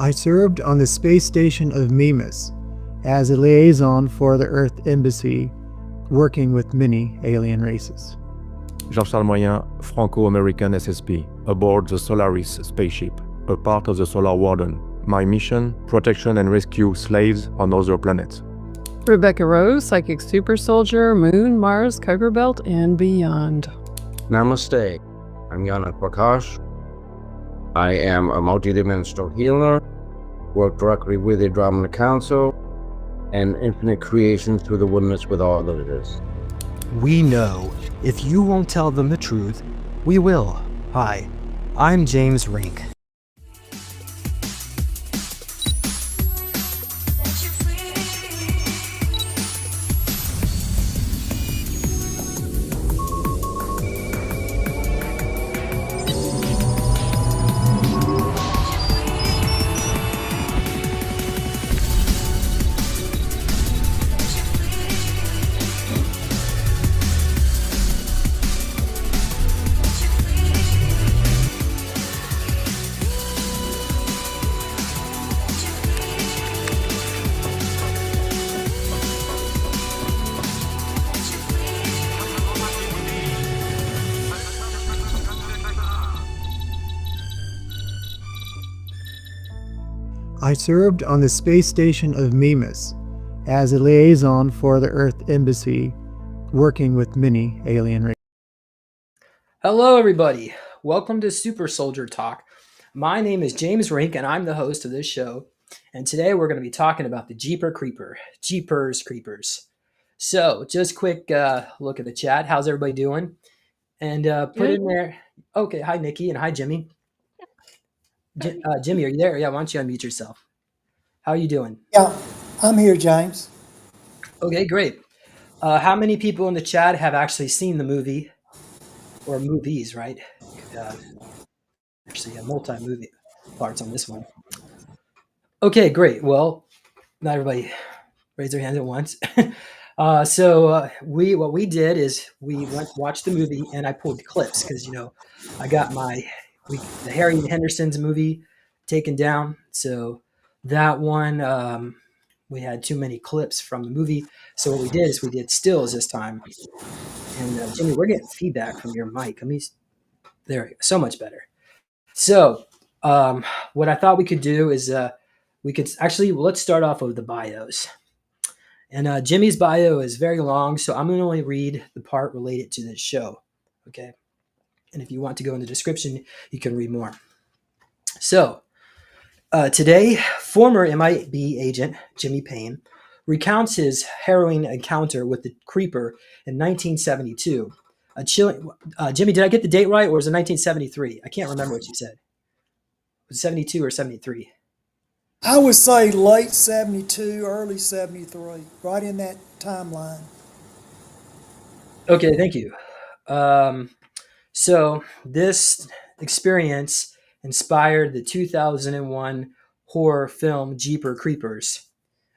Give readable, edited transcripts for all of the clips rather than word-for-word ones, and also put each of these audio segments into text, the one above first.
I served on the space station of Mimas as a liaison for the Earth Embassy, working with many alien races. Jean-Charles Moyen, Franco-American SSP, aboard the Solaris spaceship, a part of the Solar Warden. My mission, protection and rescue slaves on other planets. Rebecca Rose, Psychic Super Soldier, Moon, Mars, Kuiper Belt, and beyond. Namaste. I'm Yanak Prakash. I am a multidimensional healer, work directly with the Dormant Council, and infinite creation through the oneness with all that it is. We know if you won't tell them the truth, we will. Hi, I'm James Rink. I served on the space station of Mimas as a liaison for the Earth Embassy, working with many alien races. Hello, everybody. Welcome to Super Soldier Talk. My name is James Rink, and I'm the host of this show. And today we're going to be talking about the Jeepers Creepers. So, just quick look at the chat. How's everybody doing? And put in there. Okay, hi Nikki and hi Jimmy. Jimmy, are you there? Yeah, why don't you unmute yourself? How are you doing? Yeah, I'm here, James. Okay, great. How many people in the chat have actually seen the movie or movies, right? Actually, multi-movie parts on this one. Okay, great. Well, not everybody raised their hands at once. What we did is we went watched the movie, and I pulled clips because I got the Harry Henderson's movie taken down. So that one, we had too many clips from the movie. So what we did is we did stills this time. And Jimmy, we're getting feedback from your mic. There we go. So much better. So what I thought we could do is let's start off with the bios. And Jimmy's bio is very long, so I'm going to only read the part related to this show. Okay. And if you want to go in the description, you can read more. So today, former MIB agent Jimmy Paine recounts his harrowing encounter with the Creeper in 1972. Jimmy, did I get the date right, or was it 1973? I can't remember what you said. Was it 72 or 73? I would say late 72, early 73, right in that timeline. Okay, thank you. So this experience inspired the 2001 horror film Jeepers Creepers.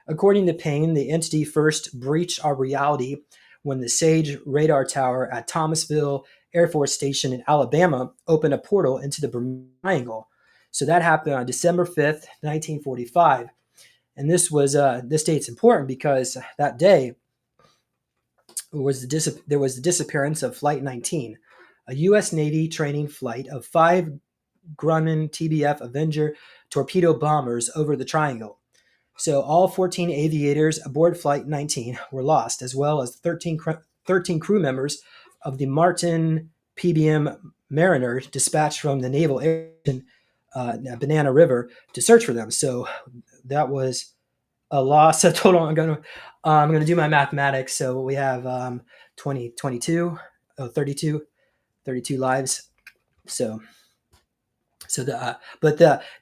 According to Paine, the entity first breached our reality when the SAGE radar tower at Thomasville Air Force Station in Alabama opened a portal into the Bermuda Triangle. So that happened on December 5th, 1945. And this date's important because that day there was the disappearance of Flight 19, a U.S. Navy training flight of 5 Grumman TBF Avenger torpedo bombers over the Triangle. So all 14 aviators aboard Flight 19 were lost, as well as 13 crew members of the Martin PBM Mariner dispatched from the Naval Air Station, Banana River, to search for them. So that was a loss. A total. I'm going to do my mathematics. So we have 32 lives.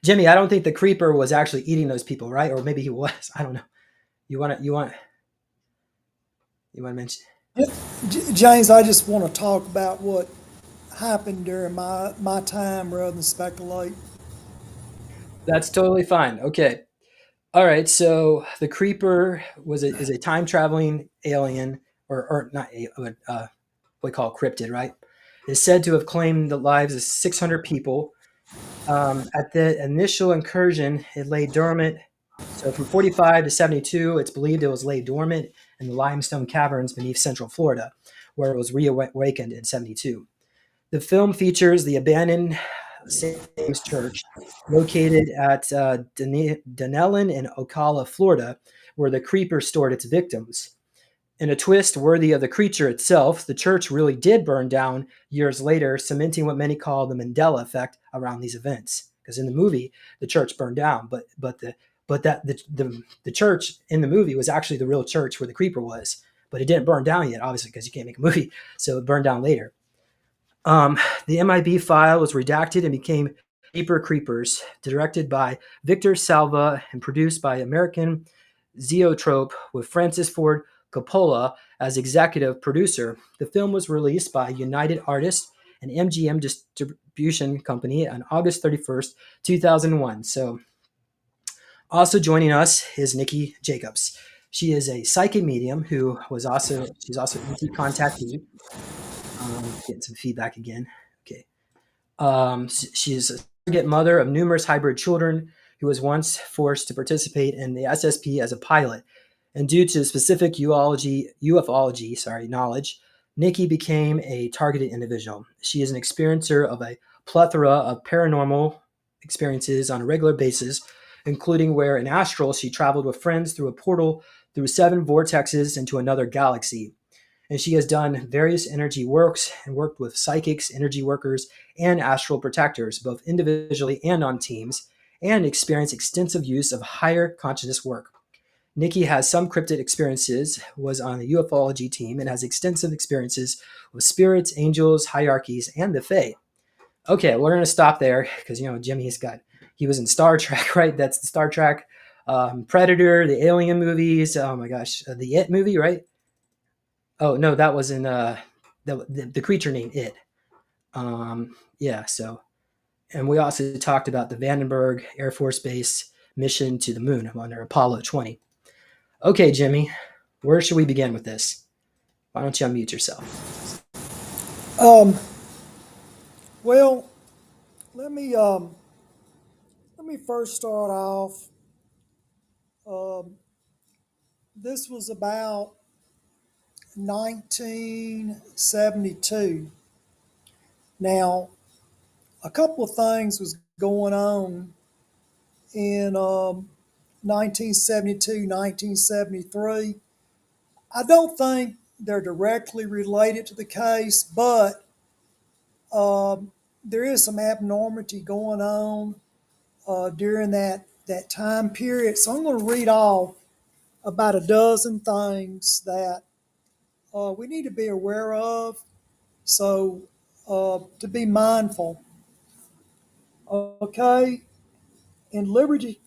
Jimmy, I don't think the Creeper was actually eating those people, right? Or maybe he was. I don't know. You want to mention? James, I just want to talk about what happened during my time rather than speculate. That's totally fine. Okay. All right. So the Creeper is a time traveling alien, or not, what we call cryptid, right? Is said to have claimed the lives of 600 people At the initial incursion, it lay dormant. So from 45 to 72, it's believed it was laid dormant in the limestone caverns beneath central Florida, where it was reawakened in 72. The film features the abandoned St. James Church located at Dunellen in Ocala, Florida, where the creeper stored its victims. In a twist worthy of the creature itself, the church really did burn down years later, cementing what many call the Mandela effect around these events. Because in the movie, the church burned down, but the church in the movie was actually the real church where the creeper was, but it didn't burn down yet, obviously, because you can't make a movie, so it burned down later. The MIB file was redacted and became Deeper Creepers, directed by Victor Salva and produced by American Zoetrope with Francis Ford Coppola as executive producer. The film was released by United Artists and MGM Distribution Company on August 31st, 2001. So also joining us is Nikki Jacobs. She is a psychic medium who she's also ET contactee. Getting some feedback again. Okay. She's a surrogate mother of numerous hybrid children who was once forced to participate in the SSP as a pilot. And due to specific ufology knowledge, Nikki became a targeted individual. She is an experiencer of a plethora of paranormal experiences on a regular basis, including where in astral she traveled with friends through a portal through 7 vortexes into another galaxy. And she has done various energy works and worked with psychics, energy workers, and astral protectors, both individually and on teams, and experienced extensive use of higher consciousness work. Nikki has some cryptid experiences, was on the ufology team, and has extensive experiences with spirits, angels, hierarchies, and the Fae. Okay, we're going to stop there because, he was in Star Trek, right? That's the Star Trek, Predator, the Alien movies. Oh my gosh, the It movie, right? Oh no, that was in the creature named It. So, and we also talked about the Vandenberg Air Force Base mission to the moon under Apollo 20. Okay, Jimmy, where should we begin with this? Why don't you unmute yourself? Well, let me first start off. This was about 1972. Now, a couple of things was going on in 1972, 1973. I don't think they're directly related to the case, but there is some abnormality going on during that time period. So I'm going to read off about a dozen things that we need to be aware of. So to be mindful. Okay, in Liberty,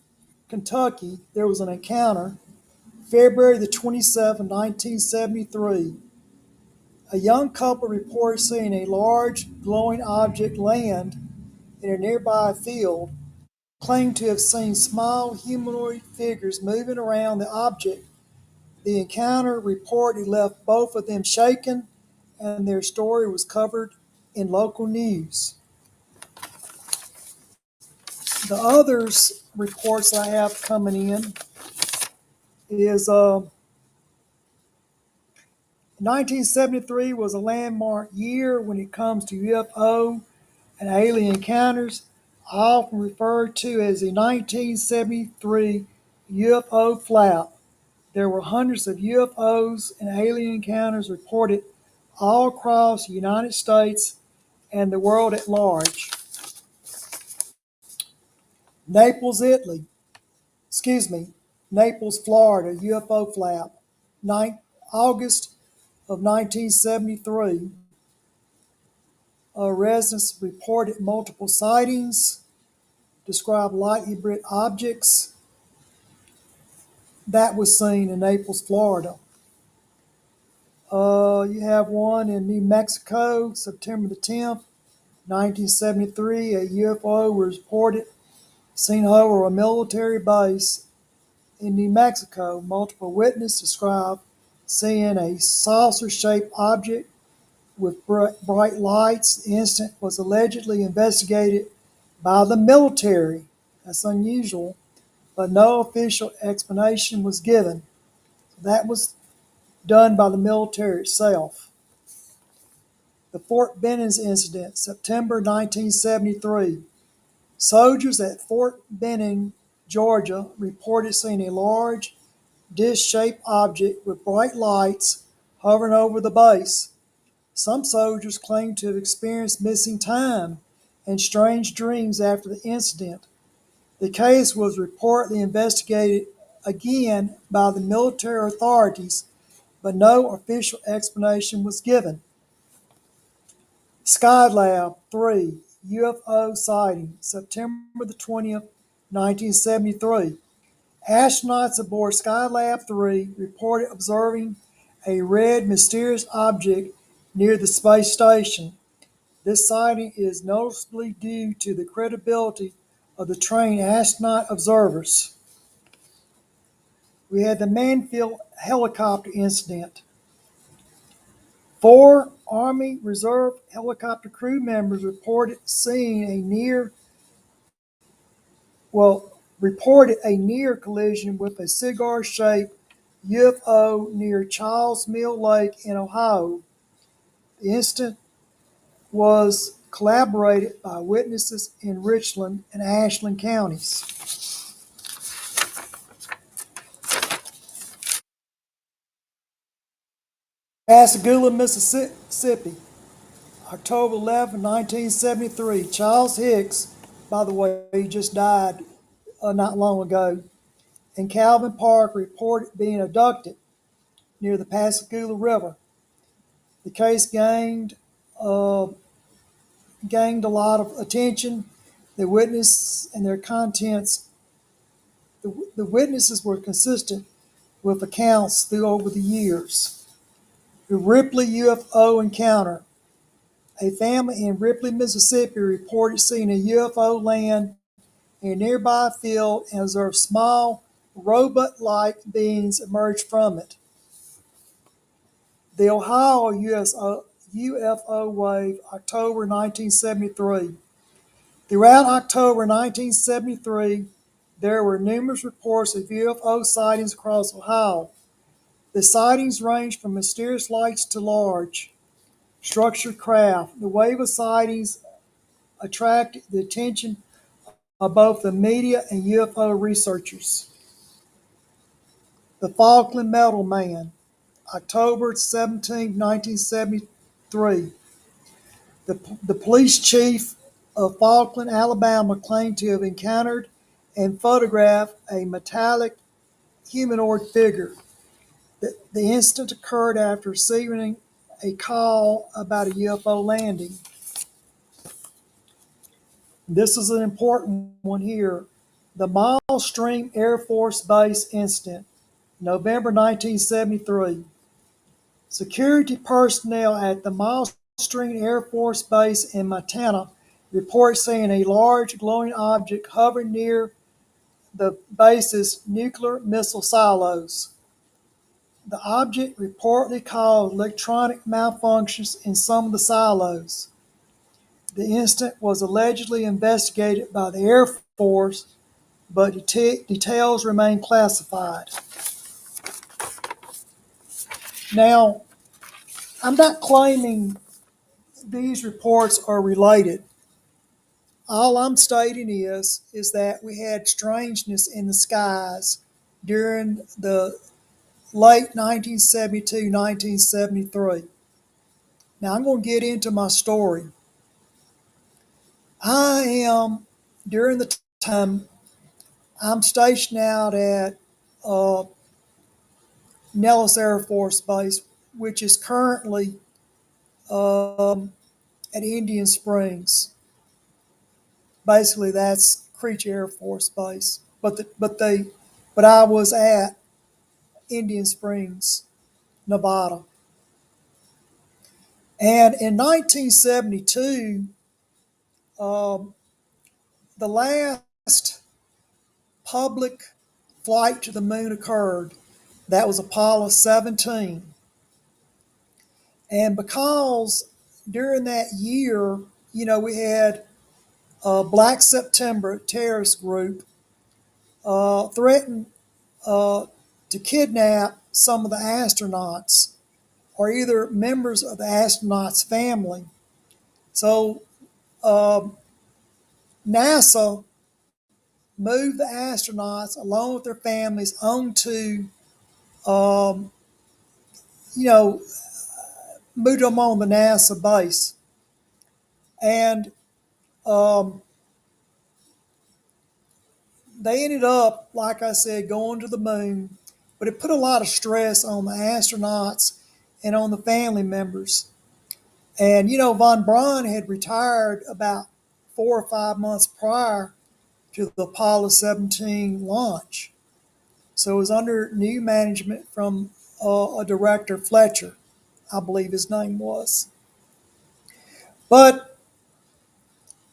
Kentucky, there was an encounter February the 27th, 1973. A young couple reported seeing a large glowing object land in a nearby field, claimed to have seen small humanoid figures moving around the object. The encounter reportedly left both of them shaken, and their story was covered in local news. The others reports I have coming in is 1973 was a landmark year when it comes to UFO and alien encounters, often referred to as the 1973 UFO flap. There were hundreds of UFOs and alien encounters reported all across the United States and the world at large. Naples, Florida, UFO flap, August of 1973. Residents reported multiple sightings, described light hybrid objects that was seen in Naples, Florida. You have one in New Mexico, September the 10th, 1973. A UFO was reported seen over a military base in New Mexico. Multiple witnesses described seeing a saucer-shaped object with bright lights. The incident was allegedly investigated by the military. That's unusual, but no official explanation was given. That was done by the military itself. The Fort Benning's incident, September 1973. Soldiers at Fort Benning, Georgia, reported seeing a large dish-shaped object with bright lights hovering over the base. Some soldiers claimed to have experienced missing time and strange dreams after the incident. The case was reportedly investigated again by the military authorities, but no official explanation was given. Skylab 3 UFO sighting, September the 20th, 1973. Astronauts aboard Skylab 3 reported observing a red mysterious object near the space station. This sighting is noticeably due to the credibility of the trained astronaut observers. We had the Manfield helicopter incident. 4 Army Reserve helicopter crew members reported a near collision with a cigar-shaped UFO near Charles Mill Lake in Ohio. The incident was corroborated by witnesses in Richland and Ashland counties. Pascagoula, Mississippi, October 11, 1973. Charles Hicks, by the way, he just died not long ago, and Calvin Park reported being abducted near the Pascagoula River. The case gained a lot of attention. The witness and their contents, the witnesses were consistent with accounts through over the years. The Ripley UFO encounter. A family in Ripley, Mississippi reported seeing a UFO land in a nearby field and observed small robot-like beings emerge from it. The Ohio UFO wave, October 1973. Throughout October 1973, there were numerous reports of UFO sightings across Ohio. The sightings ranged from mysterious lights to large, structured craft. The wave of sightings attracted the attention of both the media and UFO researchers. The Falkland Metal Man, October 17, 1973. The police chief of Falkland, Alabama, claimed to have encountered and photographed a metallic humanoid figure. The incident occurred after receiving a call about a UFO landing. This is an important one here. The Millstream Air Force Base incident, November 1973. Security personnel at the Millstream Air Force Base in Montana report seeing a large glowing object hovering near the base's nuclear missile silos. The object reportedly caused electronic malfunctions in some of the silos. The incident was allegedly investigated by the Air Force, but details remain classified. Now, I'm not claiming these reports are related. All I'm stating is that we had strangeness in the skies during the late 1972, 1973. Now, I'm going to get into my story. During the time, I'm stationed out at Nellis Air Force Base, which is currently at Indian Springs. Basically, that's Creech Air Force Base. But I was at Indian Springs, Nevada. And in 1972, the last public flight to the moon occurred. That was Apollo 17. And because during that year, we had Black September terrorist group threatened to kidnap some of the astronauts or either members of the astronauts' family. So NASA moved the astronauts along with their families onto, um, you know, moved them on the NASA base. And um, they ended up, like I said, going to the moon, but it put a lot of stress on the astronauts and on the family members. And, von Braun had retired about 4 or 5 months prior to the Apollo 17 launch. So it was under new management from a director, Fletcher, I believe his name was. But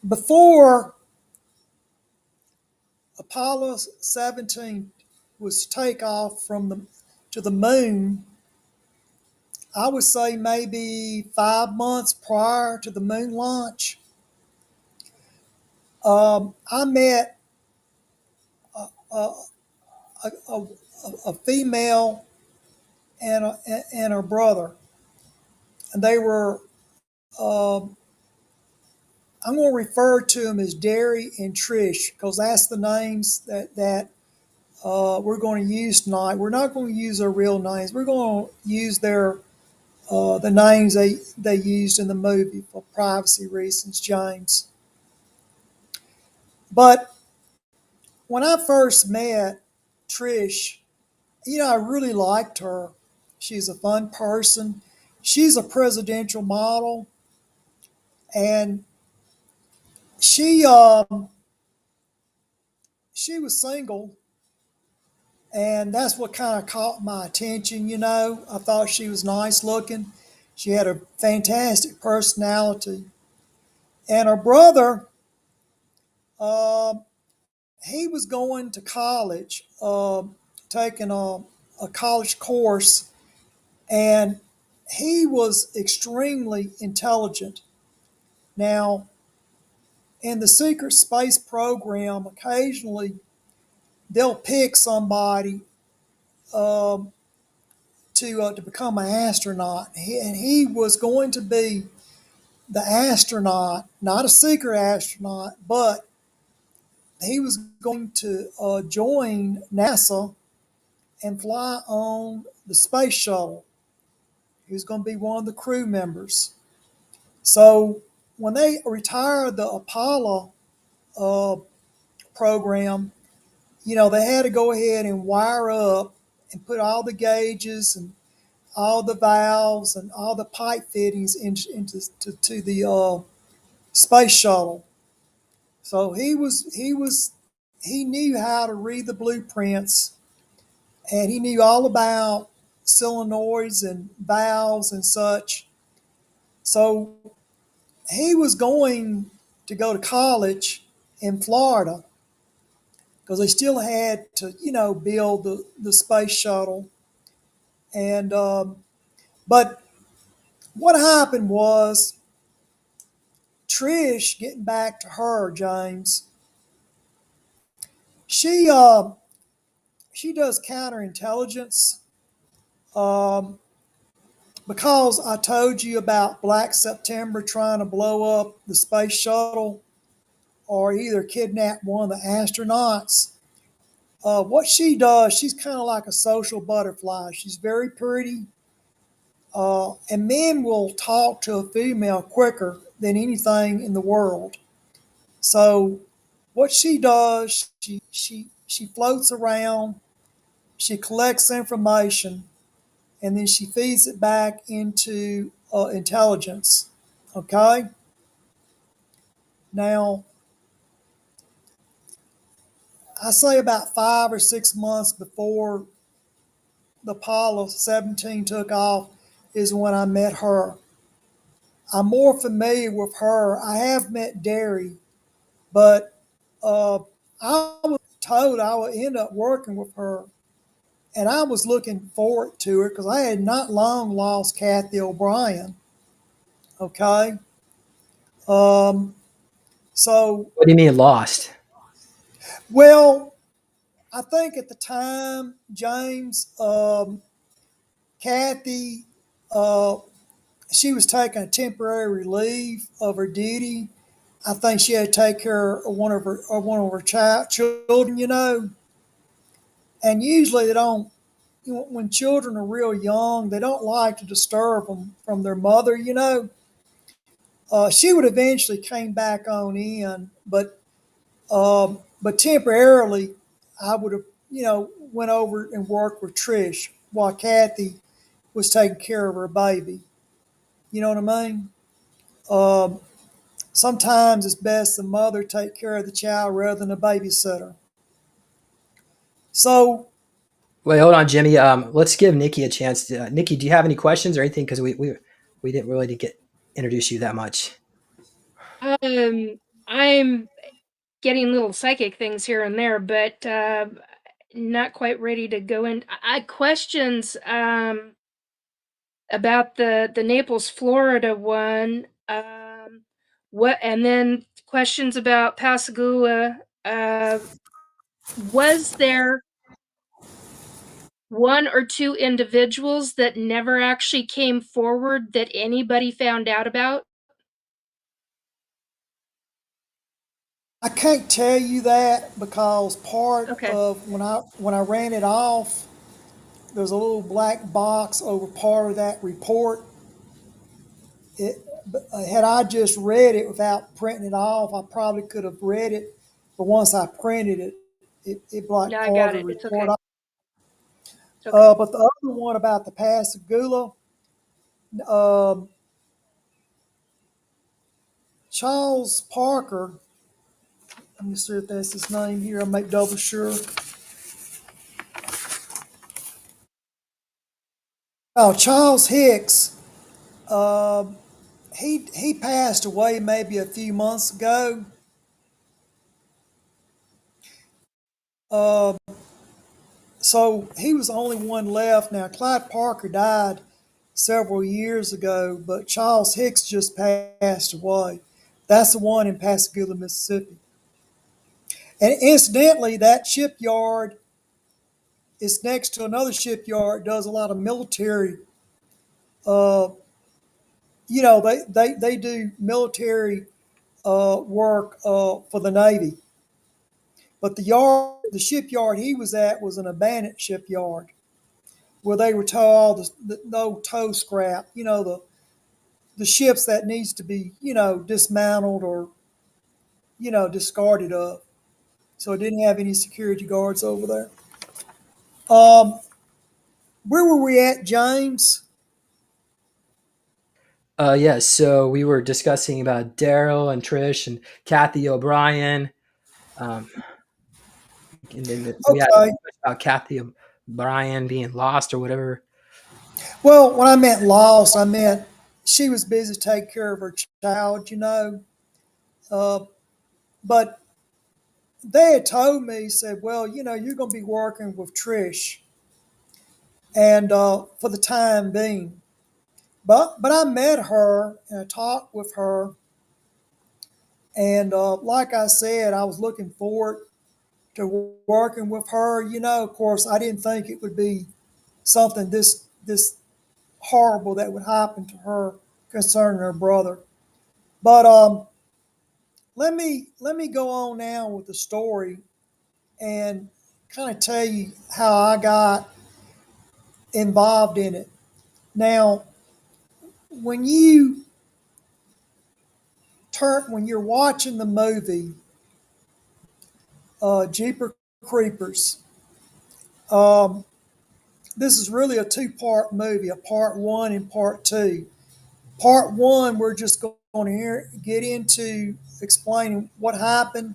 before Apollo 17 was take off to the moon, I would say maybe 5 months prior to the moon launch, I met a, a, a, a female and her brother, and they were. I'm going to refer to them as Derry and Trish because that's the names that we're going to use tonight. We're not going to use their real names. We're going to use the names they used in the movie for privacy reasons, James. But when I first met Trish, I really liked her. She's a fun person. She's a presidential model, and she she was single, and that's what kind of caught my attention. I thought she was nice looking. She had a fantastic personality, and her brother, um, he was going to college, taking a college course, and he was extremely intelligent. Now, in the secret space program, occasionally they'll pick somebody um, to become an astronaut, and he was going to be the astronaut, not a secret astronaut, but he was going to join NASA and fly on the space shuttle. He was going to be one of the crew members. So when they retired the Apollo uh, program, they had to go ahead and wire up and put all the gauges and all the valves and all the pipe fittings into to the space shuttle. So he knew how to read the blueprints, and he knew all about solenoids and valves and such. So he was going to go to college in Florida because they still had to, build the space shuttle. And but what happened was Trish, getting back to her, James, she she does counterintelligence. Um, because I told you about Black September trying to blow up the space shuttle or either kidnap one of the astronauts. What she does, she's kind of like a social butterfly. She's very pretty, and men will talk to a female quicker than anything in the world. So, what she does, she floats around, she collects information, and then she feeds it back into intelligence. Okay? Now, I say about 5 or 6 months before the Apollo 17 took off is when I met her. I'm more familiar with her. I have met Derry, but uh, I was told I would end up working with her, and I was looking forward to it because I had not long lost Kathy O'Brien. Okay, um, So, What do you mean lost? well, I think at the time, James, Kathy, uh, she was taking a temporary leave of her duty. I think she had to take care of one of her children, and usually they don't. When children are real young, they don't like to disturb them from their mother. She would eventually came back on in, but temporarily, I would have went over and worked with Trish while Kathy was taking care of her baby. You know what I mean? Um, Sometimes it's best the mother take care of the child rather than a babysitter. So, Wait, hold on, Jimmy. Let's give Nikki a chance. Nikki, do you have any questions or anything? Because we didn't really get introduce you that much. I'm getting little psychic things here and there, but not quite ready to go in. I questions about the Naples, Florida one. What and then questions about Pascagoula. Was there one or two individuals that never actually came forward that anybody found out about? I can't tell you that because part Okay. of when I ran it off, there's a little black box over part of that report. Had I just read it without printing it off, I probably could have read it. But once I printed it, it No, blocked I part got of the it. It's report okay. off. It's okay. But the other one about the Pascagoula, um, Charles Parker. Let me see if that's his name here. I'll make double sure. Oh, Charles Hicks. Um, he passed away maybe a few months ago. Uh, so he was the only one left. Now Clyde Parker died several years ago, but Charles Hicks just passed away. That's the one in Pascagoula, Mississippi. And incidentally, that shipyard is next to another shipyard. Does a lot of military. Uh, they do military work for the Navy. But the shipyard he was at was an abandoned shipyard where they would tow all the old tow scrap, the ships that needs to be, dismantled or, discarded of. So it didn't have any security guards over there. Um, where were we at, James? Yes. So we were discussing about Daryl and Trish and Kathy O'Brien. Um, and then we had Okay. about Kathy O'Brien being lost or whatever. Well, when I meant lost, I meant she was busy taking care of her child, Uh, but they had told me, said, well, you're going to be working with Trish, and for the time being. But I met her and I talked with her, and like I said, I was looking forward to working with her. Of course, I didn't think it would be something this horrible that would happen to her concerning her brother. But let me go on now with the story and kind of tell you how I got involved in it. Now, when you when you're watching the movie Jeeper Creepers, um, this is really a two-part movie, a part one and part two. Part one, we're just going to get into explaining what happened,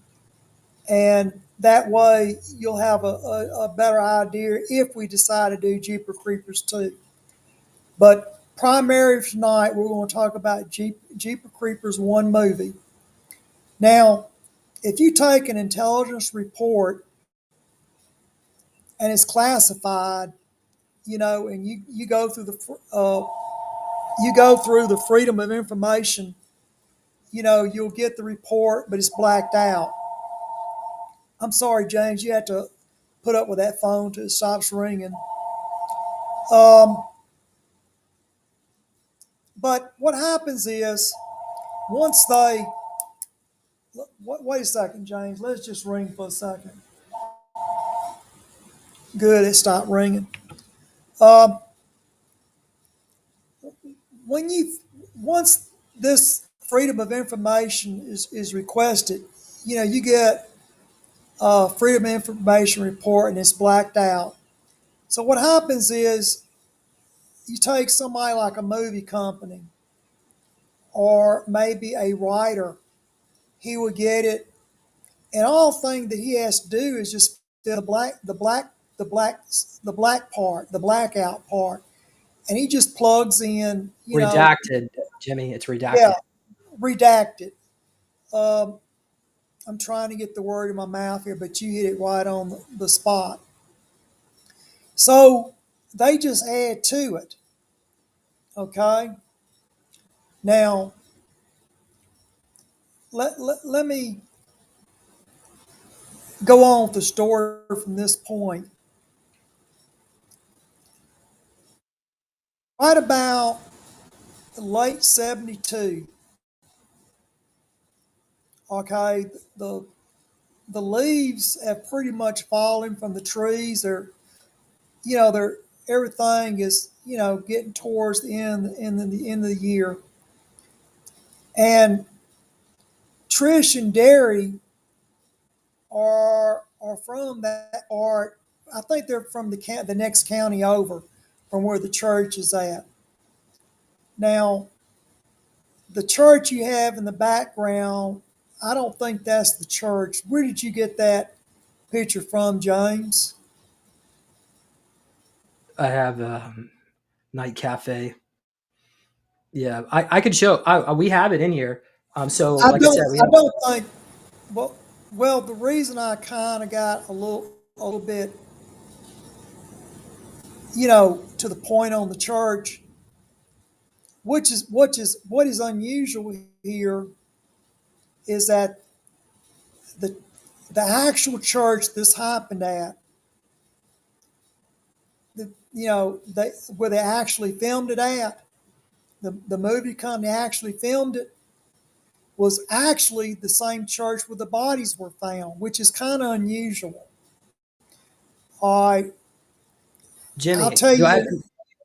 and that way you'll have a better idea if we decide to do Jeeper Creepers 2. But primary tonight, we're going to talk about Jeeper Creepers 1 movie. Now, if you take an intelligence report and it's classified, and you go through the Freedom of Information you'll get the report, but it's blacked out. I'm sorry, James, you have to put up with that phone till it stops ringing. But what happens is once they wait a second, James. Let's just ring for a second. Good, it stopped ringing. Um, when you once this freedom of information is requested, you get a freedom of information report and it's blacked out. So what happens is you take somebody like a movie company or maybe a writer, he will get it, and all thing that he has to do is just fill the black part, the blackout part, and he just plugs in, Redacted, Jimmy. It's yeah, redacted. redacted. Um, I'm trying to get the word in my mouth here, but you hit it right on the spot. So they just add to it. Okay. Now, let me go on with the story from this point. Right about late 72, okay, the leaves have pretty much fallen from the trees. They're everything is, getting towards the end of the year. And Trish and Derry are from that part. I think they're from the next county over from where the church is at. Now, the church you have in the background, I don't think that's the church. Where did you get that picture from, James? I have Night Cafe. Yeah, I could show. We have it in here. So I like I don't. said, we I have. don't think. Well. The reason I kind of got a little bit, to the point on the church, what is unusual here, is that the the actual church this happened at, where they actually filmed it at, the movie company actually filmed it, was actually the same church where the bodies were found, which is kind of unusual. I I'll Jimmy, tell you.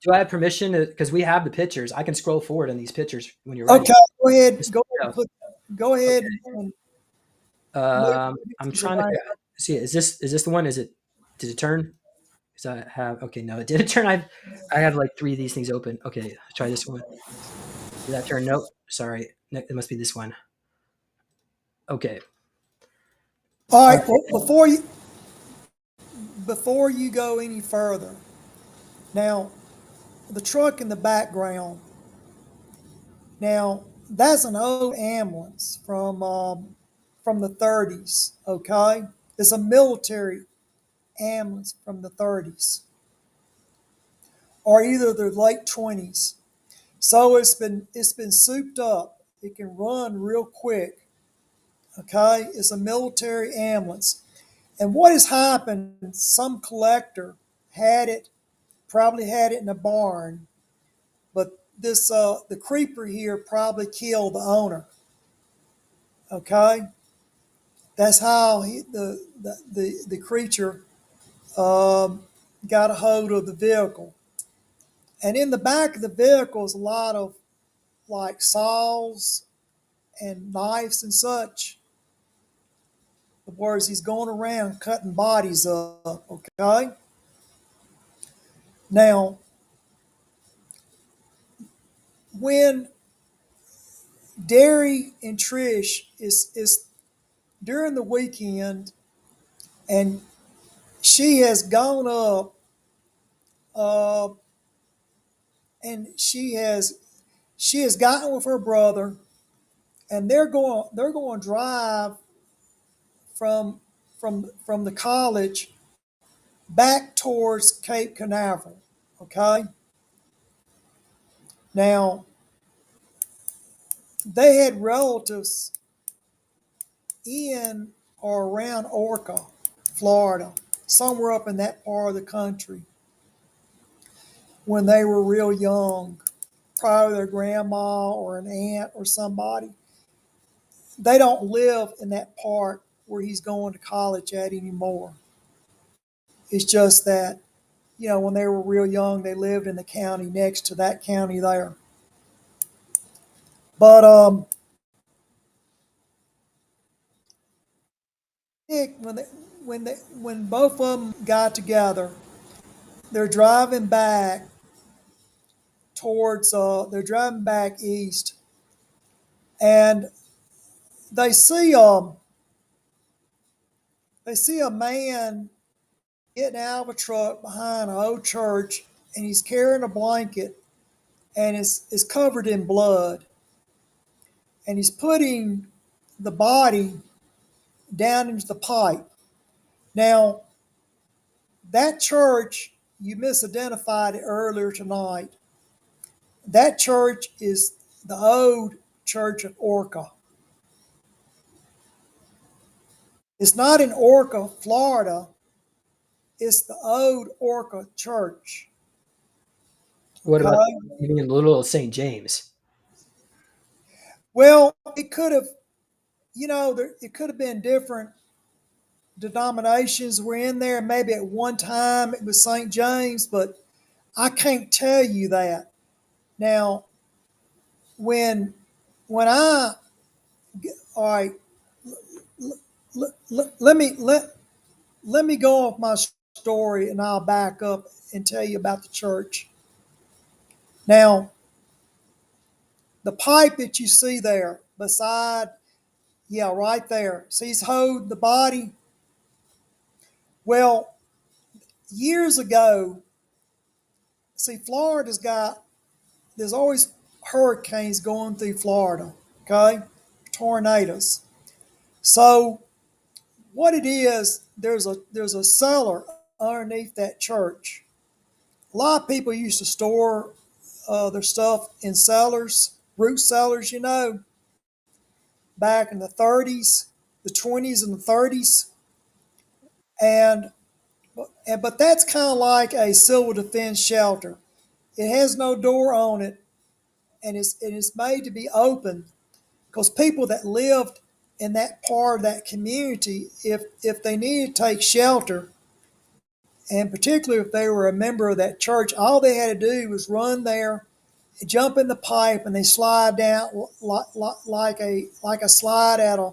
do I have permission? Because we have the pictures. I can scroll forward on these pictures when you're ready. Okay, go ahead. Just, Go ahead okay. and I'm trying to see. Is this the one? Did it turn? Because I have. Okay, no, it didn't turn. I have like 3 of these things open. Okay, try this one. Did that turn? Nope. Sorry, it must be this one. Okay. All right. Well, before you go any further, now the truck in the background. Now that's an old ambulance from the 30s. Okay, it's a military ambulance from the 30s, or either the late 20s. So it's been souped up. It can run real quick. Okay, it's a military ambulance. And what has happened? Some collector had it, probably had it in a barn, but the creeper here probably killed the owner. Okay, that's how the creature got a hold of the vehicle. And in the back of the vehicle is a lot of like saws and knives and such. The words, he's going around cutting bodies up. Okay, now when Derry and Trish is during the weekend, and she has gone up, uh, and she has gotten with her brother, and they're going to drive from from the college back towards Cape Canaveral. Okay, now they had relatives in or around Orca, Florida, somewhere up in that part of the country when they were real young, probably their grandma or an aunt or somebody. They don't live in that part where he's going to college at anymore. It's just that, when they were real young, they lived in the county next to that county there. But when both of them got together, they're driving back they're driving back east, and they see a man getting out of a truck behind an old church, and he's carrying a blanket, and is covered in blood, and he's putting the body down into the pipe. Now, that church, you misidentified it earlier tonight. That church is the old church of Orca. It's not in Orca, Florida. It's the old Orca church. What about Okay? even Little St. James? Well, it could have, it could have been different denominations were in there. Maybe at one time it was St. James, but I can't tell you that. Now, when when I all right, let me go off my story and I'll back up and tell you about the church. Now, the pipe that you see there beside, right there. See, he's holding the body. Well, years ago, see, there's always hurricanes going through Florida, okay? Tornadoes. So what it is, there's a cellar underneath that church. A lot of people used to store their stuff in cellars, root cellars, back in the 30s, the 20s and the 30s. And but that's kind of like a civil defense shelter. It has no door on it, and it's made to be open because people that lived in that part of that community, if they needed to take shelter, and particularly if they were a member of that church, all they had to do was run there, jump in the pipe, and they slide down like a slide at a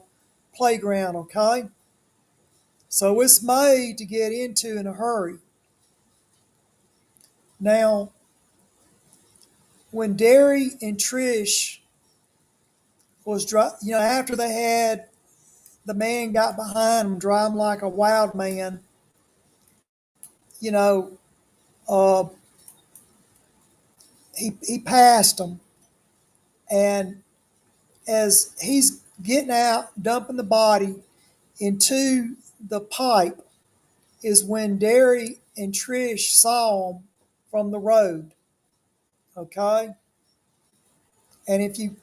playground. Okay, so it's made to get into in a hurry. Now, when Derry and Trish after they had the man got behind him driving like a wild man, you know, uh, he passed them, and as he's getting out, dumping the body into the pipe, is when Derry and Trish saw him from the road. Okay, and if you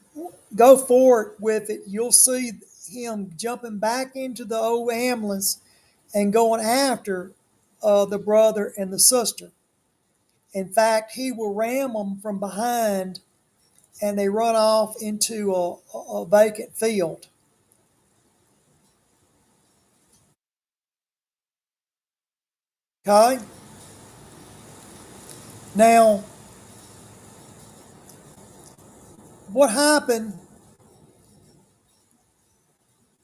go forward with it, you'll see him jumping back into the old ambulance and going after the brother and the sister. In fact, he will ram them from behind and they run off into a vacant field. Okay? Now, what happened,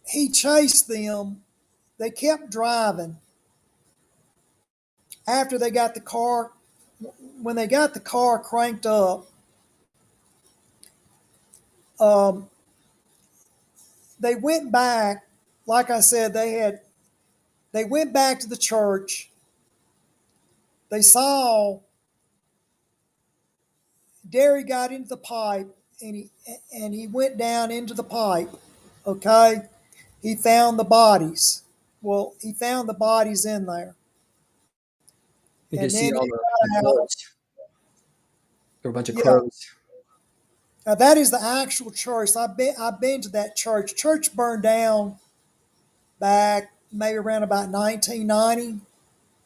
he chased them. They kept driving. After they got the car, when they got the car cranked up, um, they went back. Like I said, they went back to the church. They saw Derry got into the pipe and he went down into the pipe. Okay, he found the bodies. Well, he found the bodies in there, You can and see then all he the got out. crows. There were a bunch of Yeah, crows. Now that is the actual church. I've been to that church. Church burned down back maybe around about 1990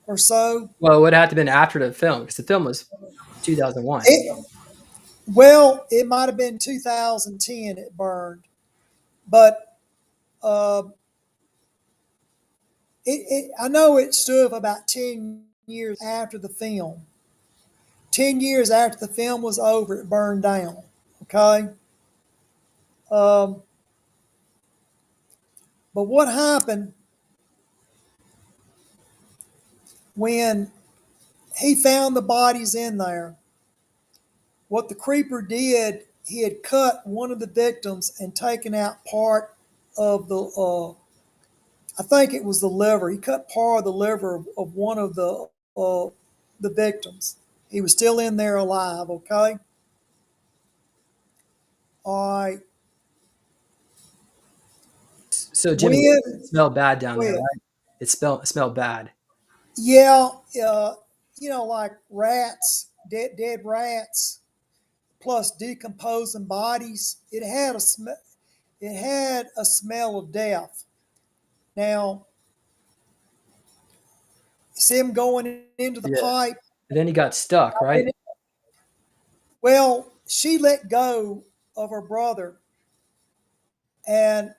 or so. Well, it would have to been after the film because the film was 2001. It might have been 2010 it burned, but uh, I know it stood for about 10 years after the film. 10 years after the film was over, it burned down. Okay. Um, but what happened when he found the bodies in there? What the creeper did, he had cut one of the victims and taken out part of I think it was the liver. He cut part of the liver of one of the victims. He was still in there alive. Okay. All right. So Jimmy, it smelled bad down there, right? It smelled bad. Yeah, like rats, dead rats, plus decomposing bodies. It had a smell. It had a smell of death. Now, see him going into the pipe. And then he got stuck, right? Well, she let go of her brother, and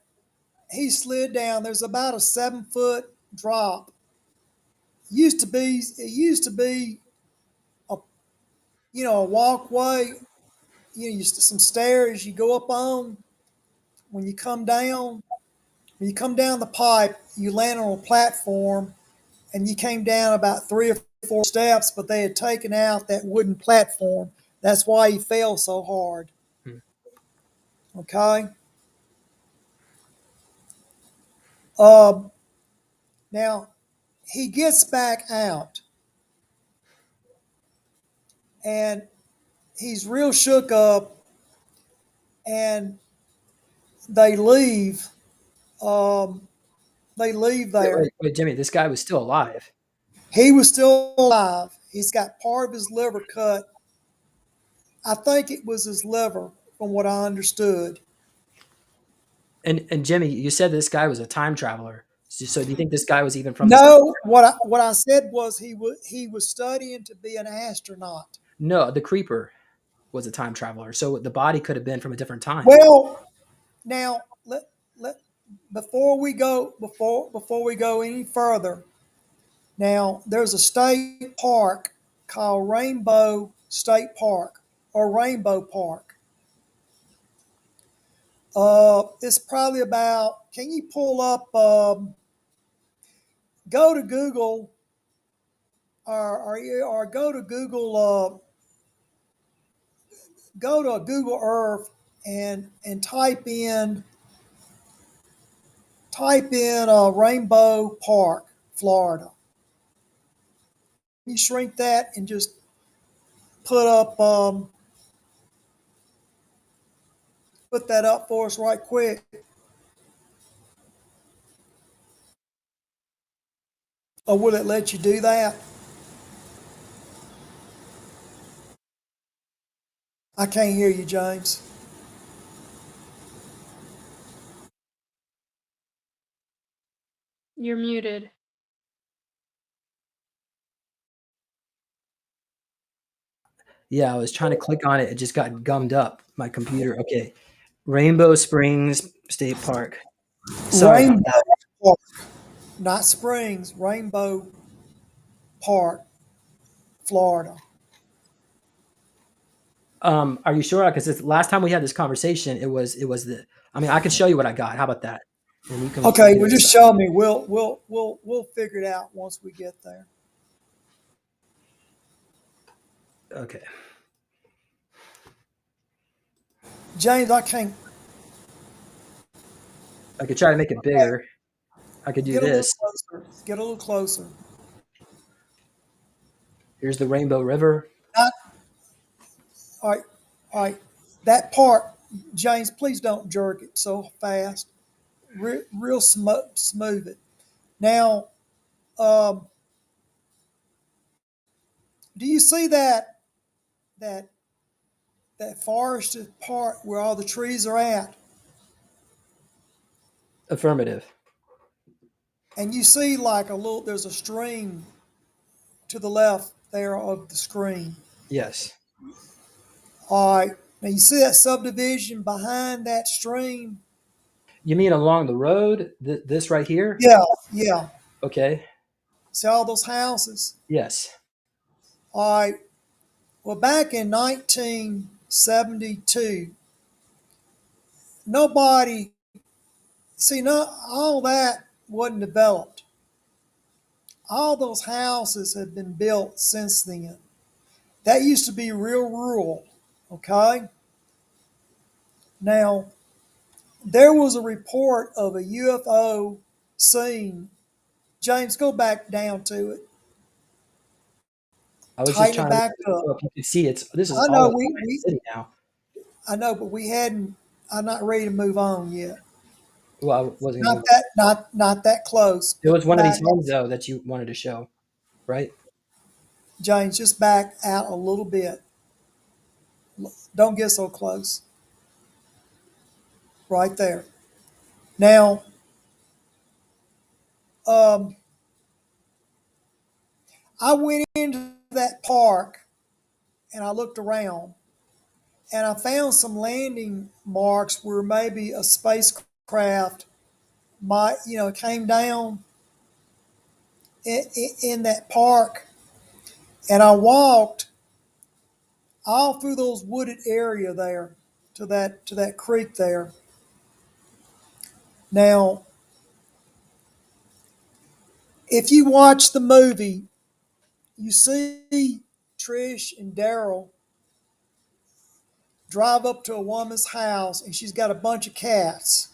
he slid down. There's about a 7-foot drop. It used to be a walkway. Some stairs you go up on. When you come down the pipe, you land on a platform, and you came down about 3 or 4 steps, but they had taken out that wooden platform. That's why he fell so hard. Okay. Now he gets back out, and he's real shook up, and they leave. They leave there. Wait, Jimmy, this guy was still alive. He was still alive. He's got part of his liver cut. I think it was his liver, from what I understood. And Jimmy, you said this guy was a time traveler. So do you think this guy was even from? No, what I said was he was studying to be an astronaut. No, the creeper was a time traveler. So the body could have been from a different time. Well, now before we go any further, now there's a state park called Rainbow State Park or Rainbow Park. It's probably about. Can you pull up? Go to Google, or go to Google. Go to Google Earth and type in Rainbow Park, Florida. You shrink that and just put that up for us right quick. Or will it let you do that? I can't hear you, James. You're muted. Yeah, I was trying to click on it. It just got gummed up, my computer. Okay. Rainbow Springs State Park. Sorry. Rainbow Park, not Springs, Rainbow Park, Florida. Are you sure? Because last time we had this conversation, it was the. I mean, I can show you what I got. How about that? And you can. Okay, well, just show me. We'll figure it out once we get there. Okay. James, I can't. I could try to make it bigger. I could do this. Get a little closer. Here's the Rainbow River. All right. That part, James, please don't jerk it so fast. Real smooth it. Now, do you see that that forested part where all the trees are at, Affirmative. and you see like there's a stream to the left there of the screen. Yes. All right. Now you see that subdivision behind that stream? You mean along the road? This right here? Yeah, yeah. Okay. See all those houses? Yes. All right. Well, back in 1972, nobody, all that wasn't developed. All those houses have been built since then. That used to be real rural, okay? Now, there was a report of a UFO seen. James, go back down to it. I was just Tighten it trying to back up. so if you can see this is I all know of we city now. I know, but I'm not ready to move on yet. Well, I wasn't gonna Not move. not that close. It was one of these Back, homes though that you wanted to show, right? James, just back out a little bit. Don't get so close. Right there. Now, I went into that park and I looked around and I found some landing marks where maybe a spacecraft came down in that park. And I walked all through those wooded area there to that creek there. Now, if you watch the movie, you see Trish and Daryl drive up to a woman's house and she's got a bunch of cats.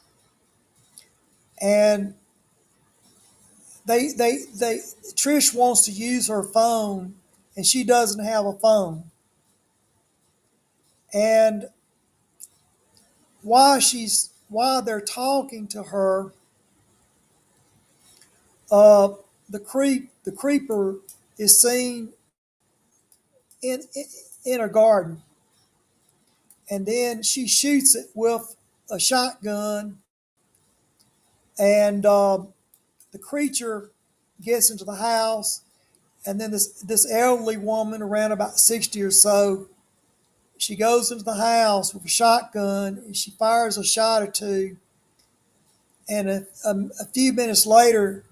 And they Trish wants to use her phone and she doesn't have a phone. And while they're talking to her, the creeper is seen in in her garden, and then she shoots it with a shotgun, and the creature gets into the house, and then this elderly woman, around about 60 or so, she goes into the house with a shotgun and she fires a shot or two, and a few minutes later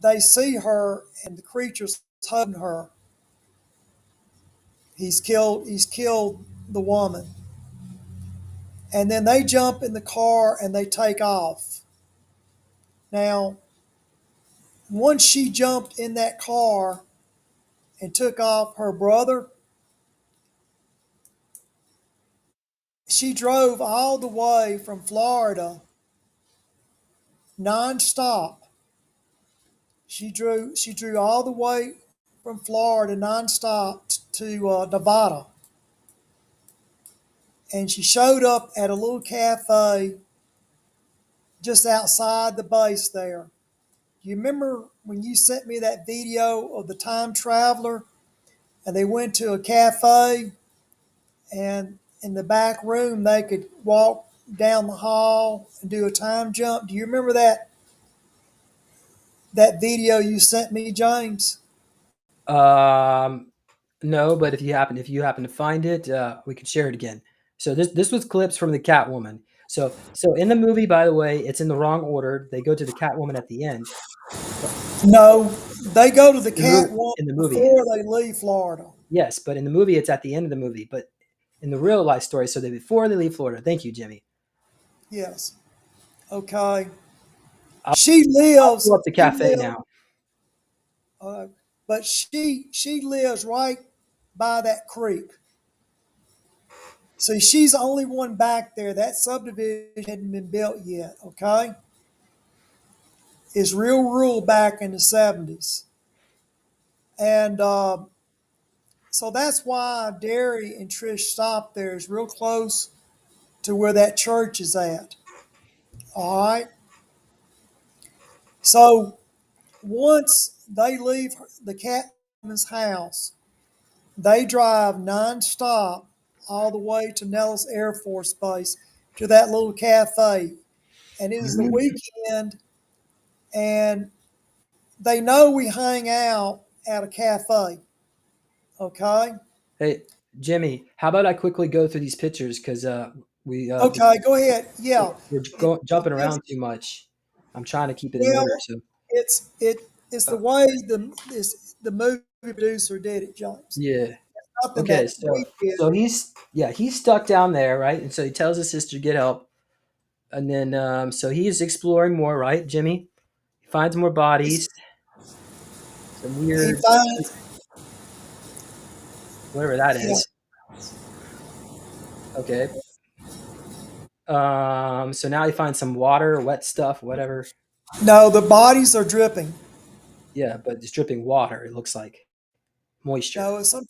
they see her and the creature's hugging her. He's killed the woman. And then they jump in the car and they take off. Now, once she jumped in that car and took off her brother, she drove all the way from Florida nonstop. She drew all the way from Florida nonstop to Nevada. And she showed up at a little cafe just outside the base there. You remember when you sent me that video of the time traveler and they went to a cafe and in the back room they could walk down the hall and do a time jump? Do you remember that video you sent me, James? No, but if you happen to find it, we could share it again. So this was clips from the Catwoman. So in the movie, by the way, it's in the wrong order. They go to the Catwoman at the end. No, they go to the Catwoman in the movie before they leave Florida. Yes, but in the movie, it's at the end of the movie. But in the real life story, so before they leave Florida. Thank you, Jimmy. Yes. Okay. She lives. I'll pull up the cafe now. But she lives right by that creek. So she's the only one back there. That subdivision hadn't been built yet, okay? It's real rural back in the 70s. And so that's why Derry and Trish stopped there. It's real close to where that church is at. All right? So once they leave the Catwoman's house, They drive nonstop all the way to Nellis Air Force Base to that little cafe. And it is the weekend, and they know we hang out at a cafe. Okay. Hey, Jimmy, how about I quickly go through these pictures because Okay, go ahead. Yeah. we're It, jumping it's, around too much. I'm trying to keep it in well, order. So it's the way the movie producer did it, James. yeah. Something Okay, that so we did. he's stuck down there, right? And so he tells his sister to get help, and then so he's exploring more, right, Jimmy? He finds more bodies, some He weird, finds, whatever that yeah. is. Okay. So now he finds some water, wet stuff, whatever. No, the bodies are dripping. Yeah, but it's dripping water. It looks like moisture. No, it's some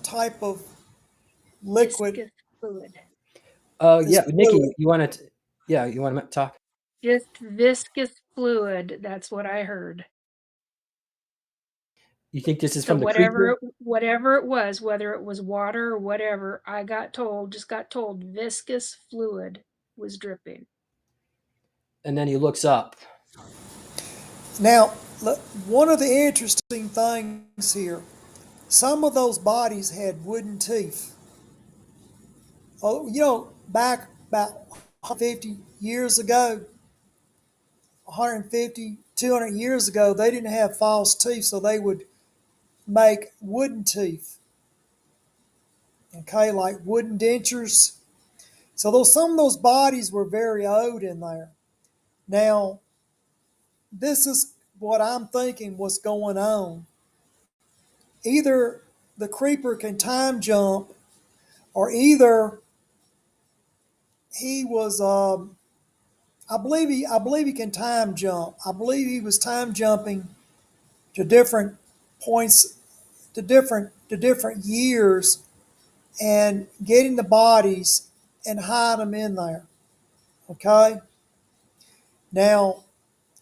type of liquid. Viscous fluid. Oh It's yeah, Nikki, fluid. you want to? Yeah, you want to talk? Just viscous fluid. That's what I heard. You think this is So from the creature? whatever it was, whether it was water or whatever, I just got told viscous fluid was dripping. And then he looks up. Now, one of the interesting things here, some of those bodies had wooden teeth. Oh, back about 150 years ago, 150, 200 years ago, they didn't have false teeth, so they would make wooden teeth. Okay, like wooden dentures. So some of those bodies were very old in there. Now, this is what I'm thinking was going on. Either the creeper can time jump, or either he was. I believe he can time jump. I believe he was time jumping to different points, to different years, and getting the bodies and hide them in there. Okay. Now,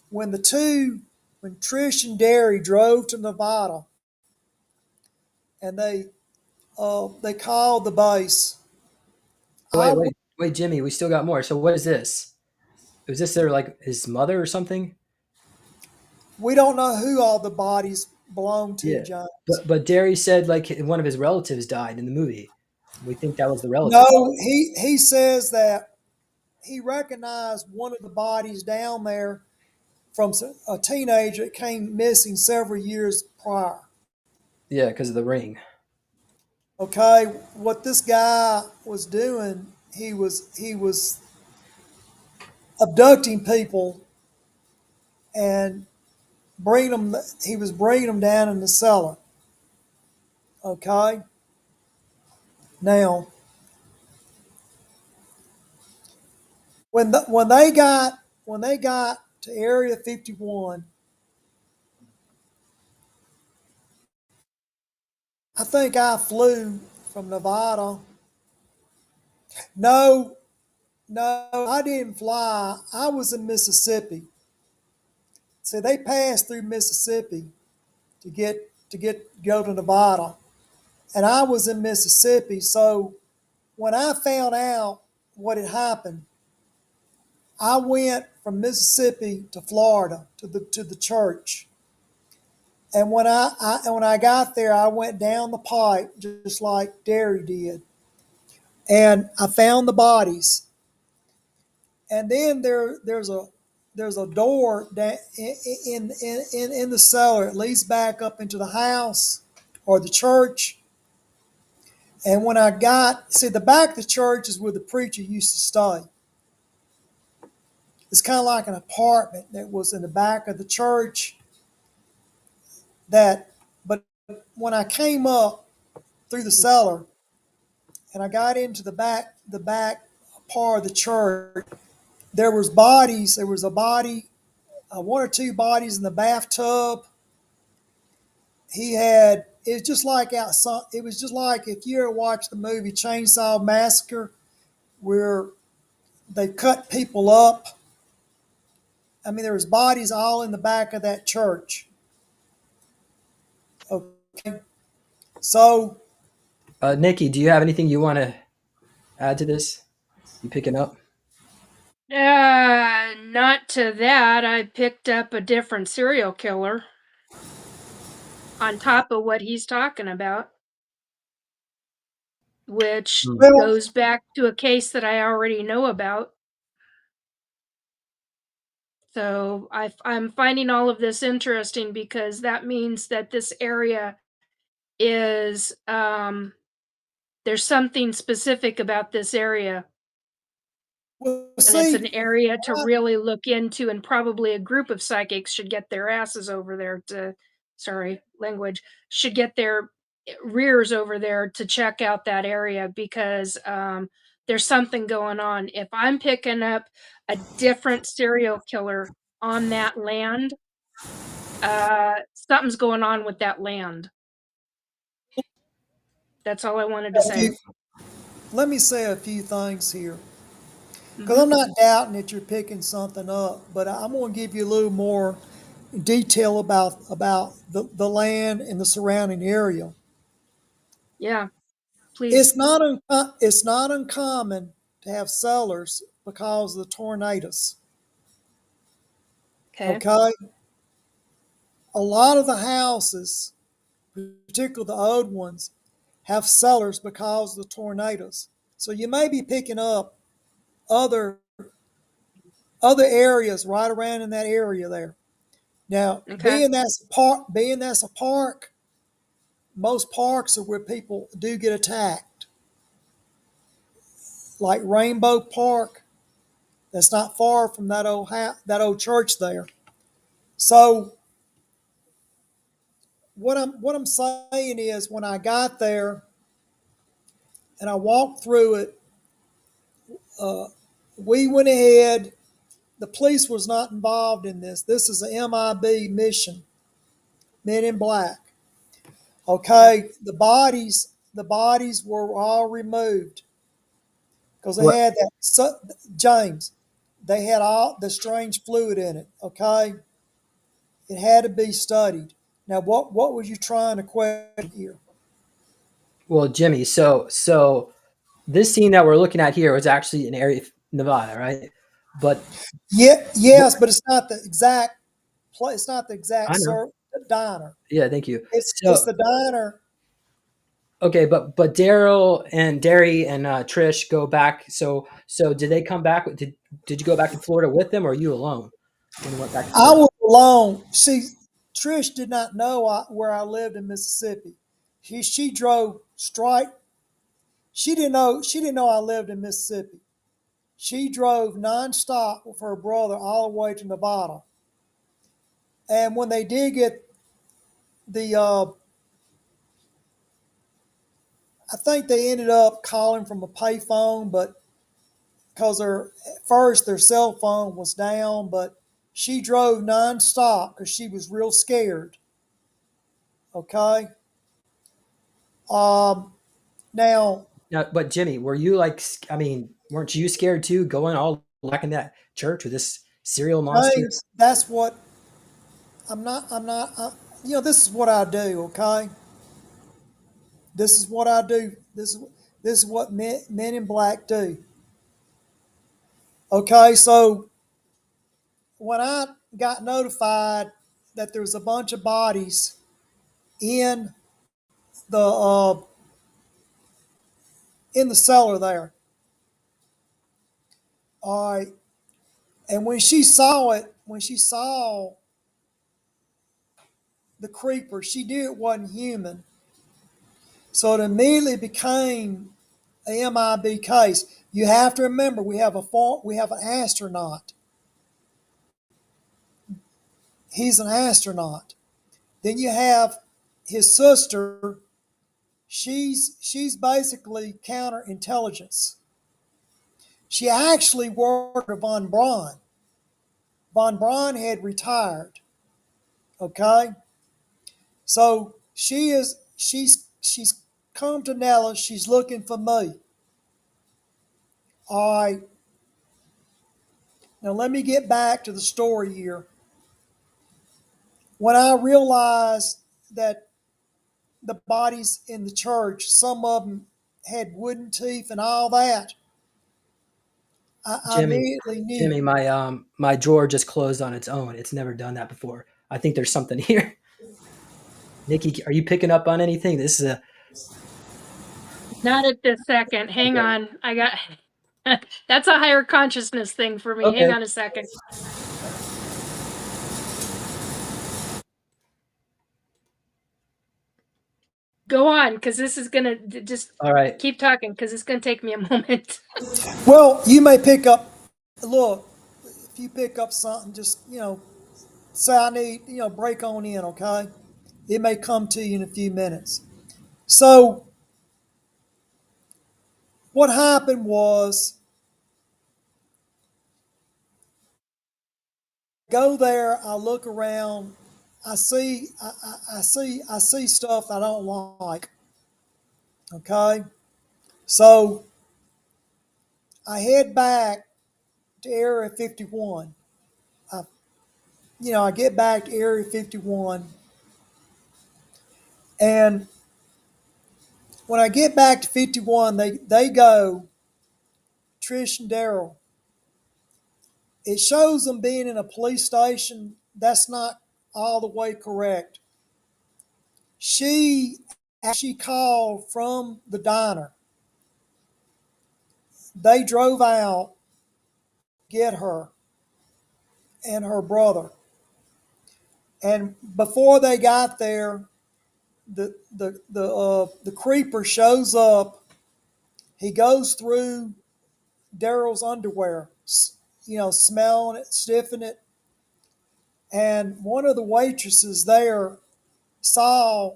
when when Trish and Derry drove to Nevada, and they called the base. Wait, I wait, wait, Jimmy, we still got more. So what is this? Was this their like his mother or something? We don't know who all the bodies belong to, Yeah. James. But Derry said like one of his relatives died in the movie. We think that was the relative. No, he says that he recognized one of the bodies down there from a teenager that came missing several years prior. Yeah, because of the ring. Okay, what this guy was doing, he was abducting people and bringing them. He was bringing them down in the cellar. Okay, now when they got to Area 51, I think I flew from Nevada. No, no, I didn't fly. I was in Mississippi. See, they passed through Mississippi to go to Nevada, and I was in Mississippi. So when I found out what had happened, I went from Mississippi to Florida to the church. And when I got there, I went down the pipe just like Derry did, and I found the bodies. And then there's a door that in the cellar. It leads back up into the house or the church. And when the back of the church is where the preacher used to stay. It's kind of like an apartment that was in the back of the church. But when I came up through the cellar and I got into the back part of the church, there was bodies. There was a body, one or two bodies in the bathtub. It was just like outside. It was just like if you ever watched the movie Chainsaw Massacre, where they cut people up. I mean, there was bodies all in the back of that church. Okay. So, Nikki, do you have anything you want to add to this? You picking up? Not to that. I picked up a different serial killer on top of what he's talking about, which well, goes back to a case that I already know about. So I'm finding all of this interesting because that means that this area is there's something specific about this area, well, and it's see, an area to really look into, and probably a group of psychics should get their asses over there to, sorry, language, should get their rears over there to check out that area because there's something going on. If I'm picking up a different serial killer on that land, something's going on with that land. That's all I wanted to a say. few, let me say a few things here. Because Mhm. I'm not doubting that you're picking something up, but I'm going to give you a little more detail about the land and the surrounding area. Yeah, please. It's not uncommon to have cellars because of the tornadoes. Okay. Okay, a lot of the houses, particularly the old ones, have cellars because of the tornadoes. So you may be picking up other other areas right around in that area there. Now, Okay. being that's a park, most parks are where people do get attacked. Like Rainbow Park, that's not far from that old church there. So what I'm saying is, when I got there and I walked through it, we went ahead. The police was not involved in this. This is a MIB mission, Men in Black. Yeah. Okay, the bodies were all removed because they What? had James. They had all the strange fluid in it. Okay, it had to be studied. Now, what was you trying to question here? Well, Jimmy, so this scene that we're looking at here was actually in area Nevada, right? But Yeah, what yes, but it's not the exact place. It's not the exact I know. diner. Yeah, thank you. It's So the diner. okay, but Daryl and Derry and Trish go back. So did they come back? Did you go back to Florida with them, or are you alone when you went back to I Florida? was alone. See, Trish did not know where I lived in Mississippi. She drove straight. She didn't know I lived in Mississippi. She drove nonstop with her brother all the way to Nevada. And when they did get the, I think they ended up calling from a payphone, but because at first their cell phone was down, but she drove nonstop because she was real scared. Okay. Um, now, Now, but Jimmy, were you like? I mean, weren't you scared too, going all back in that church with this serial monster? James, that's what I'm not, this is what I do. Okay. This is what I do. This is what men in black do. Okay. So when I got notified that there was a bunch of bodies in the cellar there, all right, and when she saw the creeper, she knew it wasn't human. So it immediately became a MIB case. You have to remember we have an astronaut. He's an astronaut. Then you have his sister. She's basically counterintelligence. She actually worked with von Braun. Von Braun had retired. Okay, so she's come to Nella. She's looking for me. All right. Now let me get back to the story here. When I realized that the bodies in the church. Some of them had wooden teeth and all that. I Jimmy, immediately knew. Jimmy, my drawer just closed on its own. It's never done that before. I think there's something here. Nikki, are you picking up on anything? This is a Not at this second. Hang on. I got that's a higher consciousness thing for me. Okay. Hang on a second. Go on, because this is gonna just all right. keep talking, because it's gonna take me a moment. Well, you may pick up. Look, if you pick up something, just say I need break on in. Okay, it may come to you in a few minutes. So what happened was, go there. I look around. I see stuff I don't like. Okay, so I head back to Area 51. I get back to Area 51, and when I get back to 51, they go, Trish and Daryl. It shows them being in a police station. That's not all the way correct. She called from the diner. They drove out, get her and her brother. And before they got there, the creeper shows up. He goes through Daryl's underwear, smelling it, sniffing it. And one of the waitresses there saw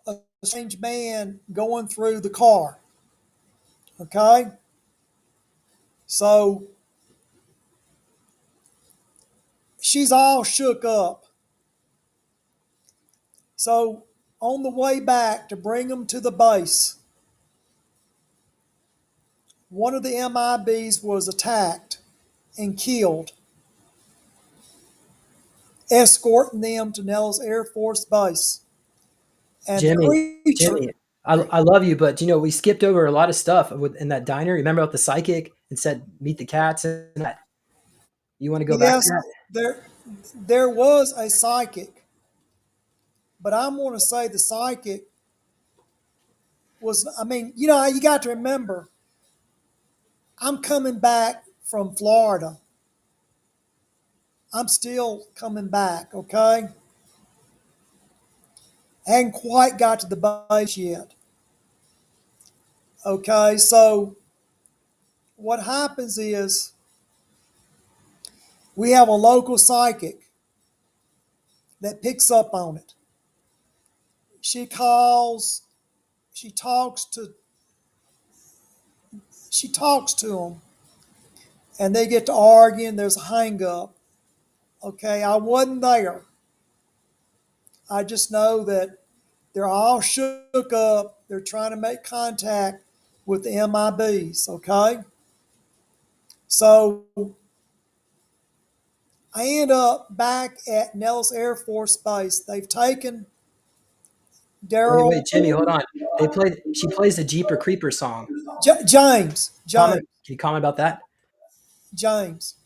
a strange man going through the car. Okay? So she's all shook up. So on the way back to bring them to the base, one of the MIBs was attacked and killed, escorting them to Nellis Air Force Base. And Jimmy, I love you, but we skipped over a lot of stuff in that diner. Remember about the psychic and said meet the cats and that. You want to go back to that? There was a psychic, but I'm going to say the psychic was. You got to remember, I'm coming back from Florida. I'm still coming back. Okay. I hadn't quite got to the base yet. Okay, so what happens is we have a local psychic that picks up on it. She talks to them, and they get to arguing. There's a hang up. Okay, I wasn't there. I just know that they're all shook up. They're trying to make contact with the MIBs. Okay, so I end up back at Nellis Air Force Base. They've taken Daryl. Wait, Jimmy, hold on. She plays the Jeeper Creeper song. James. Can you comment about that? James,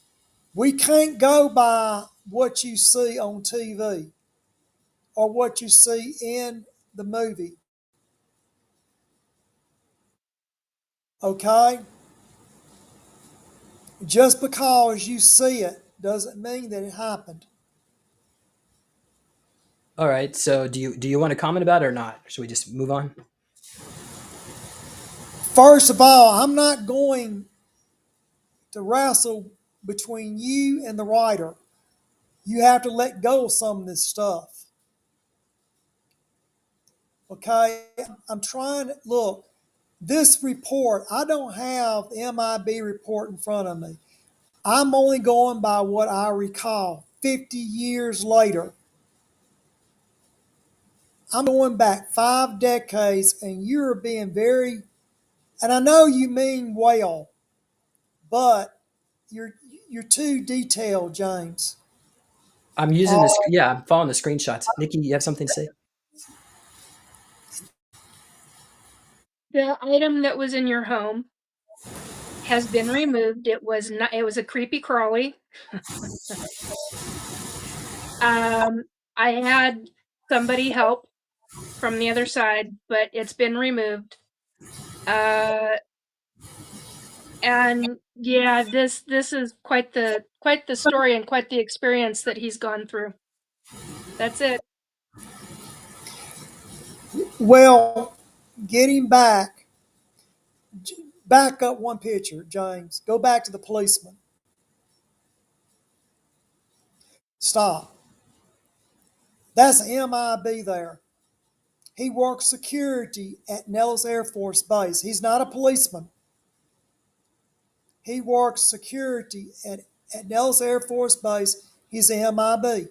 we can't go by what you see on TV or what you see in the movie. Okay? Just because you see it doesn't mean that it happened. All right. So do you want to comment about it or not? Should we just move on? First of all, I'm not going to wrestle between you and the writer. You have to let go of some of this stuff. Okay? I'm trying to look. This report, I don't have the MIB report in front of me. I'm only going by what I recall 50 years later. I'm going back 5 decades, and you're being very, and I know you mean well, but you're too detailed, James. I'm using this. Yeah, I'm following the screenshots. Nikki, you have something to say? the item that was in your home has been removed. It was not. It was a creepy crawly. I had somebody help from the other side, but it's been removed. And yeah, this is quite the story and quite the experience that he's gone through. That's it. Well, getting back up one picture, James. Go back to the policeman. Stop. That's an MIB there. He works security at Nellis Air Force Base. He's not a policeman. He works security at Nellis Air Force Base. He's a MIB.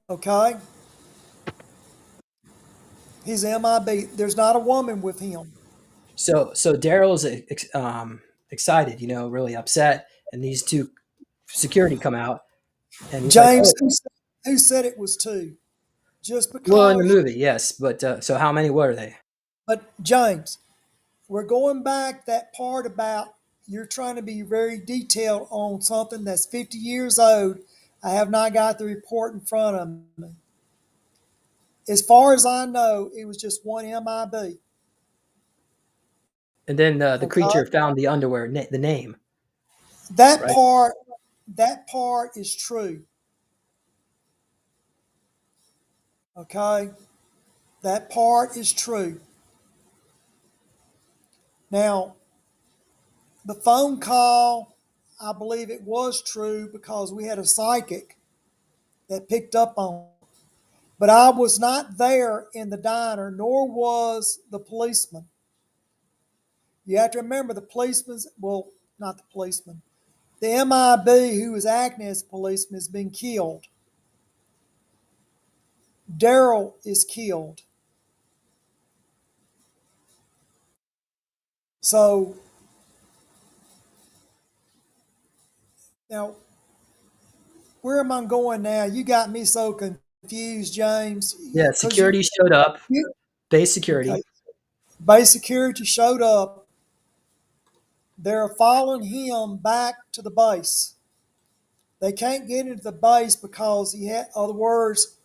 Okay? He's a MIB. There's not a woman with him. So Daryl's excited, really upset, and these two security come out, and he's James, like, who said it was two? Just because. well, in the movie, yes, but so how many were they? But James, we're going back that part about you're trying to be very detailed on something that's 50 years old. I have not got the report in front of me. As far as I know, it was just one MIB. And then the Okay. creature found the underwear, the name. That Right. part is true. Okay? That part is true. Now, the phone call, I believe it was true because we had a psychic that picked up on it. But I was not there in the diner, nor was the policeman. You have to remember the policeman's, well, not the policeman. The MIB who was acting as a policeman has been killed. Daryl is killed. So, now, where am I going now? You got me so confused, James. Yeah, 'Cause security showed up. Base security. Okay. Base security showed up. They're following him back to the base. They can't get into the base because other words,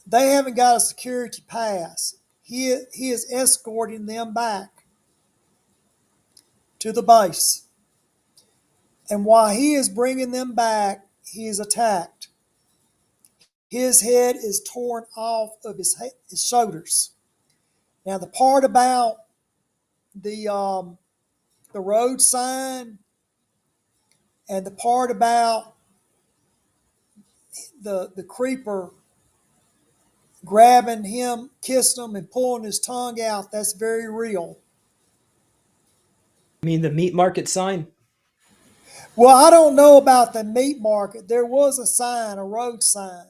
they haven't got a security pass. He is escorting them back to the base. And while he is bringing them back, he is attacked. His head is torn off of his shoulders. Now, the part about the road sign and the part about the creeper grabbing him, kissing him, and pulling his tongue out, that's very real. I mean, the meat market sign. Well, I don't know about the meat market. There was a sign, a road sign.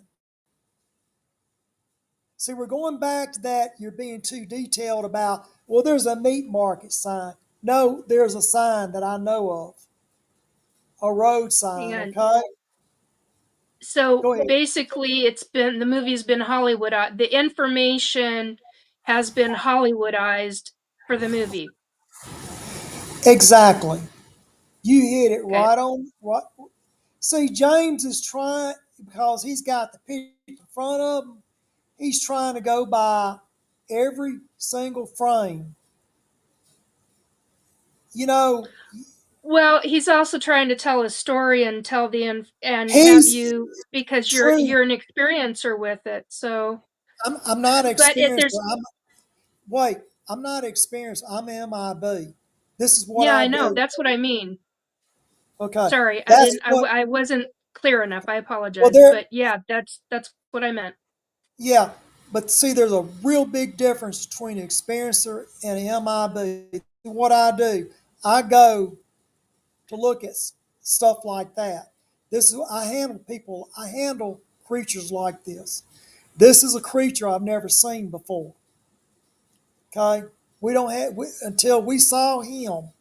See, we're going back to that. You're being too detailed about, well, there's a meat market sign. No, there's a sign that I know of. A road sign, And okay? so Go ahead. basically, the movie's been Hollywood. The information has been Hollywoodized for the movie. Exactly. You hit it Okay. right on. Right. See, James is trying, because he's got the picture in front of him, he's trying to go by every single frame. You know, Well, he's also trying to tell a story and tell and have he's you, because true. you're an experiencer with it. So, I'm not but experienced. there's I'm not experienced. I'm MIB. This is what yeah, I I know. do. That's what I mean. Okay. Sorry, I That's didn't. what. I wasn't clear enough. I apologize. Well, there. But yeah, that's what I meant. Yeah, but see, there's a real big difference between an experiencer and an MIB. What I do, I go to look at stuff like that. I handle creatures like this. This is a creature I've never seen before. Okay, until we saw him.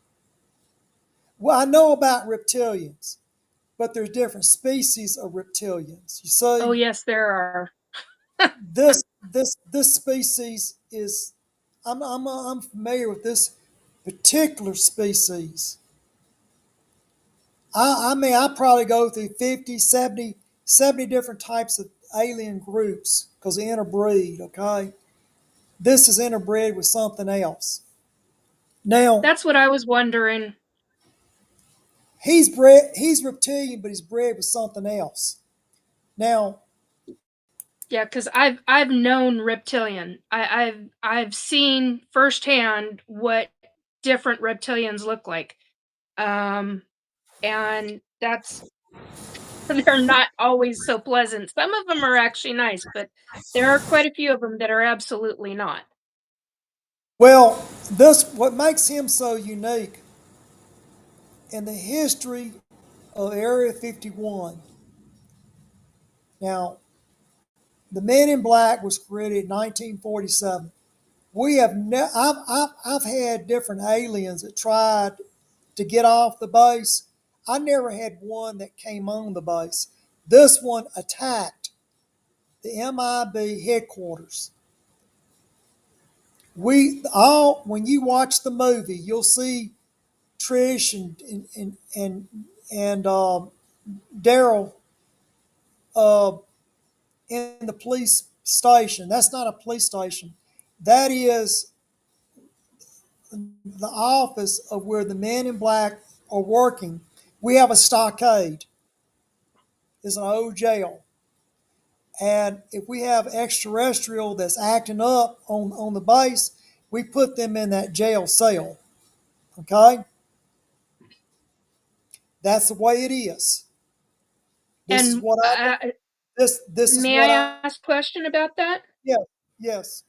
Well, I know about reptilians, but there's different species of reptilians. You see? Oh yes, there are. this species is, I'm familiar with this particular species. I mean, I probably go through 50, 70 different types of alien groups because they interbreed, okay? This is interbred with something else. Now, That's what I was wondering. he's reptilian, but he's bred with something else. Now, Yeah, because I've known reptilian. I've seen firsthand what different reptilians look like. And that's they're not always so pleasant. Some of them are actually nice, but there are quite a few of them that are absolutely not. well, this what makes him so unique in the history of Area 51. Now, the Men in Black was created in 1947. We have I've had different aliens that tried to get off the base. I never had one that came on the base. This one attacked the MIB headquarters. When you watch the movie, you'll see Trish and Daryl uh, in the police station. That's not a police station. That is the office of where the Men in Black are working. We have a stockade. It's an old jail. And if we have extraterrestrial that's acting up on the base, we put them in that jail cell. Okay? That's the way it is. This is And what I this is may what I I ask a question about that? yes, yes.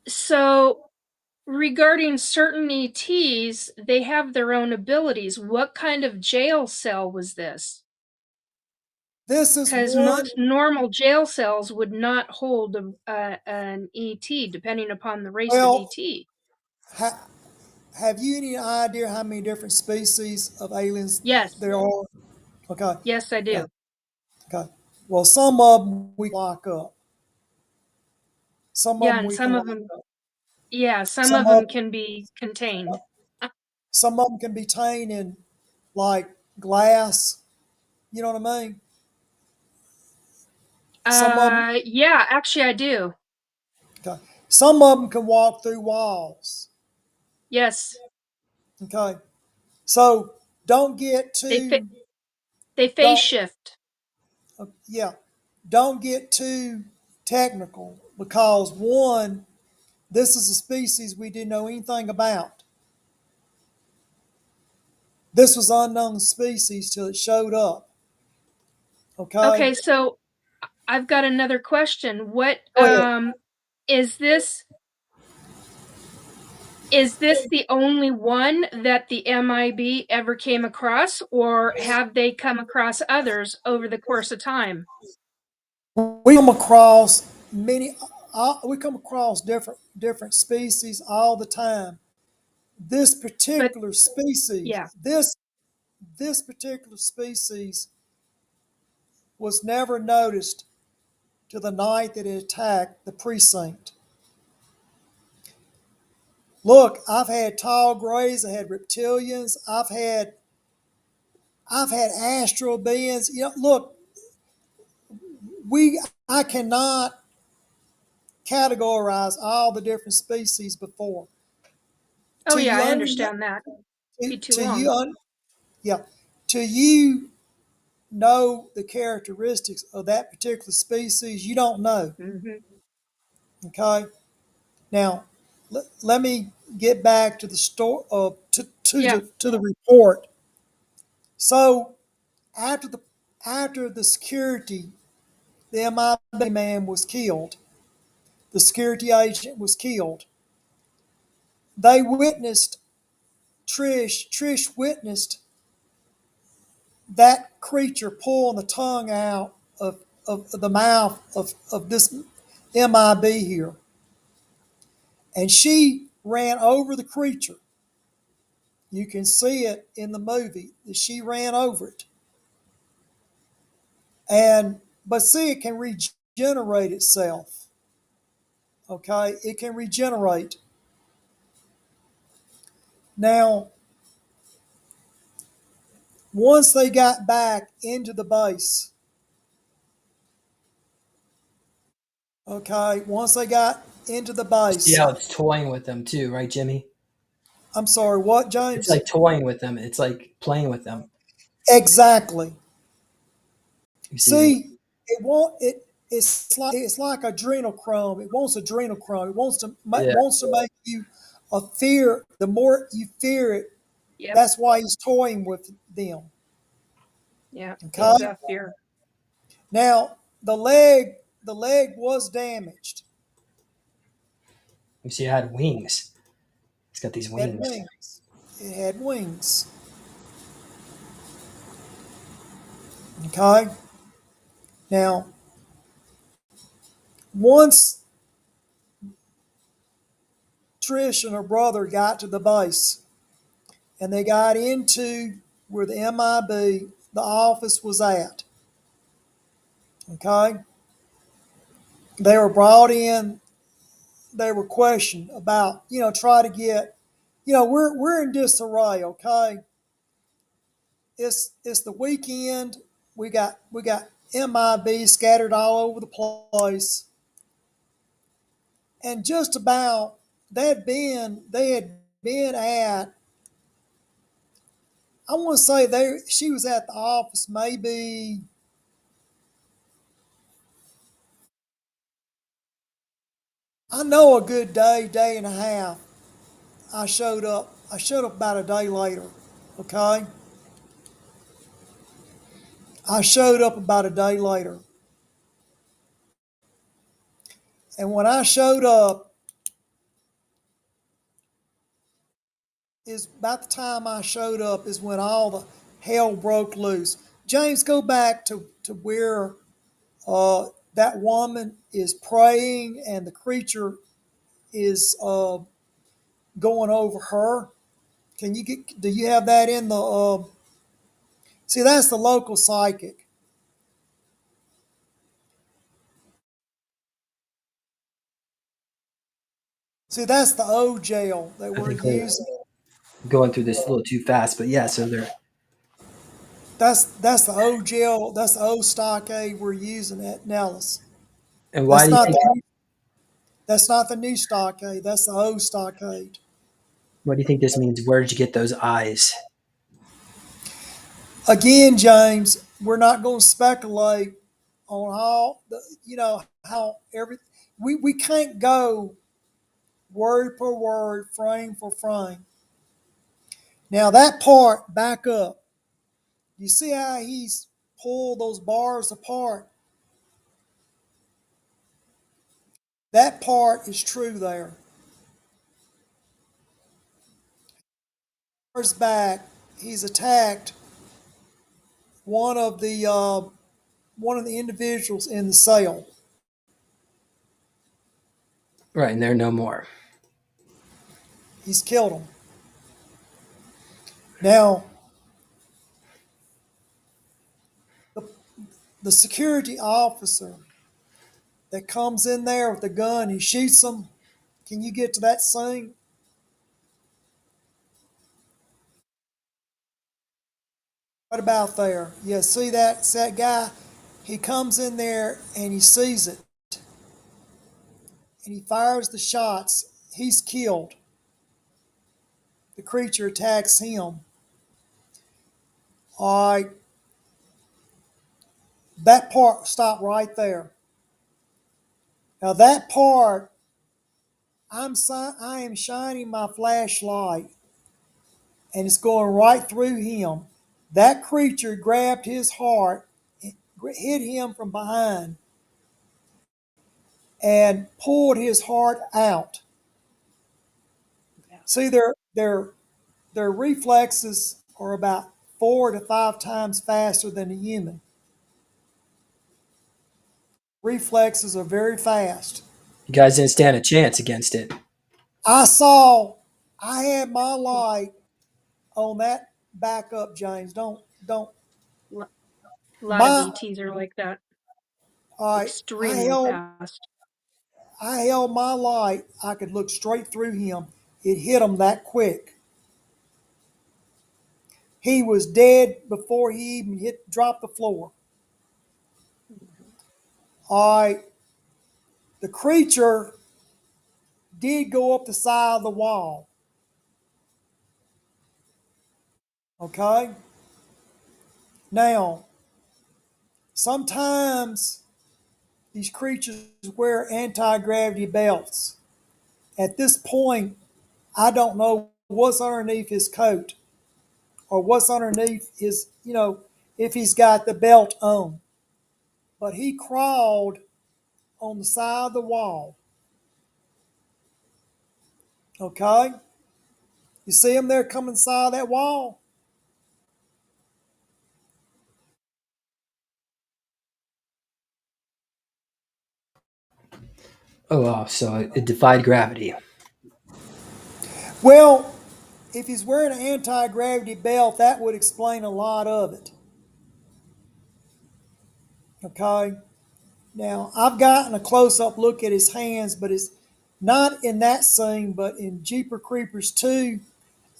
So, regarding certain ETs, they have their own abilities. What kind of jail cell was this? This is Because one. most normal jail cells would not hold an ET, depending upon the race of Well, ET. ha, have you any idea how many different species of aliens Yes, there are? Okay. yes, I Okay. do. Okay. Well, some of them we lock up. Some of Yeah, them and we can some of lock them, up. yeah, some Some of of them can be contained. some of them can be tamed in like glass. You know what I mean? Some of them, Yeah, actually, I do. okay. Some of them can walk through walls. Yes, Okay. So don't get they fa- too they phase don't shift. yeah, don't get too technical because one, this is a species we didn't know anything about. This was unknown species till it showed up. Okay. Okay, so I've got another question. What Go ahead. is this? Is this the only one that the MIB ever came across, or have they come across others over the course of time? We come across we come across different species all the time. This But particular species, yeah. this particular species was never noticed to the night that it attacked the precinct. Look, I've had tall grays, I had reptilians, I've had astral beings. You know, look, I cannot categorize all the different species before. Oh Till yeah, you I under, understand that. Be too till long. you un, yeah, till you know the characteristics of that particular species, you don't know. Hmm. Okay. Now, let me get back to the story Yeah. to the report. So after the security, the MIB man was killed. The security agent was killed. They witnessed Trish witnessed that creature pulling the tongue out of the mouth of this MIB here. And she ran over the creature. You can see it in the movie that she ran over it. And but see, it can regenerate. regenerate itself. Okay, it can regenerate. Now, once they got back into the base, okay, once they got into the See base, how it's toying with them too, right, Jimmy? I'm sorry, what, It's James? like toying with them. It's like playing with them. Exactly. You See, it won't. It's like adrenochrome. It wants adrenochrome. It Yeah. wants to make you a fear. The more you fear it, Yep. that's why he's toying with them. Yeah. Okay. Feeds off fear. Now the leg was damaged. You see, it had wings. It's got these It had wings. wings. It had wings. Okay. Now, once Trish and her brother got to the base, and they got into where the MIB, the office was at. Okay. They were brought in. They were questioned about, try to get, we're in disarray. Okay. It's the weekend. We got MIB scattered all over the place, and just about they had been at. I want to say she was at the office maybe. I know a good day and a half. I showed up. I showed up about a day later. Okay. I showed up about a day later. And when I showed up, is about the time I showed up is when all the hell broke loose. James, go back to where that woman is praying and the creature is going over her. Do you have that in the, see, that's the local psychic. See, that's the old jail that we're think we're using. going through this a little too fast, but yeah, so they're That's the old jail. That's the old stockade we're using at Nellis. and why That's do you not think the that's not the new stockade. That's the old stockade. what do you think this means? Where did you get those eyes? Again, James, we're not going to speculate on how every we can't go word per word, frame for frame. Now that part, back up. You see how he's pulled those bars apart? That part is true there. Bars back, he's attacked one of the individuals in the cell. Right, and they're no more. He's killed him. Now, the security officer that comes in there with the gun, he shoots him. Can you get to that scene? What about there? Yeah, see that guy? He comes in there and he sees it. And he fires the shots. He's killed. The creature attacks him. All right. That part, stop right there. Now that part, I am shining my flashlight and it's going right through him. That creature grabbed his heart, hit him from behind, and pulled his heart out. See, their reflexes are about 4 to 5 times faster than a human. Reflexes are very fast. You guys didn't stand a chance against it. I had my light on that backup, James. Don't A lot of my ETs are like that. All right, Extremely fast. I held my light. I could look straight through him. It hit him that quick. He was dead before he even dropped the floor. All right, the creature did go up the side of the wall. Okay? Now, sometimes these creatures wear anti-gravity belts. At this point, I don't know what's underneath his coat or what's underneath his, if he's got the belt on. But he crawled on the side of the wall. Okay? You see him there coming inside that wall? Oh, wow. So it defied gravity. Well, if he's wearing an anti-gravity belt, that would explain a lot of it. Okay? Now, I've gotten a close-up look at his hands, but it's not in that scene, but in Jeepers Creepers 2,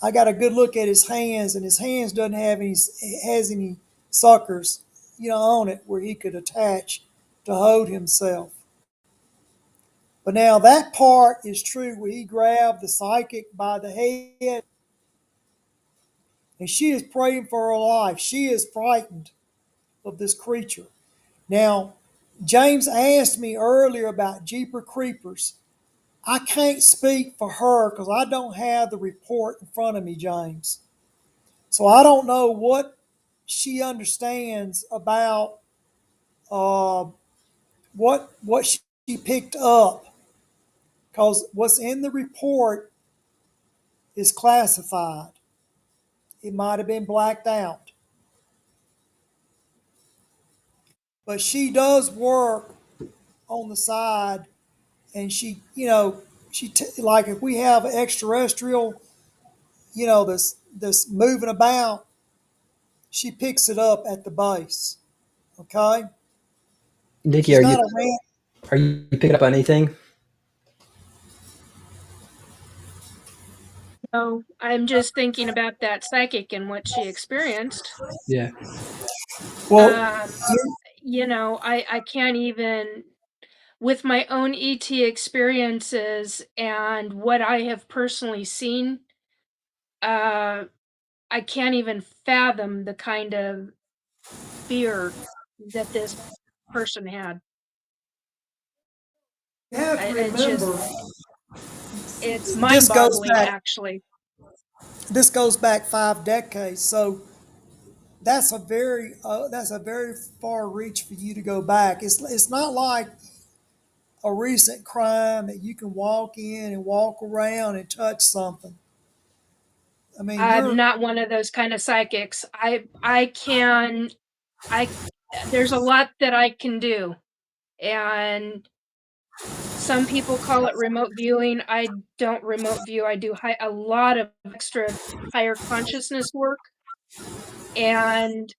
I got a good look at his hands, and his hands doesn't have any suckers, on it where he could attach to hold himself. But now that part is true where he grabbed the psychic by the head, and she is praying for her life. She is frightened of this creature. Now, James asked me earlier about Jeepers Creepers. I can't speak for her because I don't have the report in front of me, James. So I don't know what she understands about what she picked up, because what's in the report is classified. It might have been blacked out. But she does work on the side, and she, like if we have an extraterrestrial, this moving about, she picks it up at the base. Okay, Nikki, she's not a ran. are you picking up on anything? So I'm just thinking about that psychic and what she experienced. Yeah. Well, I can't even, with my own ET experiences and what I have personally seen, I can't even fathom the kind of fear that this person had. you have to It's just, remember it's this goes mind-boggling, back. actually. This goes back 5 decades, so that's a very far reach for you to go back. It's not like a recent crime that you can walk in and walk around and touch something. I mean, I'm not one of those kind of psychics. There's a lot that I can do, and some people call it remote viewing. I don't remote view. I do a lot of extra higher consciousness work and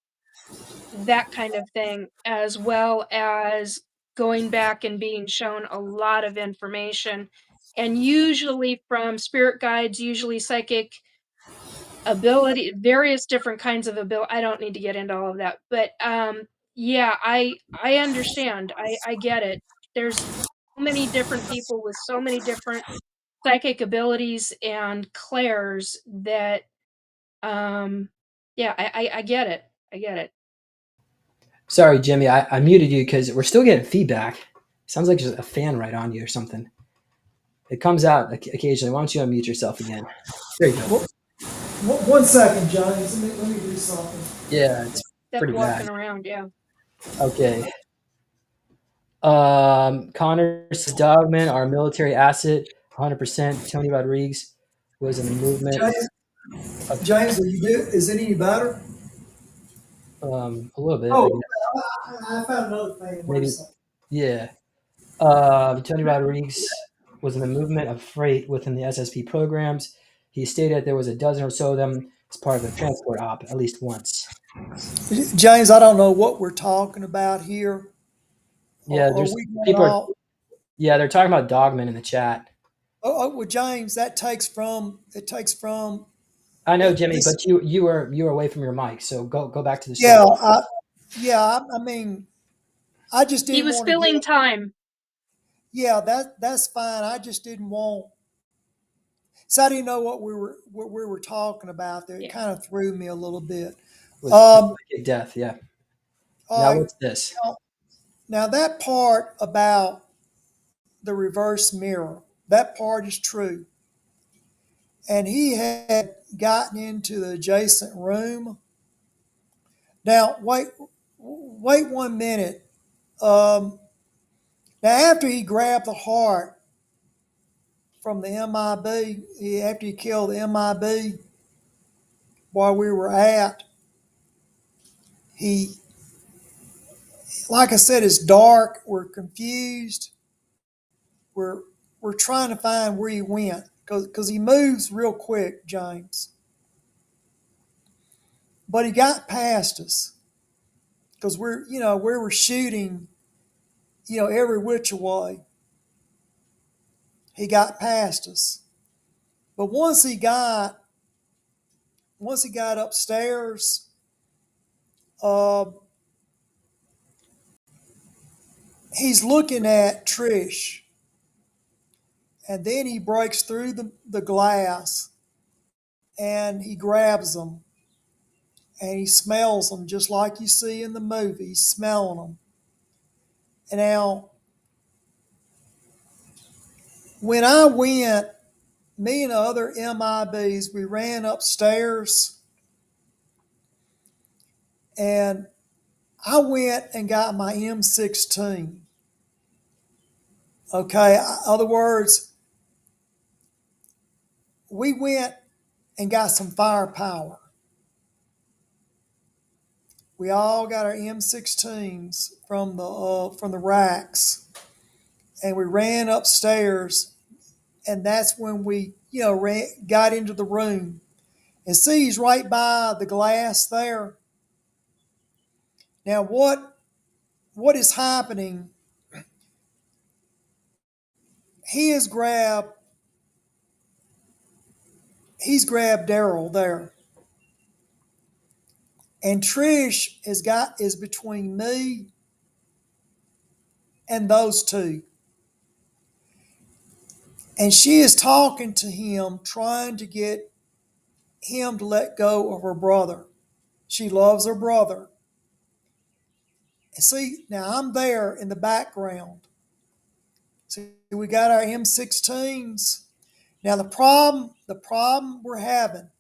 that kind of thing, as well as going back and being shown a lot of information, and usually from spirit guides, usually psychic ability, various different kinds of ability. I don't need to get into all of that, but yeah, I understand. I get it. There's so many different people with so many different psychic abilities and clairs that yeah, I get it. I get it. Sorry, Jimmy, I muted you because we're still getting feedback. Sounds like there's a fan right on you or something. It comes out occasionally. Why don't you unmute yourself again? There you go. 1 second, James. Let me do something. Yeah, it's That's pretty walking bad. around, yeah. Okay. Connor says Dogman, our military asset, 100%. Tony Rodriguez was in the movement. James, is it any better? A little bit. Oh, I found another thing. Maybe. Yeah. Tony Rodriguez was in the movement of freight within the SSP programs. He stated there was a dozen or so of them as part of the transport op at least once. James, I don't know what we're talking about here. Yeah, Are there's we going people. all? Yeah, they're talking about dogmen in the chat. Well, James, that takes from I know, Jimmy, this. but you were away from your mic, so go back to the Yeah, story. I mean, I just He didn't was want to filling get. time. Yeah, that's fine. I just didn't want. So I didn't know what we were talking about there. It Yeah. kind of threw me a little bit. Was Um, death, yeah. all Now right. what's this? Now that part about the reverse mirror, that part is true. And he had gotten into the adjacent room. Now wait 1 minute. Now after he grabbed the heart from the MIB, after he killed the MIB while we were at, he, like I said, it's dark. We're confused. We're we're trying to find where he went because he moves real quick, James. But he got past us because we were shooting, every which way. He got past us. But once he got upstairs, uh, he's looking at Trish, and then he breaks through the glass and he grabs them and he smells them just like you see in the movie. He's smelling them. And now, when I went, me and the other MIBs, we ran upstairs and I went and got my M16. Okay, in other words, we went and got some firepower. We all got our M16s from the racks, and we ran upstairs, and that's when we got into the room. And see, he's right by the glass there. Now, what is happening? He has grabbed Daryl there, and Trish is between me and those two. And she is talking to him, trying to get him to let go of her brother. She loves her brother. And see, now I'm there in the background. See, we got our M16s. Now the problem we're having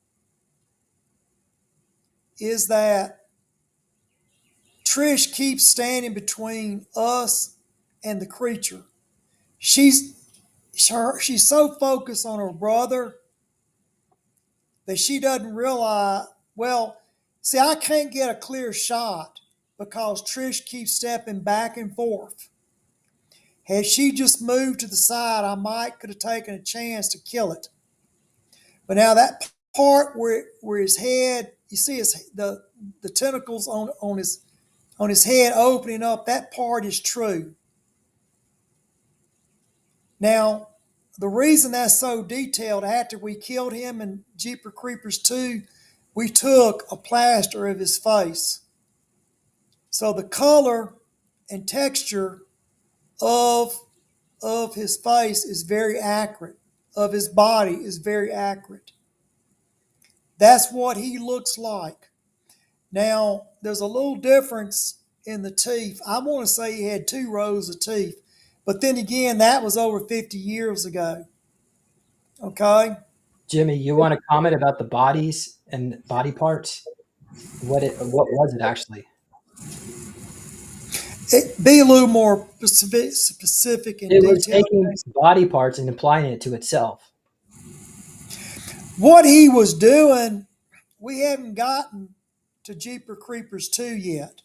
is that Trish keeps standing between us and the creature. She's so focused on her brother that she doesn't realize, well, see, I can't get a clear shot because Trish keeps stepping back and forth. Had she just moved to the side, I might could have taken a chance to kill it. But now that part where his head, you see the tentacles on his head opening up, that part is true. Now, the reason that's so detailed, after we killed him in Jeepers Creepers 2, we took a plaster of his face. So the color and texture of his face is very accurate, of his body is very accurate. That's what he looks like. Now, there's a little difference in the teeth. I want to say he had 2 rows of teeth, but then again, that was over 50 years ago. Okay? Jimmy, you want to comment about the bodies and body parts? What was it actually? Be a little more specific and It was detailed. taking body parts and applying it to itself. What he was doing, we haven't gotten to Jeepers Creepers 2 yet.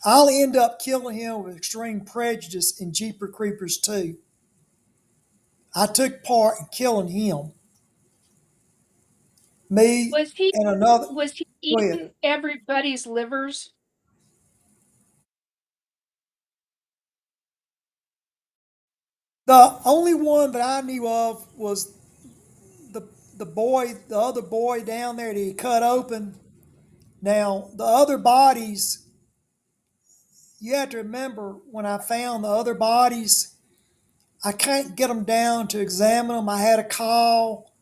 I'll end up killing him with extreme prejudice in Jeepers Creepers 2. I took part in killing him. Me Was he and another. was he Go ahead. eating everybody's livers? The only one that I knew of was the other boy down there that he cut open. Now, the other bodies, you have to remember when I found the other bodies, I can't get them down to examine them. I had a call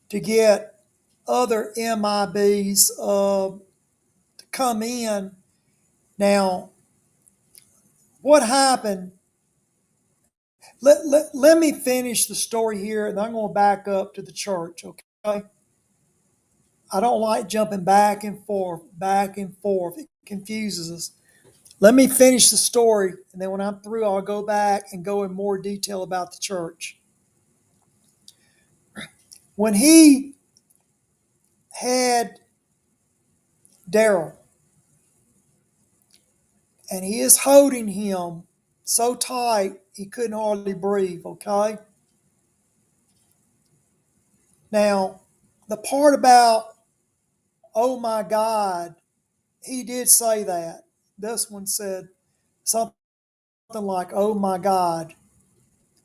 to get other MIBs to come in. Now, what happened? Let me finish the story here, and I'm going to back up to the church, okay? I don't like jumping back and forth, back and forth. It confuses us. Let me finish the story, and then when I'm through, I'll go back and go in more detail about the church. When he had Daryl, and he is holding him so tight he couldn't hardly breathe, okay? Now, the part about, oh my God, he did say that. This one said something like, oh my God.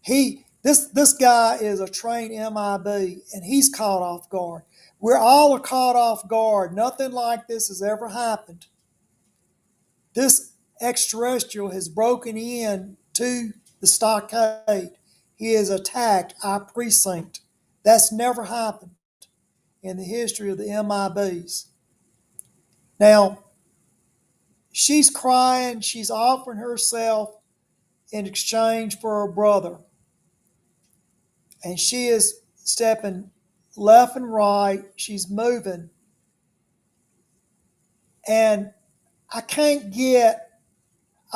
This guy is a trained MIB, and he's caught off guard. We're all caught off guard. Nothing like this has ever happened. This extraterrestrial has broken in to the stockade. He has attacked our precinct. That's never happened in the history of the MIBs. Now, she's crying. She's offering herself in exchange for her brother. And she is stepping left and right. She's moving. And I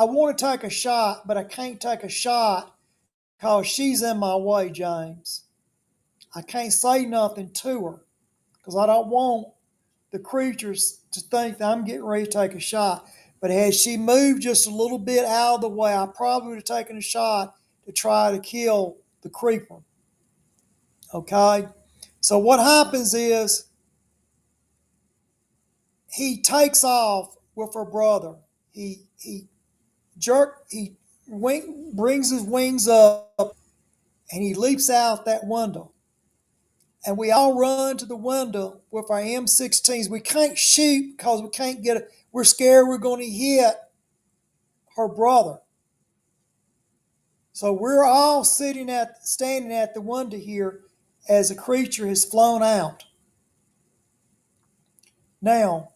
want to take a shot, but I can't take a shot because she's in my way, James. I can't say nothing to her because I don't want the creatures to think that I'm getting ready to take a shot. But had she moved just a little bit out of the way, I probably would have taken a shot to try to kill the creeper. Okay? So what happens is he takes off with her brother. He brings his wings up, and he leaps out that window. And we all run to the window with our M16s. We can't shoot because we can't get it. We're scared we're going to hit her brother. So we're all standing at the window here as a creature has flown out. Now,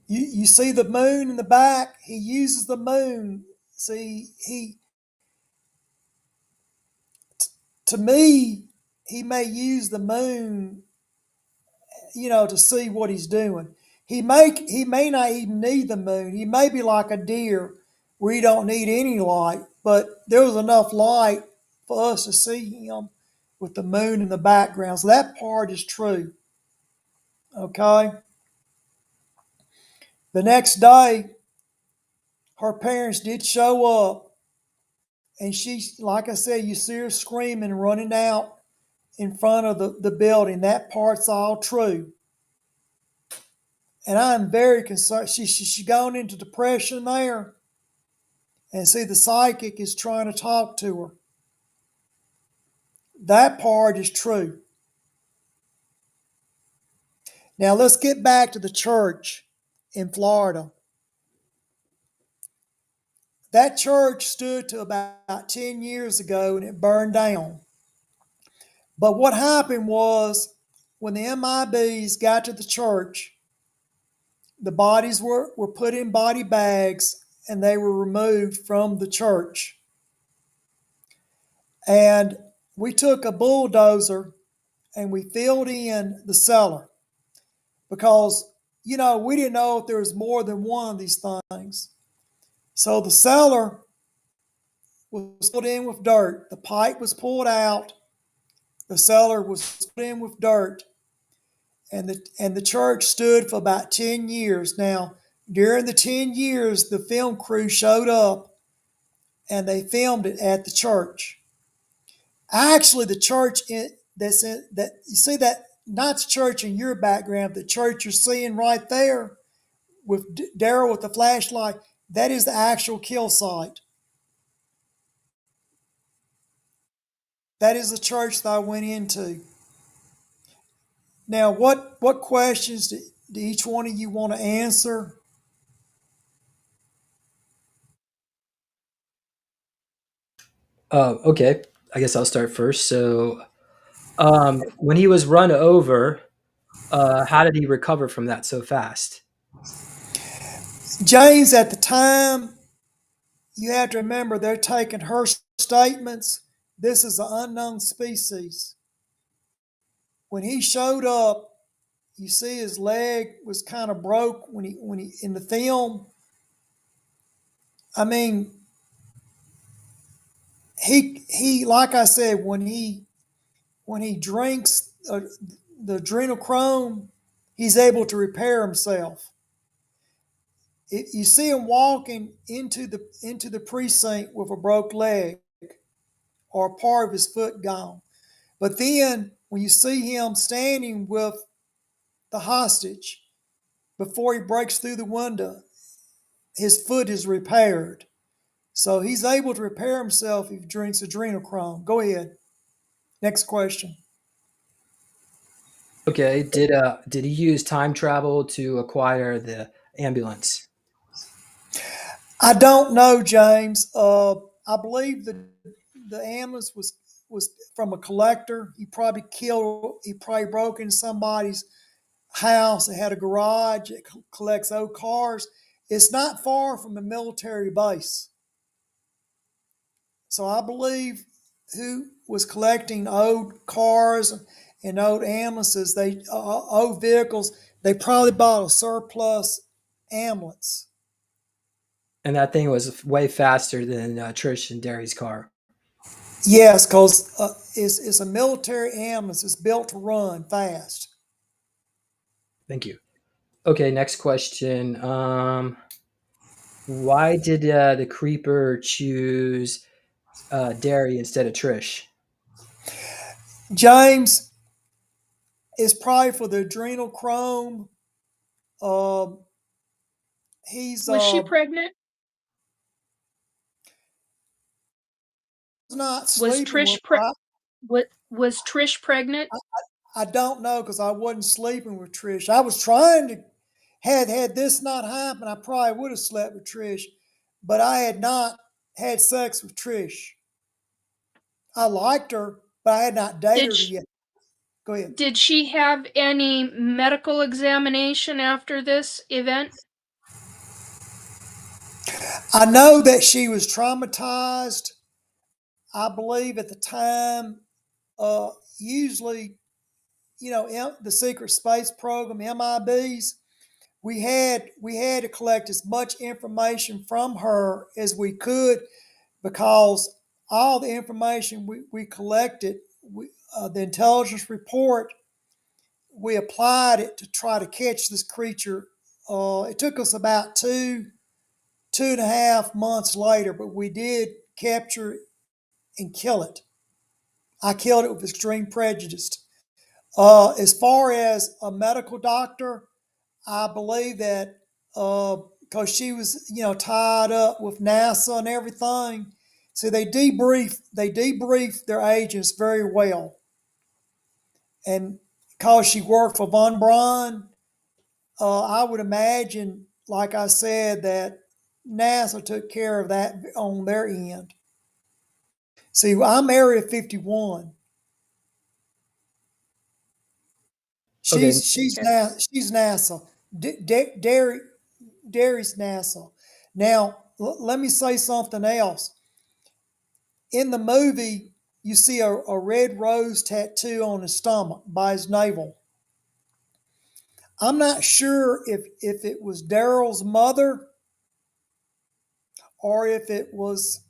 you see the moon in the back. He uses the moon. See, to me, he may use the moon, to see what he's doing. He may not even need the moon. He may be like a deer where he don't need any light, but there was enough light for us to see him with the moon in the background. So that part is true. Okay. The next day, her parents did show up, and she, like I said, you see her screaming, running out in front of the building. That part's all true. And I'm very concerned. She's gone into depression there. And see, the psychic is trying to talk to her. That part is true. Now let's get back to the church in Florida. That church stood to about 10 years ago, and it burned down. But what happened was, when the MIBs got to the church, the bodies were put in body bags, and they were removed from the church. And we took a bulldozer and we filled in the cellar because, we didn't know if there was more than one of these things. So the cellar was filled in with dirt. The pipe was pulled out. The cellar was filled in with dirt. And the church stood for about 10 years. Now, during the 10 years, the film crew showed up and they filmed it at the church. Actually, the church you see that, not the church in your background, the church you're seeing right there with Daryl with the flashlight, that is the actual kill site. That is the church that I went into. Now, what questions do each one of you want to answer? Okay, I guess I'll start first. So, when he was run over, how did he recover from that so fast? James, at the time, you have to remember they're taking her statements. This is an unknown species. When he showed up, you see his leg was kind of broke when he in the film. I mean, he like I said, when he drinks the adrenochrome, he's able to repair himself. You see him walking into the precinct with a broke leg or a part of his foot gone. But then when you see him standing with the hostage before he breaks through the window, his foot is repaired. So he's able to repair himself if he drinks adrenochrome. Go ahead. Next question. Okay, did he use time travel to acquire the ambulance? I don't know, James. I believe the ambulance was from a collector. He probably broke into somebody's house that had a garage that collects old cars. It's not far from a military base. So I believe who was collecting old cars and old ambulances, old vehicles, they probably bought a surplus ambulance. And that thing was way faster than Trish and Derry's car. Yes, because it's a military ambulance. It's built to run fast. Thank you. Okay, next question. Why did the creeper choose Derry instead of Trish? James is probably for the adrenochrome. He's Was she pregnant? not Was sleeping with Trish her. was Trish pregnant? I don't know because I wasn't sleeping with Trish. I was trying to had this not happened, I probably would have slept with Trish, but I had not had sex with Trish. I liked her, but I had not dated Did her she, yet. Go ahead. did she have any medical examination after this event? I know that she was traumatized. I believe at the time, usually, the secret space program, MIBs, we had to collect as much information from her as we could because all the information we collected, the intelligence report, we applied it to try to catch this creature. It took us about 2.5 months later, but we did capture it and kill it. I killed it with extreme prejudice. As far as a medical doctor, I believe that because she was, tied up with NASA and everything, so they debrief their agents very well, and because she worked for Von Braun, I would imagine, like I said, that NASA took care of that on their end. See, I'm Area 51. Okay, She's Okay. she's NASA. Derry's NASA. Now, let me say something else. In the movie, you see a red rose tattoo on his stomach by his navel. I'm not sure if it was Daryl's mother or if it was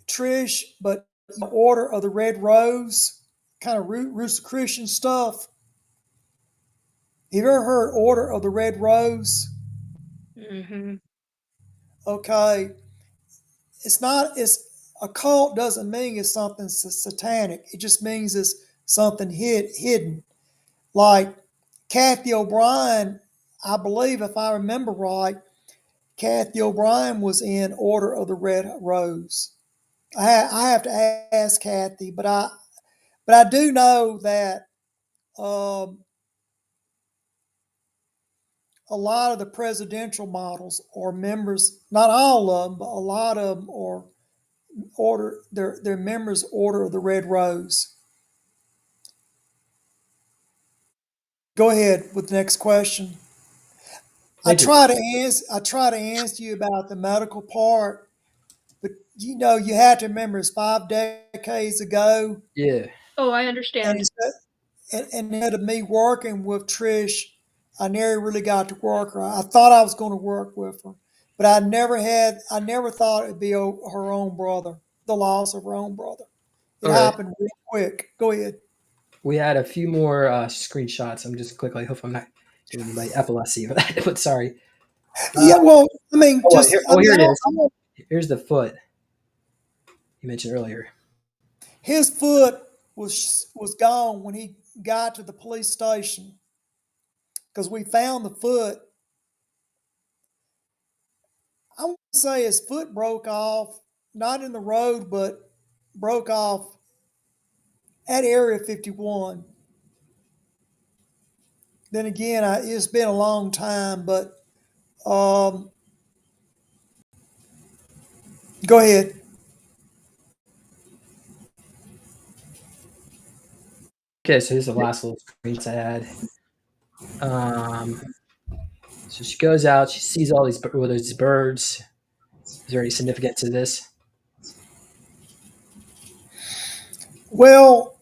Trish, but Order of the Red Rose, kind of Rosicrucian stuff. Have you ever heard Order of the Red Rose? Mm-hmm. Okay, it's a cult doesn't mean it's something satanic. It just means it's something hidden. Like Kathy O'Brien, I believe, if I remember right, Kathy O'Brien was in Order of the Red Rose. I have to ask Kathy, but But I do know that a lot of the presidential models are members, not all of them, but a lot of them are they're members Order of the Red Rose. Go ahead with the next question. I Thank you. try to answer you about the medical part, but you have to remember it's 5 decades ago, Yeah. Oh, I and understand. instead of me working with Trish, I never really got to work her. I thought I was going to work with her, but I never thought it'd be her own brother, the loss of her own brother. It All right. happened real quick. Go ahead. We had a few more screenshots. I'm just quickly, I hope I'm not giving anybody epilepsy, but sorry. Yeah, well, I mean, Oh, just here, I oh, mean, here I it don't, is. I don't, Here's the foot you mentioned earlier. his foot was gone when he got to the police station because we found the foot. I want to say his foot broke off, not in the road, but broke off at Area 51. Then again, it's been a long time, but um, go ahead. Okay, so here's the last little screens I had. So she goes out, she sees all these birds. Is there any significance to this? Well,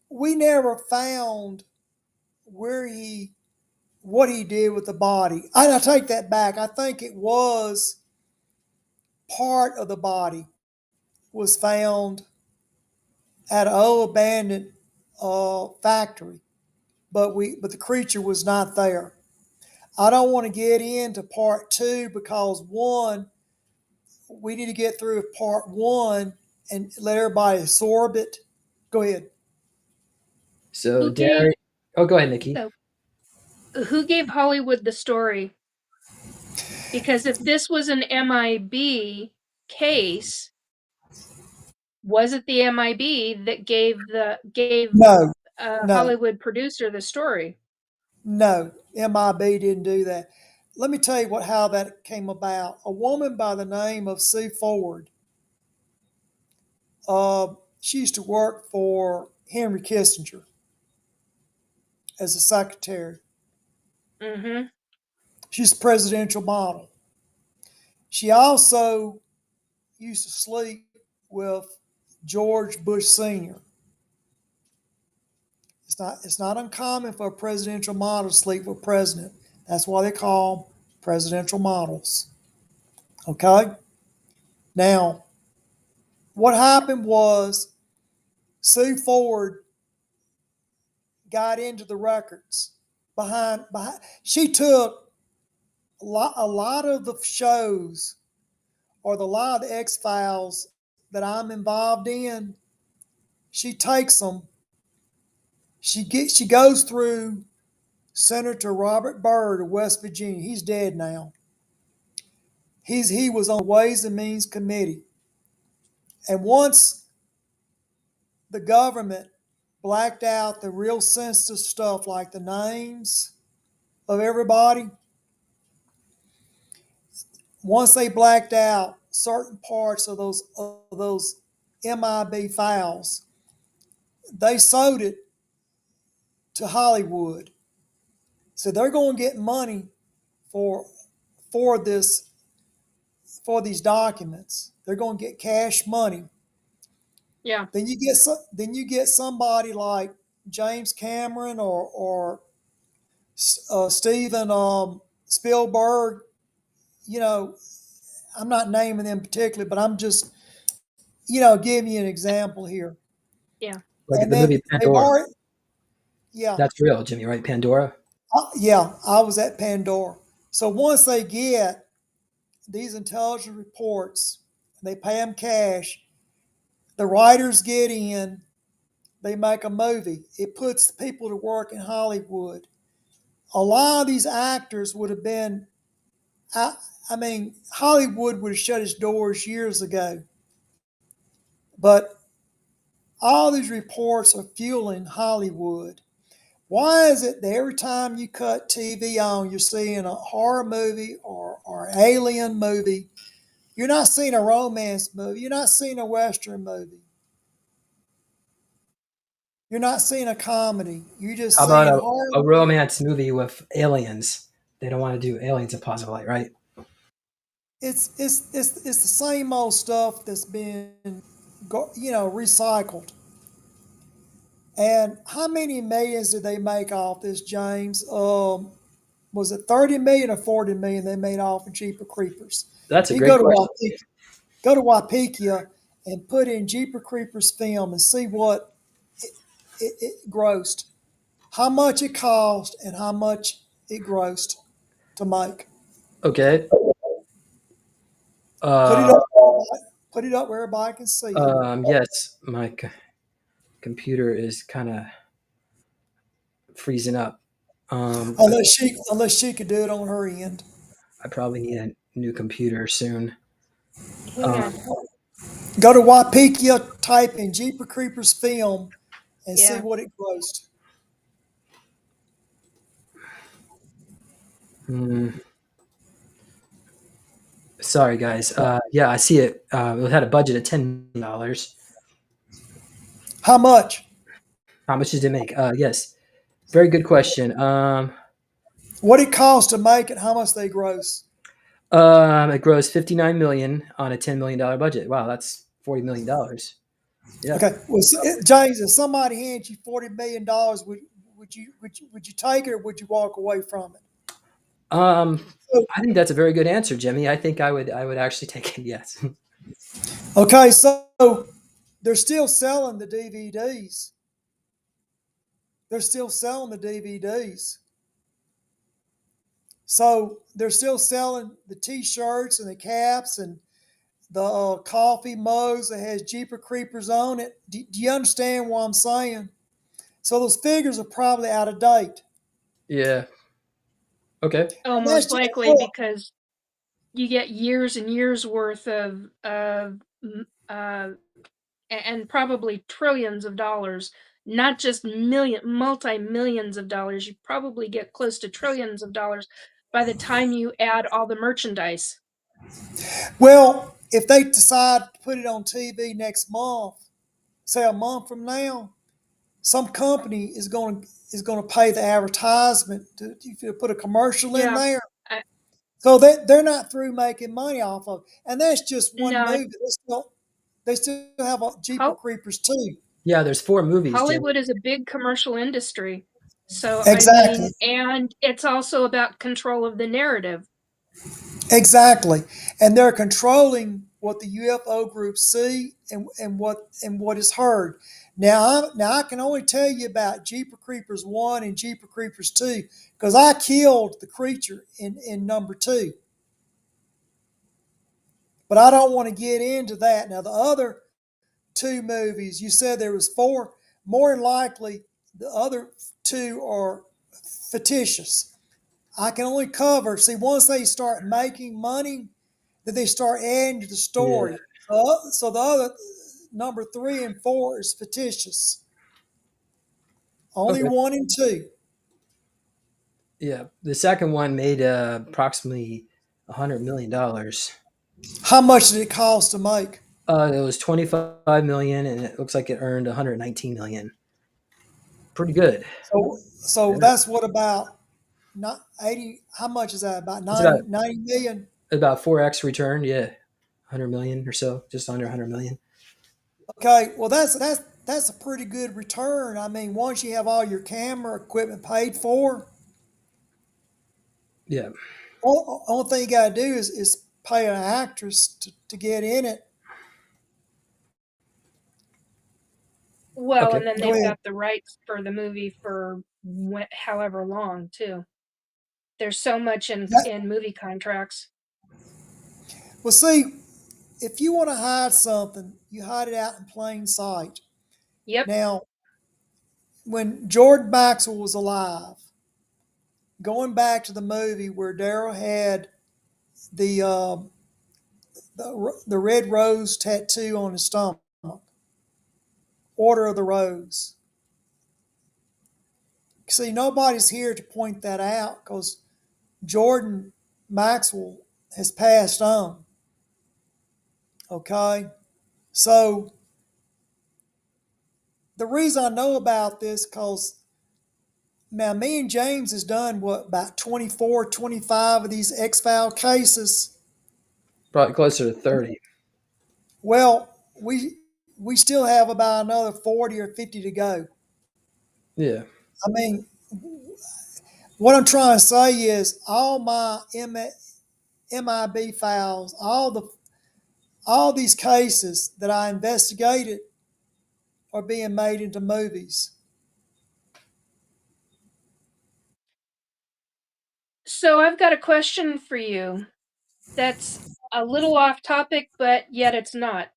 we never found where what he did with the body. I take that back. I think it was part of the body was found at an old abandoned factory, but the creature was not there. I don't want to get into part two because one, we need to get through part one and let everybody absorb it. Go ahead. So Who gave go ahead, Nikki. so who gave Hollywood the story? Because if this was an MIB case, was it the MIB that gave No, no, Hollywood producer the story? no. MIB didn't do that. Let me tell you how that came about. A woman by the name of Sue Ford, she used to work for Henry Kissinger as a secretary. Mm-hmm. She's a presidential model. She also used to sleep with George Bush Sr. It's not uncommon for a presidential model to sleep with a president. That's why they call them presidential models. Okay? Now, what happened was Sue Ford got into the records behind she took a lot of the shows or a lot of the X Files that I'm involved in. She takes them. She goes through Senator Robert Byrd of West Virginia. He's dead now. He was on the Ways and Means Committee, and once the government blacked out the real sensitive stuff like the names of everybody, once they blacked out certain parts of those MIB files, they sold it to Hollywood. So they're going to get money for for this for these documents. They're going to get cash money. Yeah. Then you get somebody like James Cameron or Steven Spielberg. You know, I'm not naming them particularly, but I'm just giving you an example here. Yeah. Like And the then movie they've Pandora. already, yeah, That's real, Jimmy, right? Pandora. yeah, I was at Pandora. So once they get these intelligence reports, and they pay them cash, the writers get in, they make a movie. It puts people to work in Hollywood. A lot of these actors would have been, I mean, Hollywood would have shut its doors years ago. But All these reports are fueling Hollywood. Why is it that every time you cut TV on, you're seeing a horror movie or alien movie? You're not seeing a romance movie. You're not seeing a Western movie. You're not seeing a comedy. You're just How about seeing horror. a romance movie with aliens? They don't want to do aliens impossible light, right? It's the same old stuff that's been recycled. And how many millions did they make off this, James? Was it 30 million or 40 million they made off of Jeepers Creepers? That's a You great go to question. Wapikia and put in Jeepers Creepers film and see what it grossed, how much it cost, and how much it grossed to make. Okay. Put it Uh, up. Put it up where everybody can see it. yes, my computer is kind of freezing up. Unless she could do it on her end. I probably need a new computer soon. Hang on. Go to Wapikia, type in Jeepers Creepers film, and see Yeah. what it grossed. Sorry, guys. Yeah, I see it. It had a budget of $10 million. How much? How much did it make? Yes, very good question. What it cost to make it? How much they gross? It grossed $59 million on a $10 million budget. Wow, that's $40 million. Yeah. Okay, well, James, if somebody hands you $40 million, would you take it or would you walk away from it? I think that's a very good answer, Jimmy. I think I would actually take it. Yes. Okay, so they're still selling the DVDs. They're still selling the DVDs. So they're still selling the T-shirts and the caps and the coffee mugs that has Jeepers Creepers on it. Do you understand what I'm saying? So those figures are probably out of date. Yeah. Okay. Oh, most likely because you get years and years worth of and probably trillions of dollars, not just multi-millions of dollars. You probably get close to trillions of dollars by the time you add all the merchandise. Well, if they decide to put it on TV next month, say a month from now, some company is going to pay the advertisement to put a commercial in there. So they're not through making money off of it. And that's just one movie. They still have Jeepers Creepers too. Yeah, there's 4 movies. Hollywood is a big commercial industry. So exactly. And it's also about control of the narrative. Exactly. And they're controlling what the UFO groups see and what is heard. Now I can only tell you about Jeepers Creepers 1 and Jeepers Creepers 2 because I killed the creature in number 2. But I don't want to get into that. Now the other 2 movies, you said there was 4. More than likely, the other 2 are fictitious. I can only cover. See, once they start making money, then they start adding to the story. Yeah. So the other number 3 and 4 is fictitious. Only 1 and 2. Yeah, the second one made approximately $100 million. How much did it cost to make? It was $25 million, and it looks like it earned $119 million. Pretty good. So yeah. That's what about not 80? How much is that? About 90 million? About 4x return, yeah, 100 million or so, just under 100 million. Okay, well that's a pretty good return. I mean, once you have all your camera equipment paid for. Yeah. Only thing you got to do is pay an actress to get in it. Well, and then they've got the rights for the movie for however long, too. There's so much in movie contracts. Well, see, if you want to hide something, you hide it out in plain sight. Yep. Now, when Jordan Maxwell was alive, going back to the movie where Daryl had the red rose tattoo on his stomach, Order of the Rose. See, nobody's here to point that out because Jordan Maxwell has passed on. Okay? So the reason I know about this because now me and James has done about 24, 25 of these X-File cases. Probably closer to 30. Well, we still have about another 40 or 50 to go. Yeah. I mean, what I'm trying to say is all my MIB files, all these cases that I investigated are being made into movies. So I've got a question for you that's a little off topic, but yet it's not.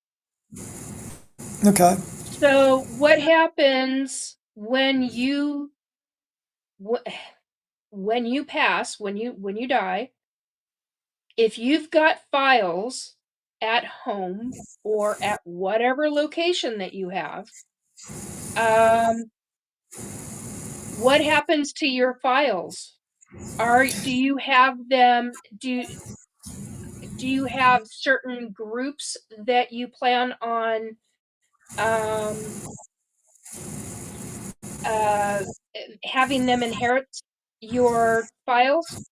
Okay. So what happens when you pass, when you die, if you've got files at home or at whatever location that you have, what happens to your files? Do you have them, do you have certain groups that you plan on having them inherit your files?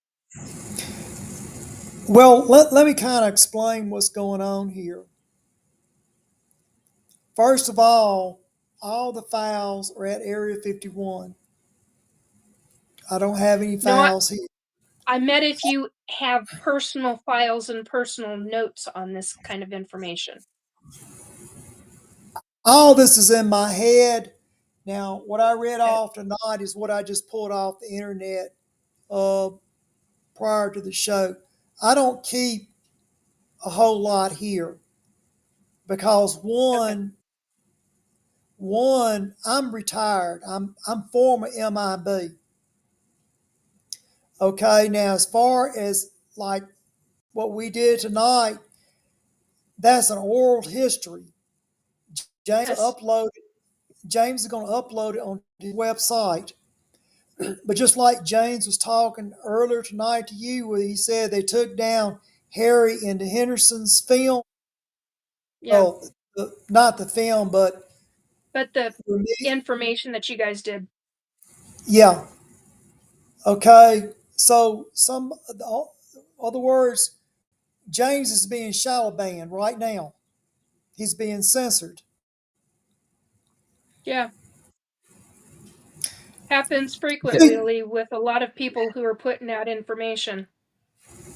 Well, let me kind of explain what's going on here. First of all the files are at Area 51. I don't have any No, files here. I meant if you have personal files and personal notes on this kind of information. All this is in my head. Now, what I read Okay. off tonight is what I just pulled off the internet prior to the show. I don't keep a whole lot here because one, I'm retired. I'm former MIB. Okay, now as far as like what we did tonight, that's an oral history. James Yes. James is going to upload it on his website. But just like James was talking earlier tonight to you, where he said they took down Harry into Henderson's film. Yeah. Well, not the film, but the information that you guys did. Yeah. Okay. So other words, James is being shadow banned right now. He's being censored. Yeah. Happens frequently with a lot of people who are putting out information.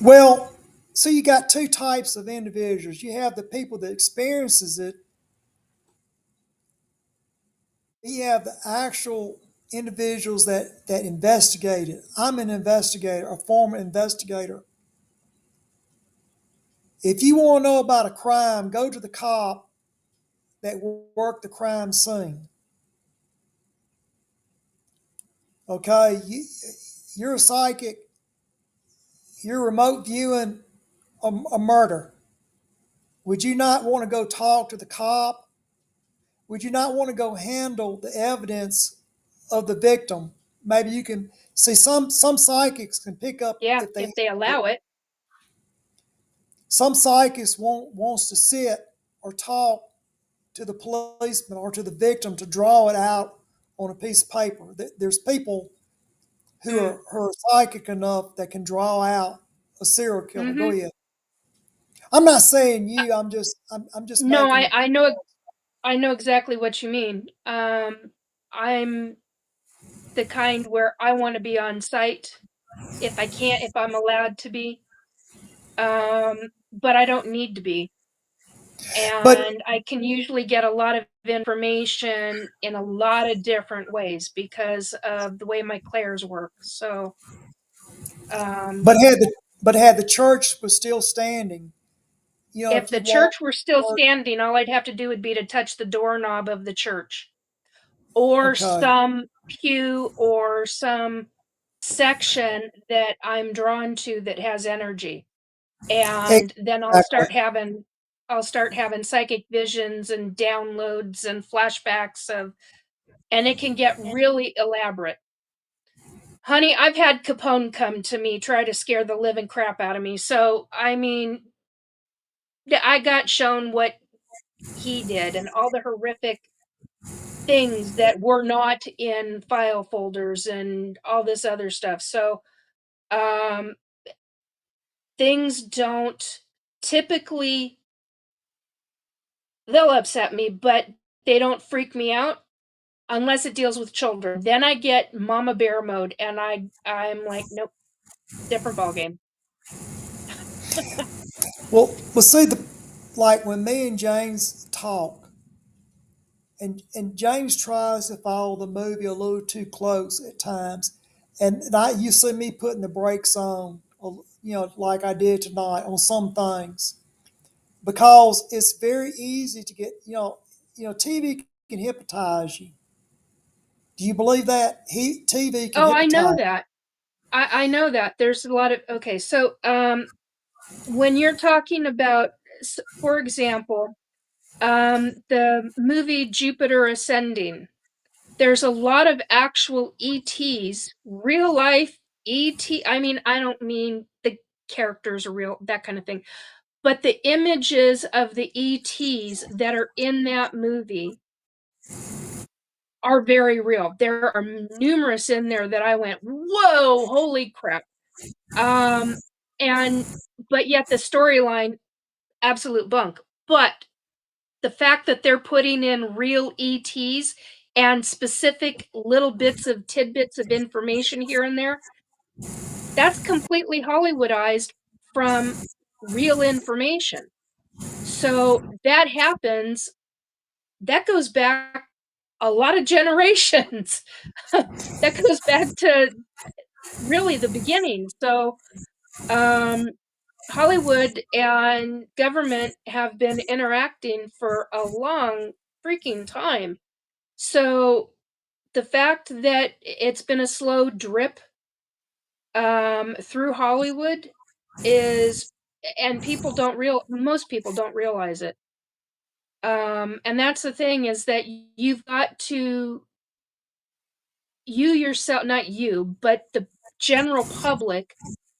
Well, so you got two types of individuals. You have the people that experiences it. You have the actual individuals that investigate it. I'm an investigator, a former investigator. If you want to know about a crime, go to the cop that worked the crime scene. Okay, you're a psychic. You're remote viewing a murder. Would you not want to go talk to the cop? Would you not want to go handle the evidence of the victim? Maybe you can see some psychics can pick up if they allow it. Some psychics wants to sit or talk to the policeman or to the victim to draw it out on a piece of paper. There's people who are psychic enough that can draw out a serial killer. Mm-hmm. Go ahead. I'm not saying you. I'm just. No, I know. I know exactly what you mean. I'm the kind where I want to be on site if I'm allowed to be. But I don't need to be. And I can usually get a lot of information in a lot of different ways because of the way my clairs work. So, but had the church was still standing, if the church were still standing, all I'd have to do would be to touch the doorknob of the church or some pew or some section that I'm drawn to that has energy. And then I'll start having I'll start having psychic visions and downloads and flashbacks and it can get really elaborate. Honey, I've had Capone come to me, try to scare the living crap out of me. So, I mean, I got shown what he did and all the horrific things that were not in file folders and all this other stuff. So, um, things don't typically, they'll upset me, but they don't freak me out unless it deals with children. Then I get mama bear mode and I'm like, nope, different ballgame. Well, see, like when me and James talk, and James tries to follow the movie a little too close at times, and you see me putting the brakes on, like I did tonight on some things, because it's very easy to get, TV can hypnotize you. Do you believe that? TV can Oh, I know hypnotize. that. I know that. There's a lot of, okay, so when you're talking about, for example, the movie Jupiter Ascending, there's a lot of actual ETs, real life ET. I mean, I don't mean the characters are real, that kind of thing, but the images of the ETs that are in that movie are very real. There are numerous in there that I went, whoa, holy crap. And but yet the storyline, absolute bunk. But the fact that they're putting in real ETs and specific little bits of tidbits of information here and there, that's completely Hollywoodized from real information. So that happens, that goes back a lot of generations. That goes back to really the beginning. So Hollywood and government have been interacting for a long freaking time. So the fact that it's been a slow drip through Hollywood is, and most people don't realize it. And that's the thing, is that you've got to, you yourself, not you, but the general public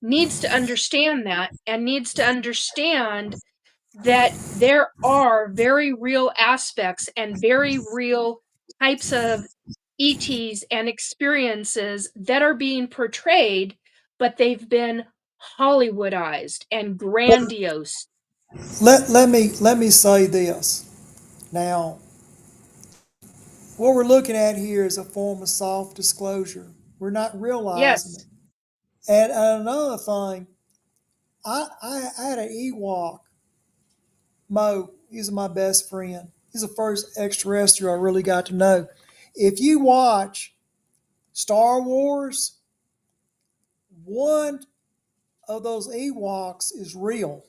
needs to understand that, and needs to understand that there are very real aspects and very real types of ETs and experiences that are being portrayed, but they've been Hollywoodized and grandiose. Let me say this. Now, what we're looking at here is a form of soft disclosure. We're not realizing Yes. it. And another thing, I had an Ewok, Mo. He's my best friend. He's the first extraterrestrial I really got to know. If you watch Star Wars, one of those Ewoks is real.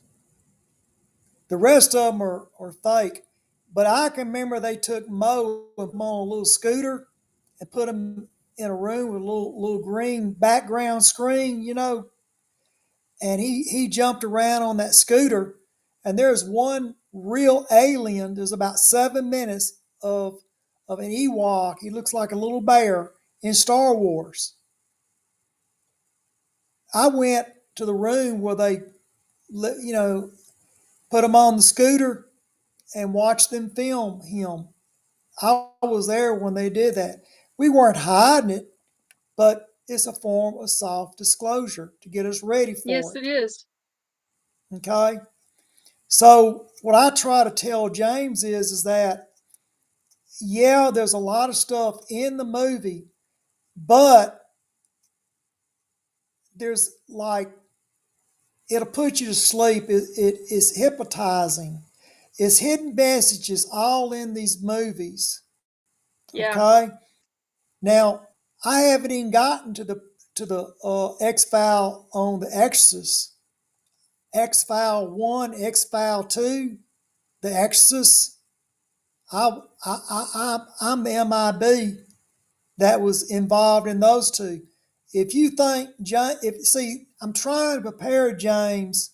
The rest of them are fake. But I can remember they took Mo and put him on a little scooter and put him in a room with a little green background screen, and he jumped around on that scooter. And there's one real alien. There's about 7 minutes of an Ewok. He looks like a little bear in Star Wars. I went to the room where they, put him on the scooter and watched them film him. I was there when they did that. We weren't hiding it, but it's a form of soft disclosure to get us ready Yes, for it it. is. Okay? So what I try to tell James is that, yeah, there's a lot of stuff in the movie, but there's like, it'll put you to sleep. It is hypnotizing. It's hidden messages all in these movies. Yeah. Okay? Now, I haven't even gotten to the X file on the Exorcist. X file 1, X file 2, the Exorcist. I'm the MIB that was involved in those two. If you think, I'm trying to prepare James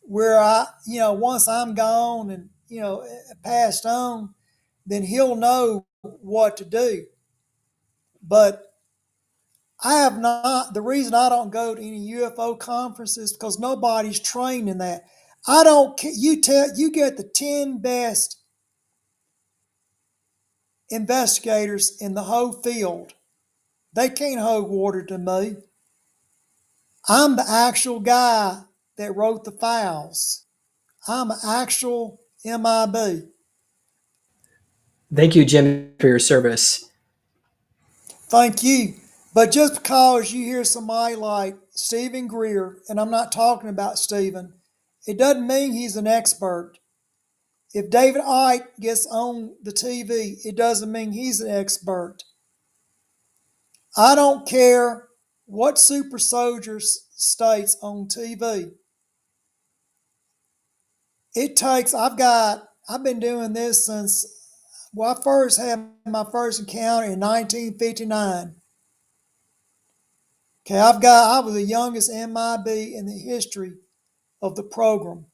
where once I'm gone and, passed on, then he'll know what to do. But I have not, the reason I don't go to any UFO conferences because nobody's trained in that. I don't, you get the 10 best investigators in the whole field. They can't hold water to me. I'm the actual guy that wrote the files. I'm an actual MIB. Thank you, Jimmy, for your service. Thank you. But just because you hear somebody like Stephen Greer, and I'm not talking about Stephen, it doesn't mean he's an expert. If David Icke gets on the TV, it doesn't mean he's an expert. I don't care what super soldier states on TV. It takes, I've been doing this since, I first had my first encounter in 1959. Okay, I was the youngest MIB in the history of the program.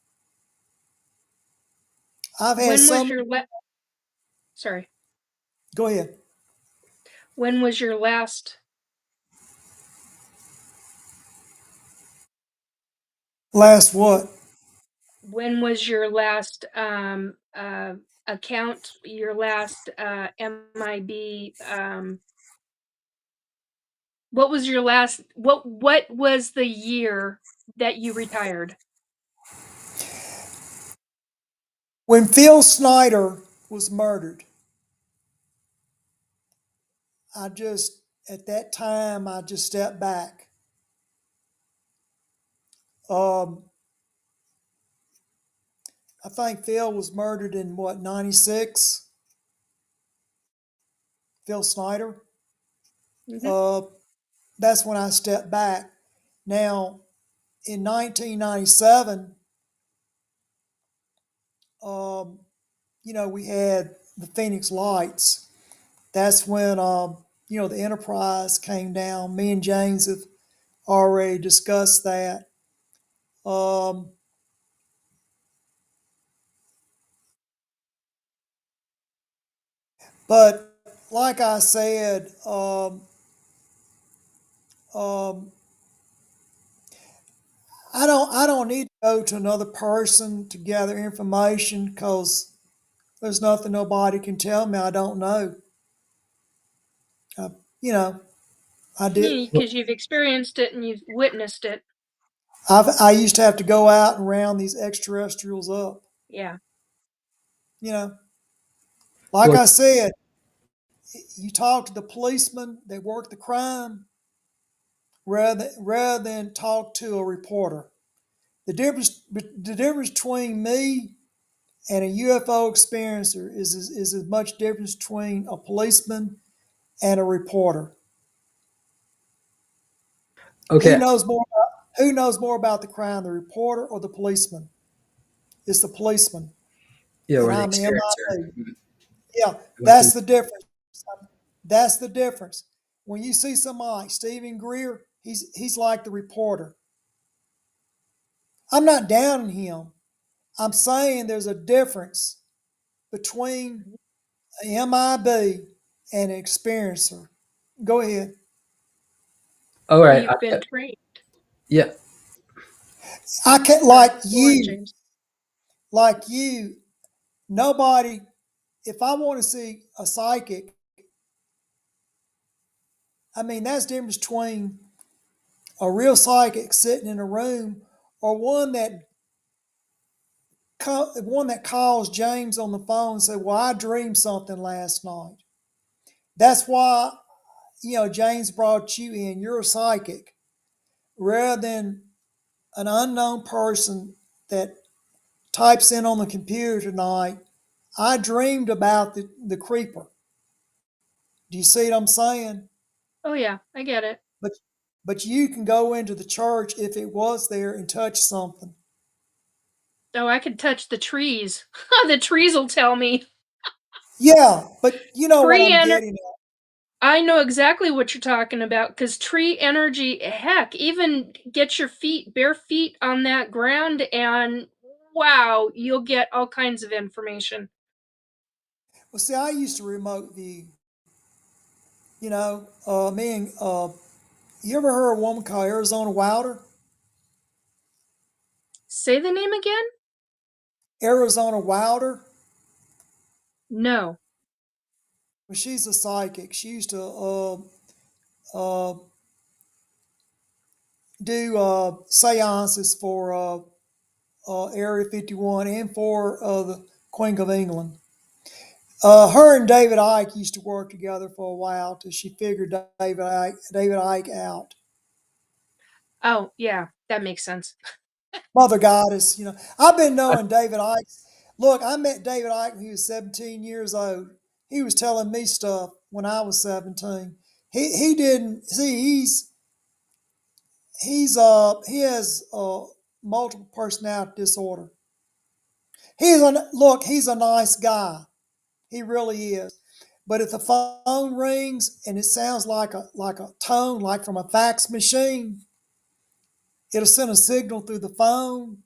I've had When was some. your sorry? Go ahead. When was your last? Last what? When was your last account? Your last MIB? What was your last? What was the year that you retired? When Phil Snyder was murdered, at that time, I just stepped back. I think Phil was murdered in what, 96? Phil Snyder. Mm-hmm. That's when I stepped back. Now, in 1997, we had the Phoenix Lights. That's when, the Enterprise came down. Me and James have already discussed that. But like I said, I don't need to go to another person to gather information because there's nothing nobody can tell me I don't know. Uh, you know, I did. Because you've experienced it and you've witnessed it. I used to have to go out and round these extraterrestrials up. Yeah. You know, like Well, I said, you talk to the policeman that worked the crime rather than talk to a reporter. The difference between me and a UFO experiencer is as much difference between a policeman and a reporter. okay. Who knows more about the crime, the reporter or the policeman? It's the policeman, Yeah, and we're the I'm the experiencer. MIB. Yeah, Like that's the difference. That's the difference. When you see somebody like Stephen Greer, he's like the reporter. I'm not downing him. I'm saying there's a difference between an MIB and an experiencer. Go ahead. all Well, right. you've been trained. Yeah. I can't Sorry. Go on, James. like you. Nobody. If I want to see a psychic, I mean that's the difference between a real psychic sitting in a room or one that calls James on the phone and say, "Well, I dreamed something last night." That's why James brought you in. You're a psychic, rather than an unknown person that types in on the computer tonight. I dreamed about the creeper. Do you see what I'm saying? Oh yeah, I get it. But you can go into the church if it was there and touch something. Oh, I could touch the trees. The trees will tell me. Yeah, but you know what Tree I'm ener- getting at. I know exactly what you're talking about because tree energy, heck, even get your bare feet on that ground, and wow, you'll get all kinds of information. Well, see, I used to remote view. You ever heard of a woman called Arizona Wilder? Say the name again? Arizona Wilder? No. Well, she's a psychic. She used to uh, do seances for Area 51 and for the Queen of England. Her and David Icke used to work together for a while till she figured David Icke out. Oh, yeah, that makes sense. Mother Goddess, I've been knowing David Icke. Look, I met David Icke when he was 17 years old. He was telling me stuff when I was 17. He didn't see he has multiple personality disorder. He's a nice guy. He really is. But if the phone rings and it sounds like a tone, like from a fax machine, it'll send a signal through the phone,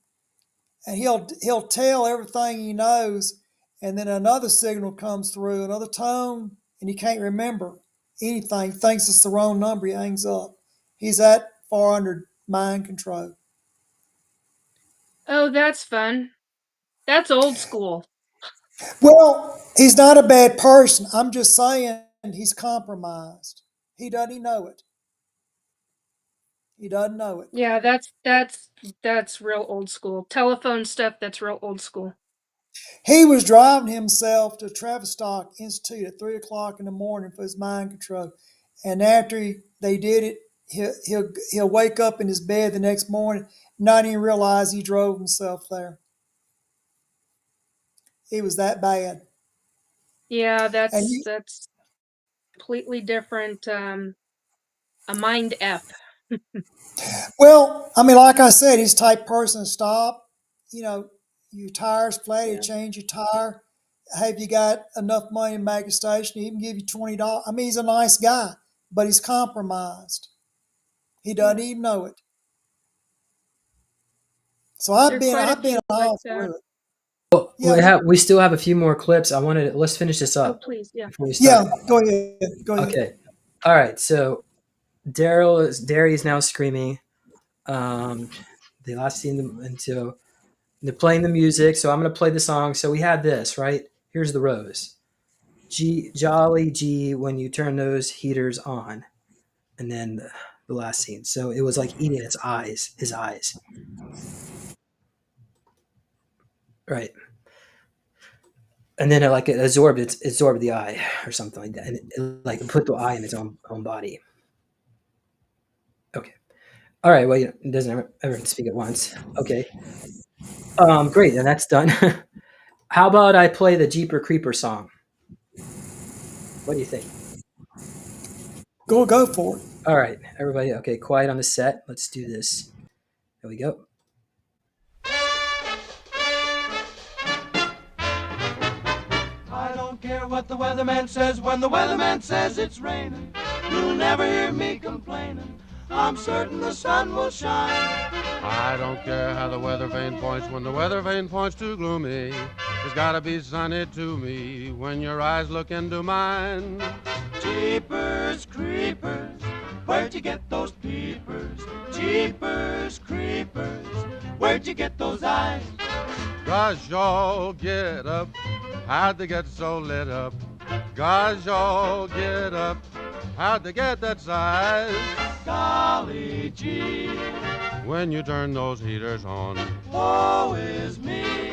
and he'll tell everything he knows, and then another signal comes through, another tone, and he can't remember anything. He thinks it's the wrong number. He hangs up. He's that far under mind control. Oh, that's fun. That's old school. Well, he's not a bad person. I'm just saying he's compromised. He doesn't know it. He doesn't know it. Yeah, that's real old school. Telephone stuff, that's real old school. He was driving himself to Tavistock Institute at 3 o'clock in the morning for his mind control, and after they did it, he'll wake up in his bed the next morning, not even realize he drove himself there. It was that bad. Yeah, And that's completely different. A mind F. well, I mean, like I said, he's the type of person to stop. Your tire's flat, he'll change your tire. Have you got enough money to make a station? He even give you $20. I mean, he's a nice guy, but he's compromised. He doesn't even know it. So I've been all through it. Well, Yeah. we still have a few more clips. Let's finish this Oh, up please, yeah. before we start. Yeah, go ahead. Okay. All right. So Derry is now screaming. They last seen them until they're playing the music. So I'm going to play the song. So we had this, right? Here's the rose. Jolly G, when you turn those heaters on. And then the last scene. So it was like eating his eyes. Right. And then it absorbed the eye or something like that. And it put the eye in its own body. Okay. All right. Well, it doesn't ever speak at once. Okay. Great. And that's done. How about I play the Jeeper Creeper song? What do you think? Go for it. All right, everybody. Okay, quiet on the set. Let's do this. There we go. I don't care what the weatherman says. When the weatherman says it's raining, you'll never hear me complaining. I'm certain the sun will shine. I don't care how the weather vane points. When the weather vane points too gloomy, it's gotta be sunny to me when your eyes look into mine. Jeepers creepers, where'd you get those peepers? Jeepers creepers, where'd you get those eyes? Gosh, y'all get up, how'd they get so lit up? Gosh, y'all get up, how'd they get that size? Golly gee, when you turn those heaters on, woe is me.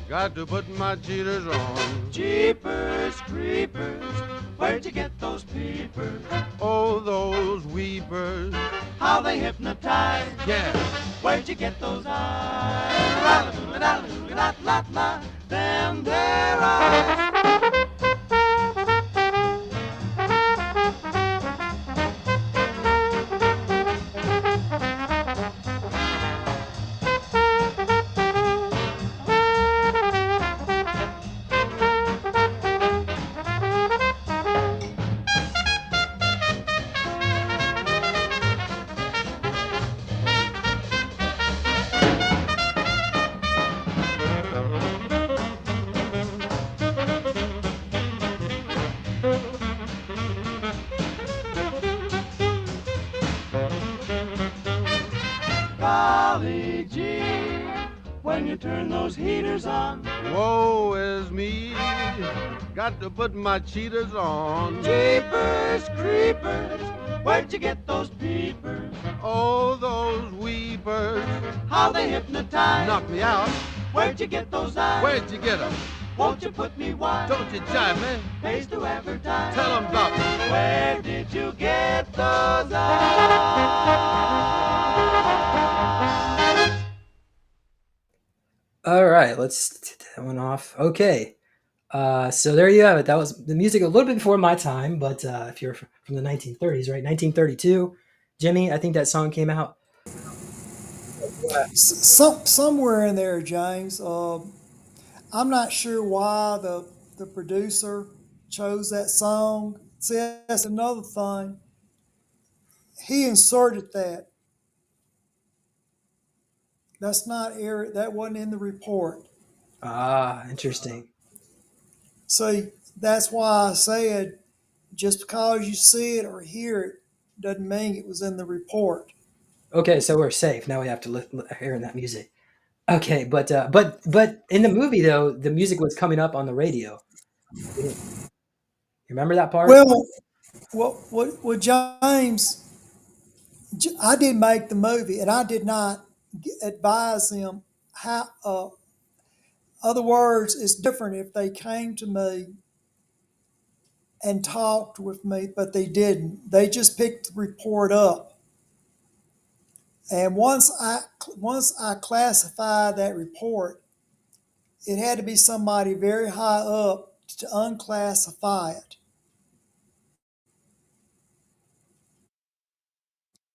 got to put my cheaters on. Jeepers creepers, where'd you get those peepers? Oh, those weepers, how they hypnotize. yeah. Where'd you get those eyes? Them there eyes. when you turn those heaters on. Woe is me, got to put my cheaters on. Jeepers creepers, where'd you get those peepers? Oh, those weepers How they hypnotize. knock me out. Where'd you get those eyes? Where'd you get 'em? Won't you put me wise? Don't you jive me. Pays to advertise. Tell 'em about me. Where did you get those eyes? All right, let's take that one off. Okay. So there you have it. That was the music a little bit before my time, but if you're from the 1930s, right? 1932. Jimmy, I think that song came out. Somewhere in there, James. I'm not sure why the producer chose that song. See, that's another thing. He inserted that. That's not air. That wasn't in the report. Ah, interesting. See, that's why I said just because you see it or hear it doesn't mean it was in the report. Okay, so we're safe. Now we have to hear that music. Okay, but in the movie though, the music was coming up on the radio. You remember that part? Well, James, I did make the movie, and I did not advise them how. Other words, it's different if they came to me and talked with me, but they didn't. They just picked the report up. And once I classified that report, it had to be somebody very high up to unclassify it.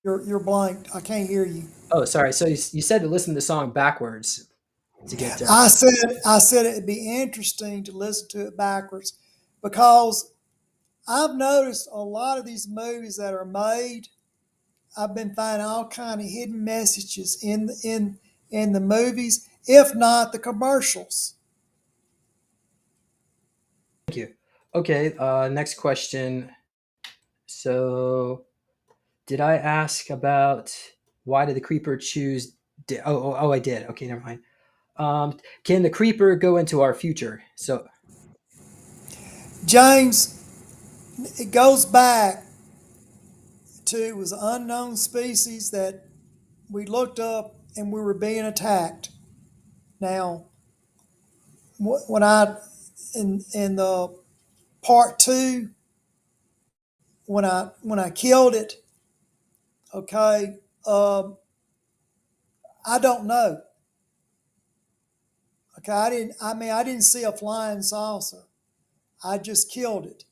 You're blank. I can't hear you. Oh, sorry. So you said to listen to the song backwards to get there. I said it'd be interesting to listen to it backwards because I've noticed a lot of these movies that are made. I've been finding all kind of hidden messages in the movies, if not the commercials. Thank you. Okay, next question. So, did I ask about why did the creeper choose? I did. Okay, never mind. Can the creeper go into our future? So, James, it goes back to it was an unknown species that we looked up and we were being attacked. Now, when I in the part 2, when I killed it, okay, I don't know. Okay, I didn't see a flying saucer. I just killed it.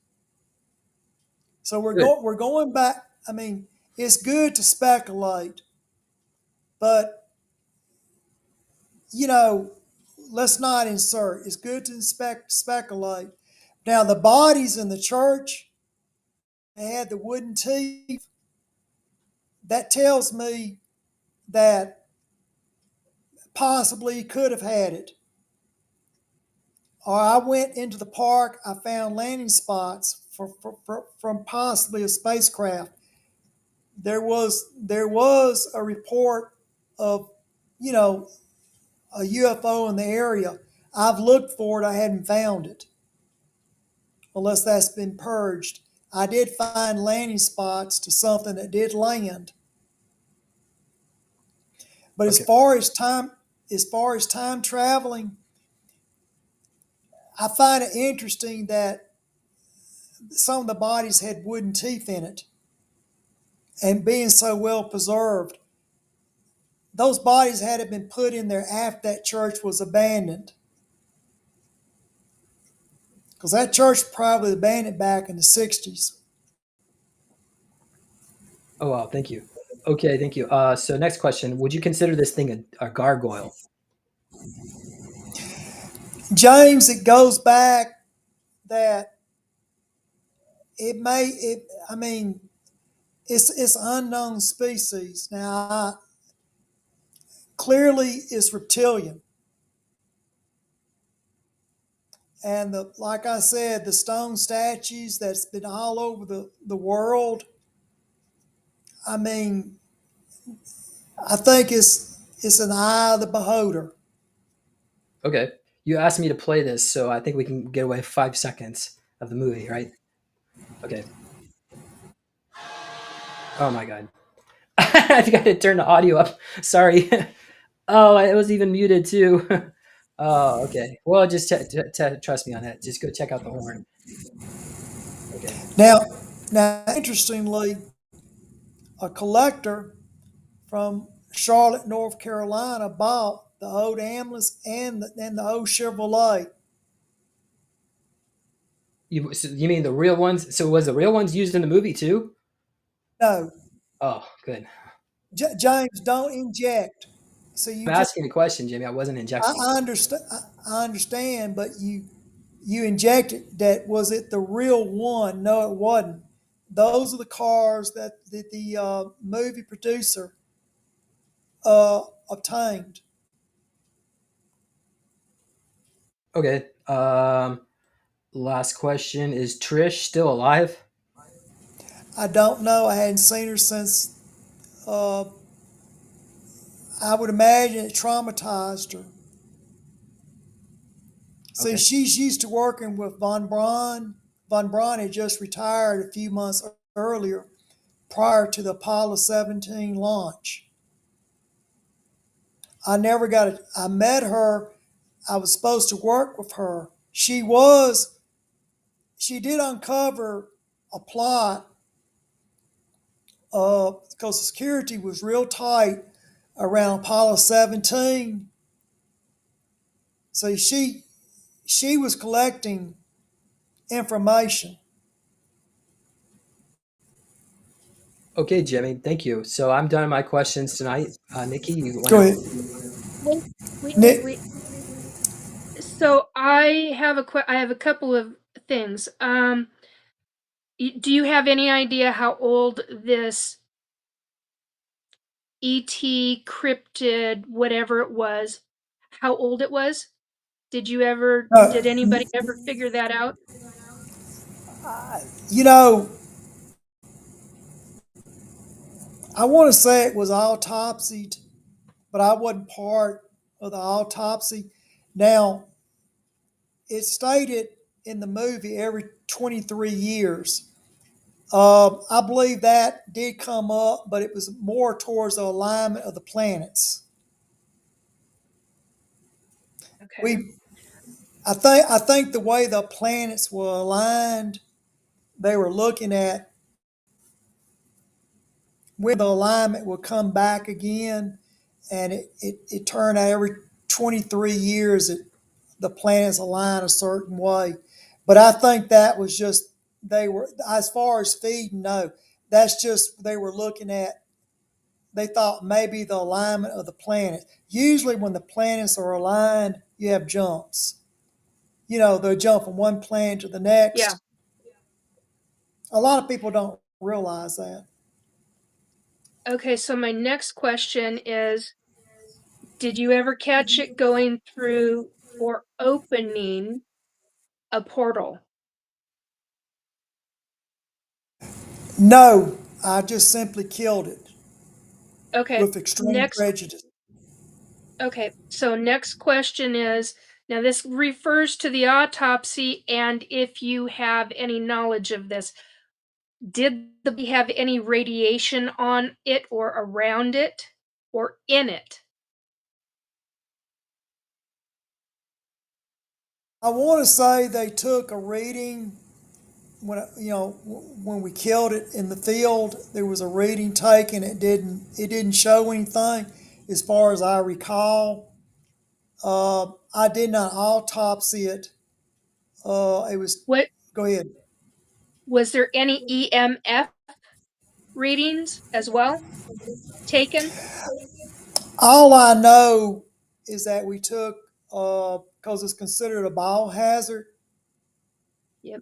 So we're going back. I mean, it's good to speculate, but let's not insert. It's good to speculate. Now the bodies in the church, they had the wooden teeth. That tells me that possibly he could have had it. Or I went into the park. I found landing spots from possibly a spacecraft. There was a report of, a UFO in the area. I've looked for it. I hadn't found it, unless that's been purged. I did find landing spots to something that did land. But as far as time traveling, I find it interesting that some of the bodies had wooden teeth in it, and being so well preserved, those bodies had been put in there after that church was abandoned. Because that church probably abandoned back in the 60s. oh wow, thank you. Okay, thank you. So next question: would you consider this thing a gargoyle? James, it goes back that it's unknown species. Now, clearly it's reptilian. And like I said, the stone statues that's been all over the world, I think it's an eye of the beholder. Okay. You asked me to play this, so I think we can get away 5 seconds of the movie, right? Okay. Oh my god. I think I had to turn the audio up. Sorry. Oh, it was even muted too. Oh, okay. Well, just trust me on that. Just go check out the horn. Okay. Now, interestingly, a collector from Charlotte, North Carolina, bought the old ambulance and the old Chevrolet. You mean the real ones? So was the real ones used in the movie too? No, Oh, good. James, don't inject. So you I'm just, asking a question, Jimmy. I wasn't injecting. I understand, I understand, but you injected that. Was it the real one? No, it wasn't. Those are the cars that the movie producer obtained. Okay. Last question. Is Trish still alive? I don't know. I hadn't seen her since. Uh, I would imagine it traumatized her. See, Okay. she's used to working with Von Braun. Von Braun had just retired a few months earlier, prior to the Apollo 17 launch. I never got it. I met her. I was supposed to work with her. She did uncover a plot because the security was real tight around Apollo 17. So she was collecting information. Okay, Jimmy. Thank you. So I'm done with my questions tonight. Nikki, you want Go to? ahead. Wait, wait, wait, Nick, wait. So I have a couple of things. Do you have any idea how old this ET cryptid, whatever it was, how old it was? Did uh, anybody ever figure that out? you know, I want to say it was autopsied, but I wasn't part of the autopsy. Now, it's stated in the movie every 23 years. I believe that did come up, but it was more towards the alignment of the planets. Okay. We, I think the way the planets were aligned, they were looking at when the alignment would come back again, and it turned out every 23 years the planets align a certain way. But I think that was just, they were, as far as feeding, no, that's just, they were looking at, they thought maybe the alignment of the planet. Usually when the planets are aligned, you have jumps. They'll jump from one planet to the Yeah. next. A lot of people don't realize that. Okay, so my next question is, did you ever catch it going through or opening a portal? No, I just simply killed it Okay, with extreme next prejudice. Okay, so next question is, now this refers to the autopsy, and if you have any knowledge of this, did the body have any radiation on it or around it or in it? I want to say they took a reading when we killed it in the field. There was a reading taken. It didn't show anything, as far as I recall. I did not autopsy it. It was. What Go ahead. was there any EMF readings as well taken? All I know is that we took, because it's considered a biohazard. Yep.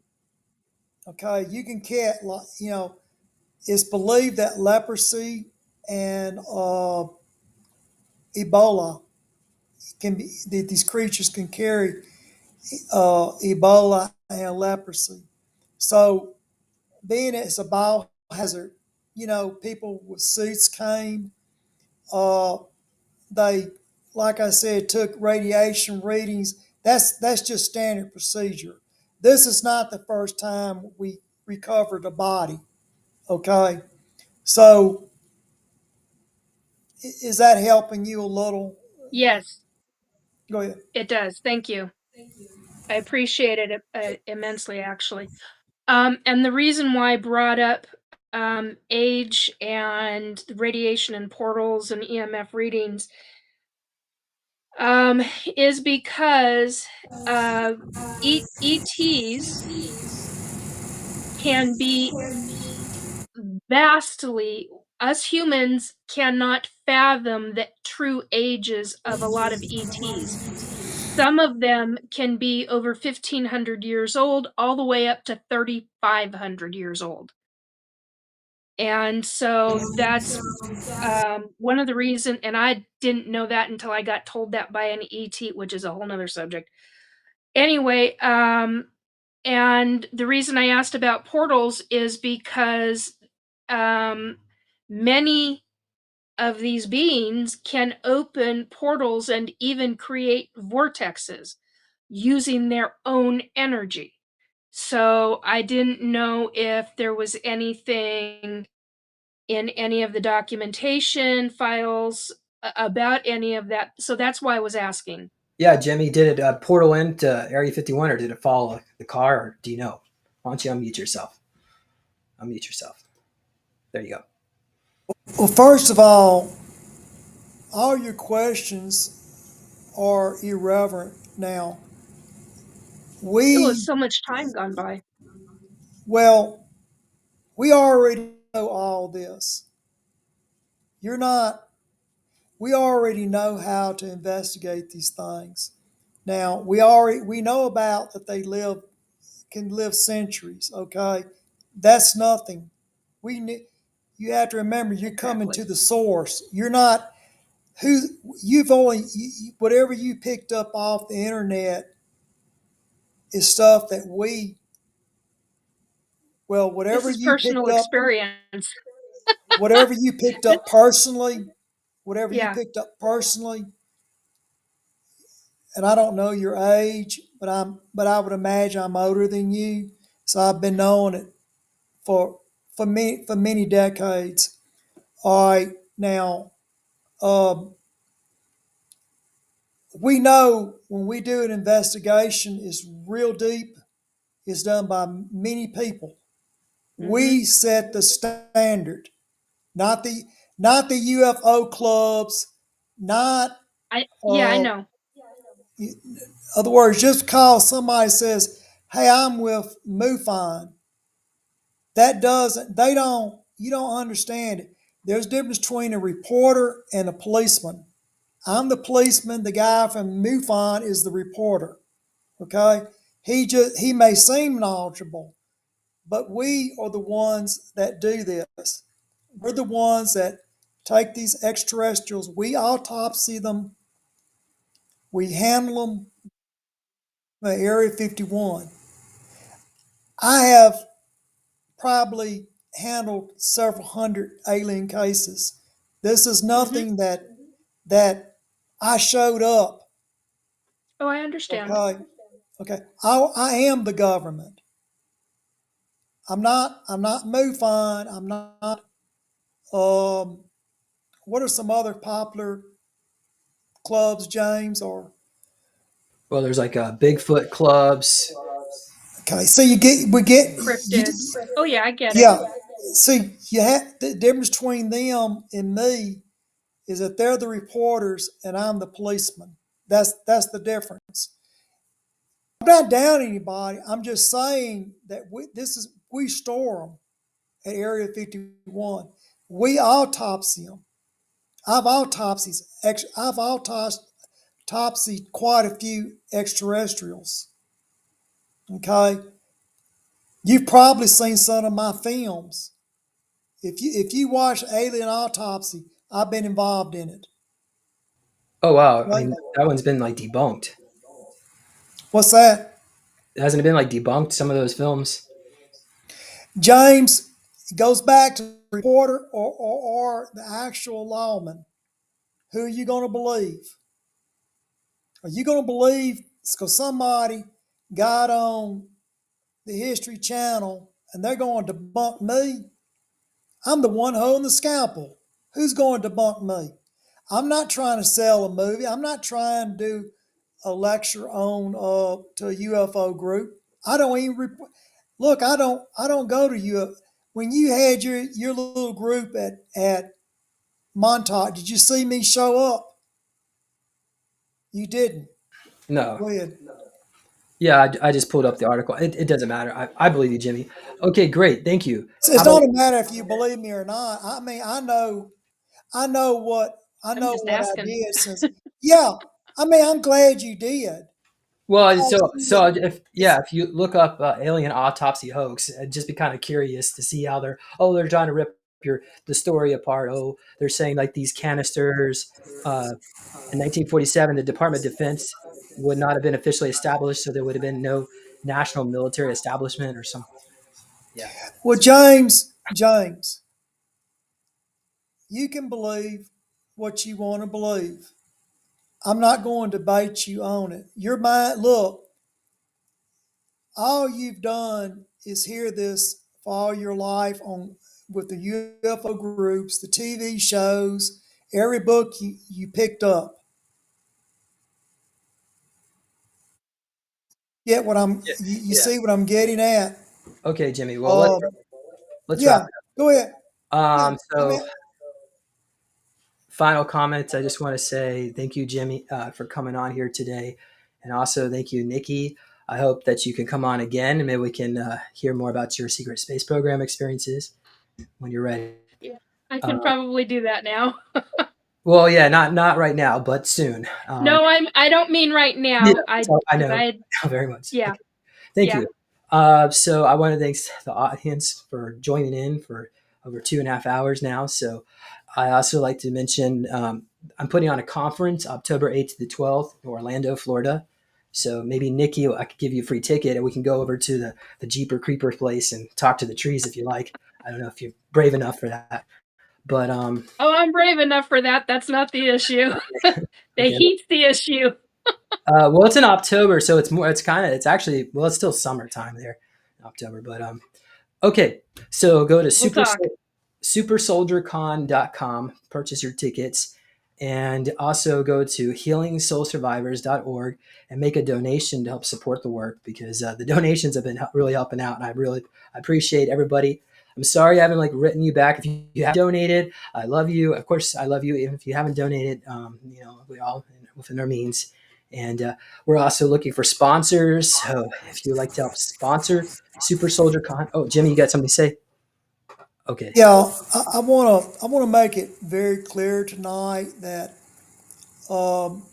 Okay, you can get, it's believed that leprosy and Ebola can be, these creatures can carry Ebola and leprosy. So, being it's a biohazard, people with suits came. They like I said, took radiation readings. That's just standard procedure. This is not the first time we recovered a body. Okay, so is that helping you a little? Yes, Go ahead. it does. Thank you. I appreciate it immensely, actually. And the reason why I brought up age and radiation and portals and EMF readings is because ETs can be vastly, us humans cannot fathom the true ages of a lot of ETs. Some of them can be over 1,500 years old, all the way up to 3,500 years old. And so that's one of the reason, and I didn't know that until I got told that by an ET, which is a whole nother subject. Anyway, and the reason I asked about portals is because many of these beings can open portals and even create vortexes using their own energy. So I didn't know if there was anything in any of the documentation files about any of that. So that's why I was asking. Yeah, Jimmy, did it portal into Area 51 or did it follow the car, or do you know? Why don't you unmute yourself? Unmute yourself. There you go. Well, first of all your questions are irreverent now. Still is We, so much time gone by. well, we already know all this. You're not, we already know how to investigate these things. Now, we know about that they can live centuries, okay? That's nothing. You have to remember you're coming to Exactly. the source. You're not who you've only whatever you picked up off the internet is stuff that This whatever is you personal picked up, experience. whatever you picked up personally, whatever you Yeah. picked up personally, and I don't know your age, but I would imagine I'm older than you, so I've been knowing it for many decades. All right, now um, we know when we do an investigation, it's real deep. It's done by many people. Mm-hmm. We set the standard, not the UFO clubs, not Yeah, I uh, know. in other words, just because somebody says, "Hey, I'm with MUFON," that doesn't they don't you don't understand it. There's a difference between a reporter and a policeman. I'm the policeman. The guy from MUFON is the reporter. Okay, he may seem knowledgeable, but we are the ones that do this. We're the ones that take these extraterrestrials. We autopsy them. We handle them. Area 51. I have probably handled several hundred alien cases. This is Mm-hmm. nothing that I showed up. Oh, I understand. Okay, okay. I am the government. I'm not MUFON. I'm not. Um, what are some other popular clubs, James? Or Well, there's like Bigfoot clubs. okay, so you Cryptids. Oh, yeah, I get it. yeah. See, you have the difference between them and me is that they're the reporters and I'm the policeman. That's the difference. I'm not down anybody. I'm just saying that we store them at Area 51. We autopsy them. I've autopsies. I've autopsied quite a few extraterrestrials. Okay, you've probably seen some of my films. If you watch Alien Autopsy, I've been involved in it. Oh wow, I Right? mean that one's been like debunked. What's that? Hasn't it been like debunked, some of those films? James, it goes back to the reporter or the actual lawman. Who are you going to believe? Are you going to believe it's because somebody got on the History Channel and they're going to debunk me? I'm the one holding the scalpel. Who's going to debunk me? I'm not trying to sell a movie. I'm not trying to do a lecture on to a UFO group. I don't even look. I don't go to you. When you had your little group at Montauk, did you see me show up? You didn't. No. Go ahead. Yeah, I just pulled up the article. It doesn't matter. I believe you, Jimmy. Okay, great. Thank you. So How it's about not a matter if you believe me or not. I mean, I know what I'm just I asking. did since. Yeah, I mean, I'm glad you did. well, Because so if you look up alien autopsy hoax, just be kind of curious to see how they're trying to rip the story apart. Oh, they're saying like these canisters in 1947, the Department of Defense would not have been officially established, so there would have been no national military establishment or some. Yeah. well, James, you can believe what you want to believe. I'm not going to debate you on it. Your mind, look, all you've done is hear this for all your life on with the UFO groups, the TV shows, every book you picked up. Get what Yeah. you Yeah. see what I'm getting at? Okay, Jimmy. Well, Um, let's wrap yeah, it go ahead. Yeah, up. I So mean, final comments. I just want to say thank you, Jimmy, for coming on here today, and also thank you, Nikki. I hope that you can come on again, and maybe we can hear more about your secret space program experiences when you're ready. Yeah, I Uh, can probably do that now. well, yeah, not right now, but soon. No, I don't mean right Yeah, now. I Because know very much. yeah, Okay, thank yeah. you. So I want to thank the audience for joining in for over 2.5 hours now. So I also like to mention I'm putting on a conference October 8th to the 12th in Orlando, Florida. So maybe Nikki, I could give you a free ticket and we can go over to the Jeeper Creeper place and talk to the trees if you like. I don't know if you're brave enough for that, but Oh, I'm brave enough for that. That's not the issue. The okay. heat's the issue. Well, it's in October, so it's actually, well, it's still summertime there in October, but okay. So go to We'll talk. supersoldiercon.com, purchase your tickets, and also go to healingsoulsurvivors.org and make a donation to help support the work because the donations have been really helping out, and I appreciate everybody. I'm sorry I haven't written you back. If you have donated, I love you. Of course, I love you. Even if you haven't donated, we all within our means. And we're also looking for sponsors. So if you'd like to help sponsor Super Soldier Con, oh Jimmy, you got something to say? Okay. yeah, I wanna make it very clear tonight that um,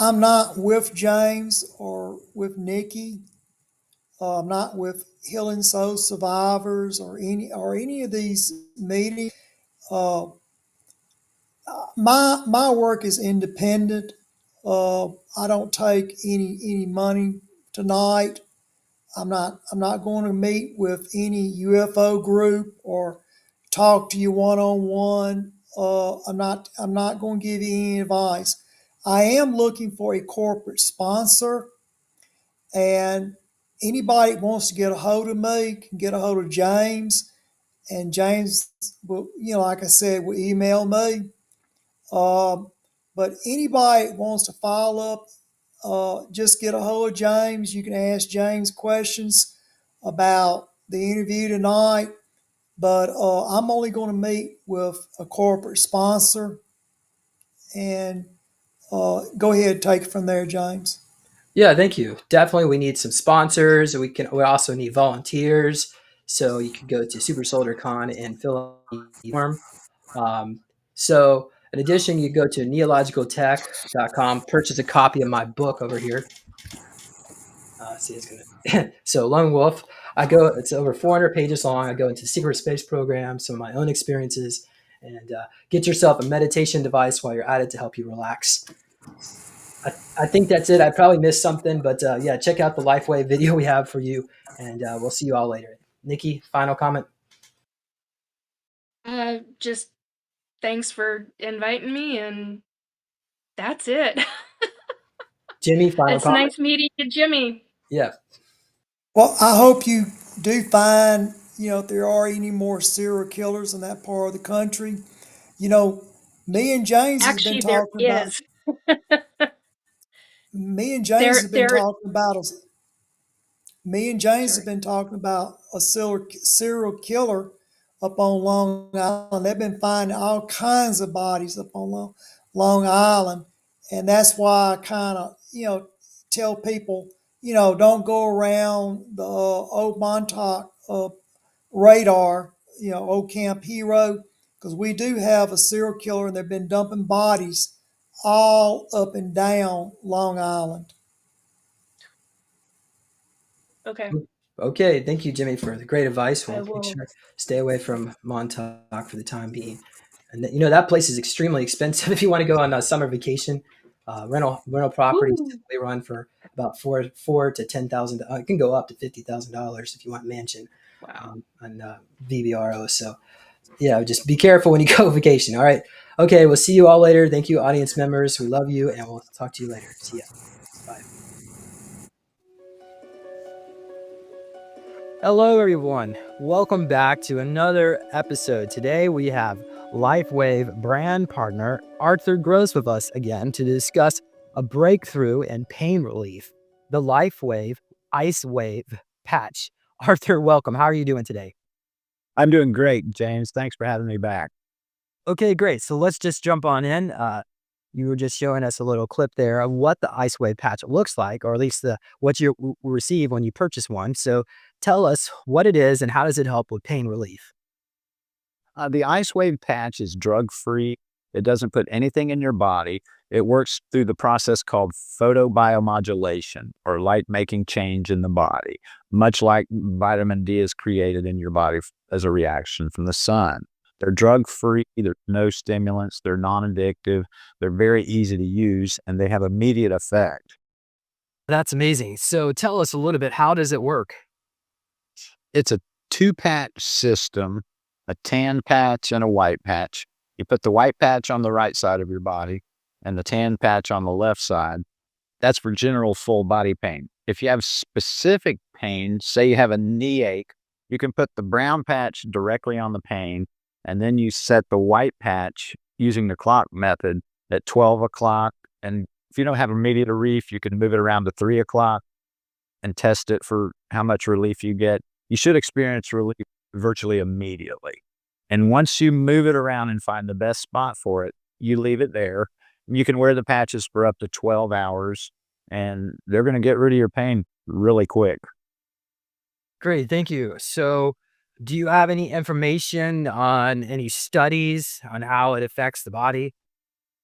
I'm not with James or with Nikki. I'm not with Healing Soul Survivors or any of these meetings. Uh, my work is independent. I don't take any money tonight. I'm not going to meet with any UFO group or talk to you one on one. I'm not going to give you any advice. I am looking for a corporate sponsor, and anybody that wants to get a hold of me can get a hold of James, and James will, like I said, will email me. Um, but anybody that wants to follow up, just get a hold of James. You can ask James questions about the interview tonight, but I'm only going to meet with a corporate sponsor. And go ahead and take it from there, James. Yeah, thank you. Definitely, we need some sponsors. We also need volunteers. So you can go to Super Soldier Con and fill out the form. Um, so in addition, you go to neologicaltech.com, purchase a copy of my book over here. See, it's gonna. So Lone Wolf, it's over 400 pages long. I go into the secret space program, some of my own experiences, and get yourself a meditation device while you're at it to help you relax. I think that's it. I probably missed something, but yeah, check out the LifeWave video we have for you, and we'll see you all later. Nikki, final comment? Just thanks for inviting me, and that's it. Jimmy, final It's comment. nice meeting you, Jimmy. Yeah. Well, I hope you do find, if there are any more serial killers in that part of the country. You know, me and James has been Actually, there talking about, is. me and James There, has been there. talking about, a- me and James have Sorry. been talking about a serial killer up on Long Island. They've been finding all kinds of bodies up on Long Island. And that's why I kind of, tell people, don't go around the old Montauk radar, old Camp Hero, because we do have a serial killer and they've been dumping bodies all up and down Long Island. Okay, Okay, thank you, Jimmy, for the great advice. I We'll make will. sure stay away from Montauk for the time being. And that place is extremely expensive if you want to go on a summer vacation. Rental properties Woo. typically run for about four to $10,000. It can go up to $50,000 if you want mansion Wow. on VBRO. So yeah, just be careful when you go vacation. All right. Okay, we'll see you all later. Thank you, audience members. We love you, and we'll talk to you later. See ya. Bye. Hello, everyone. Welcome back to another episode. Today we have LifeWave brand partner Arthur Gross with us again to discuss a breakthrough in pain relief, the LifeWave Ice Wave patch. Arthur, welcome. How are you doing today? I'm doing great, James. Thanks for having me back. Okay, great. So let's just jump on in. You were just showing us a little clip there of what the Ice Wave patch looks like, or at least what you receive when you purchase one. So tell us what it is and how does it help with pain relief? The Ice Wave patch is drug-free. It doesn't put anything in your body. It works through the process called photobiomodulation, or light-making change in the body, much like vitamin D is created in your body as a reaction from the sun. They're drug-free, there's no stimulants, they're non-addictive, they're very easy to use, and they have immediate effect. That's amazing. So tell us a little bit, how does it work? It's a two-patch system, a tan patch and a white patch. You put the white patch on the right side of your body and the tan patch on the left side. That's for general full body pain. If you have specific pain, say you have a knee ache, you can put the brown patch directly on the pain, and then you set the white patch using the clock method at 12 o'clock. And if you don't have immediate relief, you can move it around to 3 o'clock and test it for how much relief you get. You should experience relief virtually immediately. And once you move it around and find the best spot for it, you leave it there. You can wear the patches for up to 12 hours, and they're going to get rid of your pain really quick. Great, thank you. So do you have any information on any studies on how it affects the body?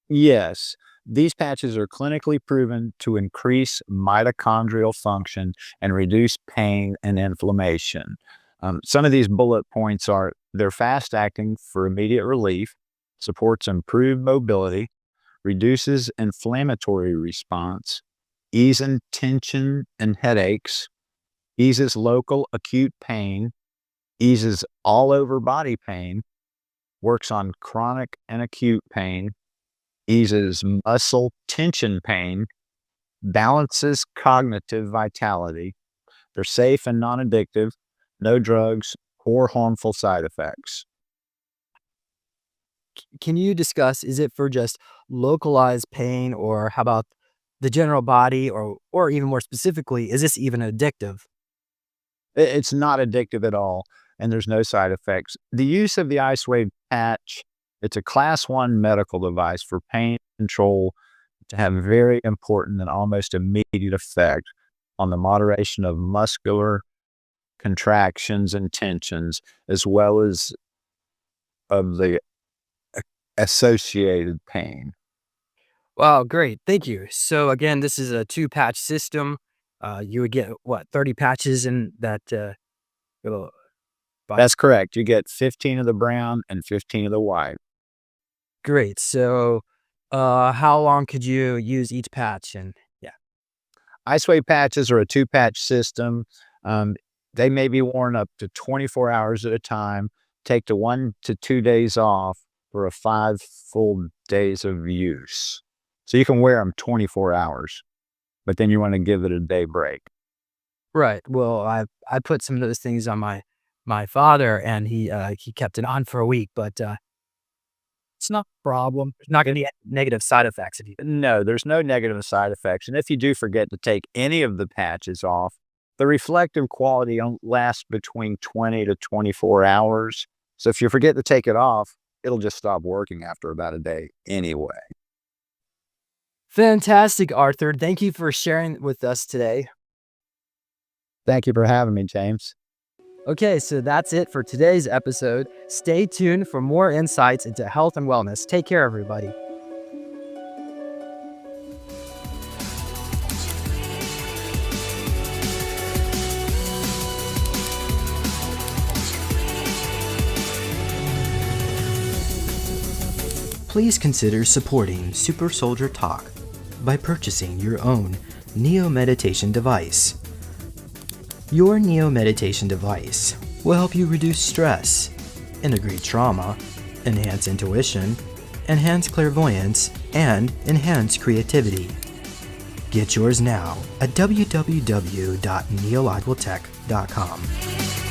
Yes, these patches are clinically proven to increase mitochondrial function and reduce pain and inflammation. Some of these bullet points are they're fast acting for immediate relief, supports improved mobility, reduces inflammatory response, eases tension and headaches, eases local acute pain, eases all over body pain, works on chronic and acute pain, eases muscle tension pain, balances cognitive vitality. They're safe and non-addictive, no drugs or harmful side effects. Can you discuss, is it for just localized pain, or how about the general body, or even more specifically, is this even addictive? It's not addictive at all, and there's no side effects. The use of the Ice Wave patch, it's a class 1 medical device for pain control to have very important and almost immediate effect on the moderation of muscular contractions and tensions, as well as of the associated pain. Wow, great. Thank you. So again, this is a 2-patch system. You would get, what, 30 patches in that little box? That's correct. You get 15 of the brown and 15 of the white. Great. So how long could you use each patch? And yeah. Ice Wave patches are a 2-patch system. They may be worn up to 24 hours at a time, take to 1 to 2 days off for a 5 full days of use. So you can wear them 24 hours. but then you want to give it a day break. Right. Well, I put some of those things on my father, and he kept it on for a week, but it's not a problem. There's not going to be negative side effects if you. No, there's no negative side effects. And if you do forget to take any of the patches off, the reflective quality lasts between 20 to 24 hours. So if you forget to take it off, it'll just stop working after about a day anyway. Fantastic, Arthur. Thank you for sharing with us today. Thank you for having me, James. Okay, so that's it for today's episode. Stay tuned for more insights into health and wellness. Take care, everybody. Please consider supporting Super Soldier Talk by purchasing your own Neo Meditation device. Your Neo Meditation device will help you reduce stress, integrate trauma, enhance intuition, enhance clairvoyance, and enhance creativity. Get yours now at www.neologicaltech.com.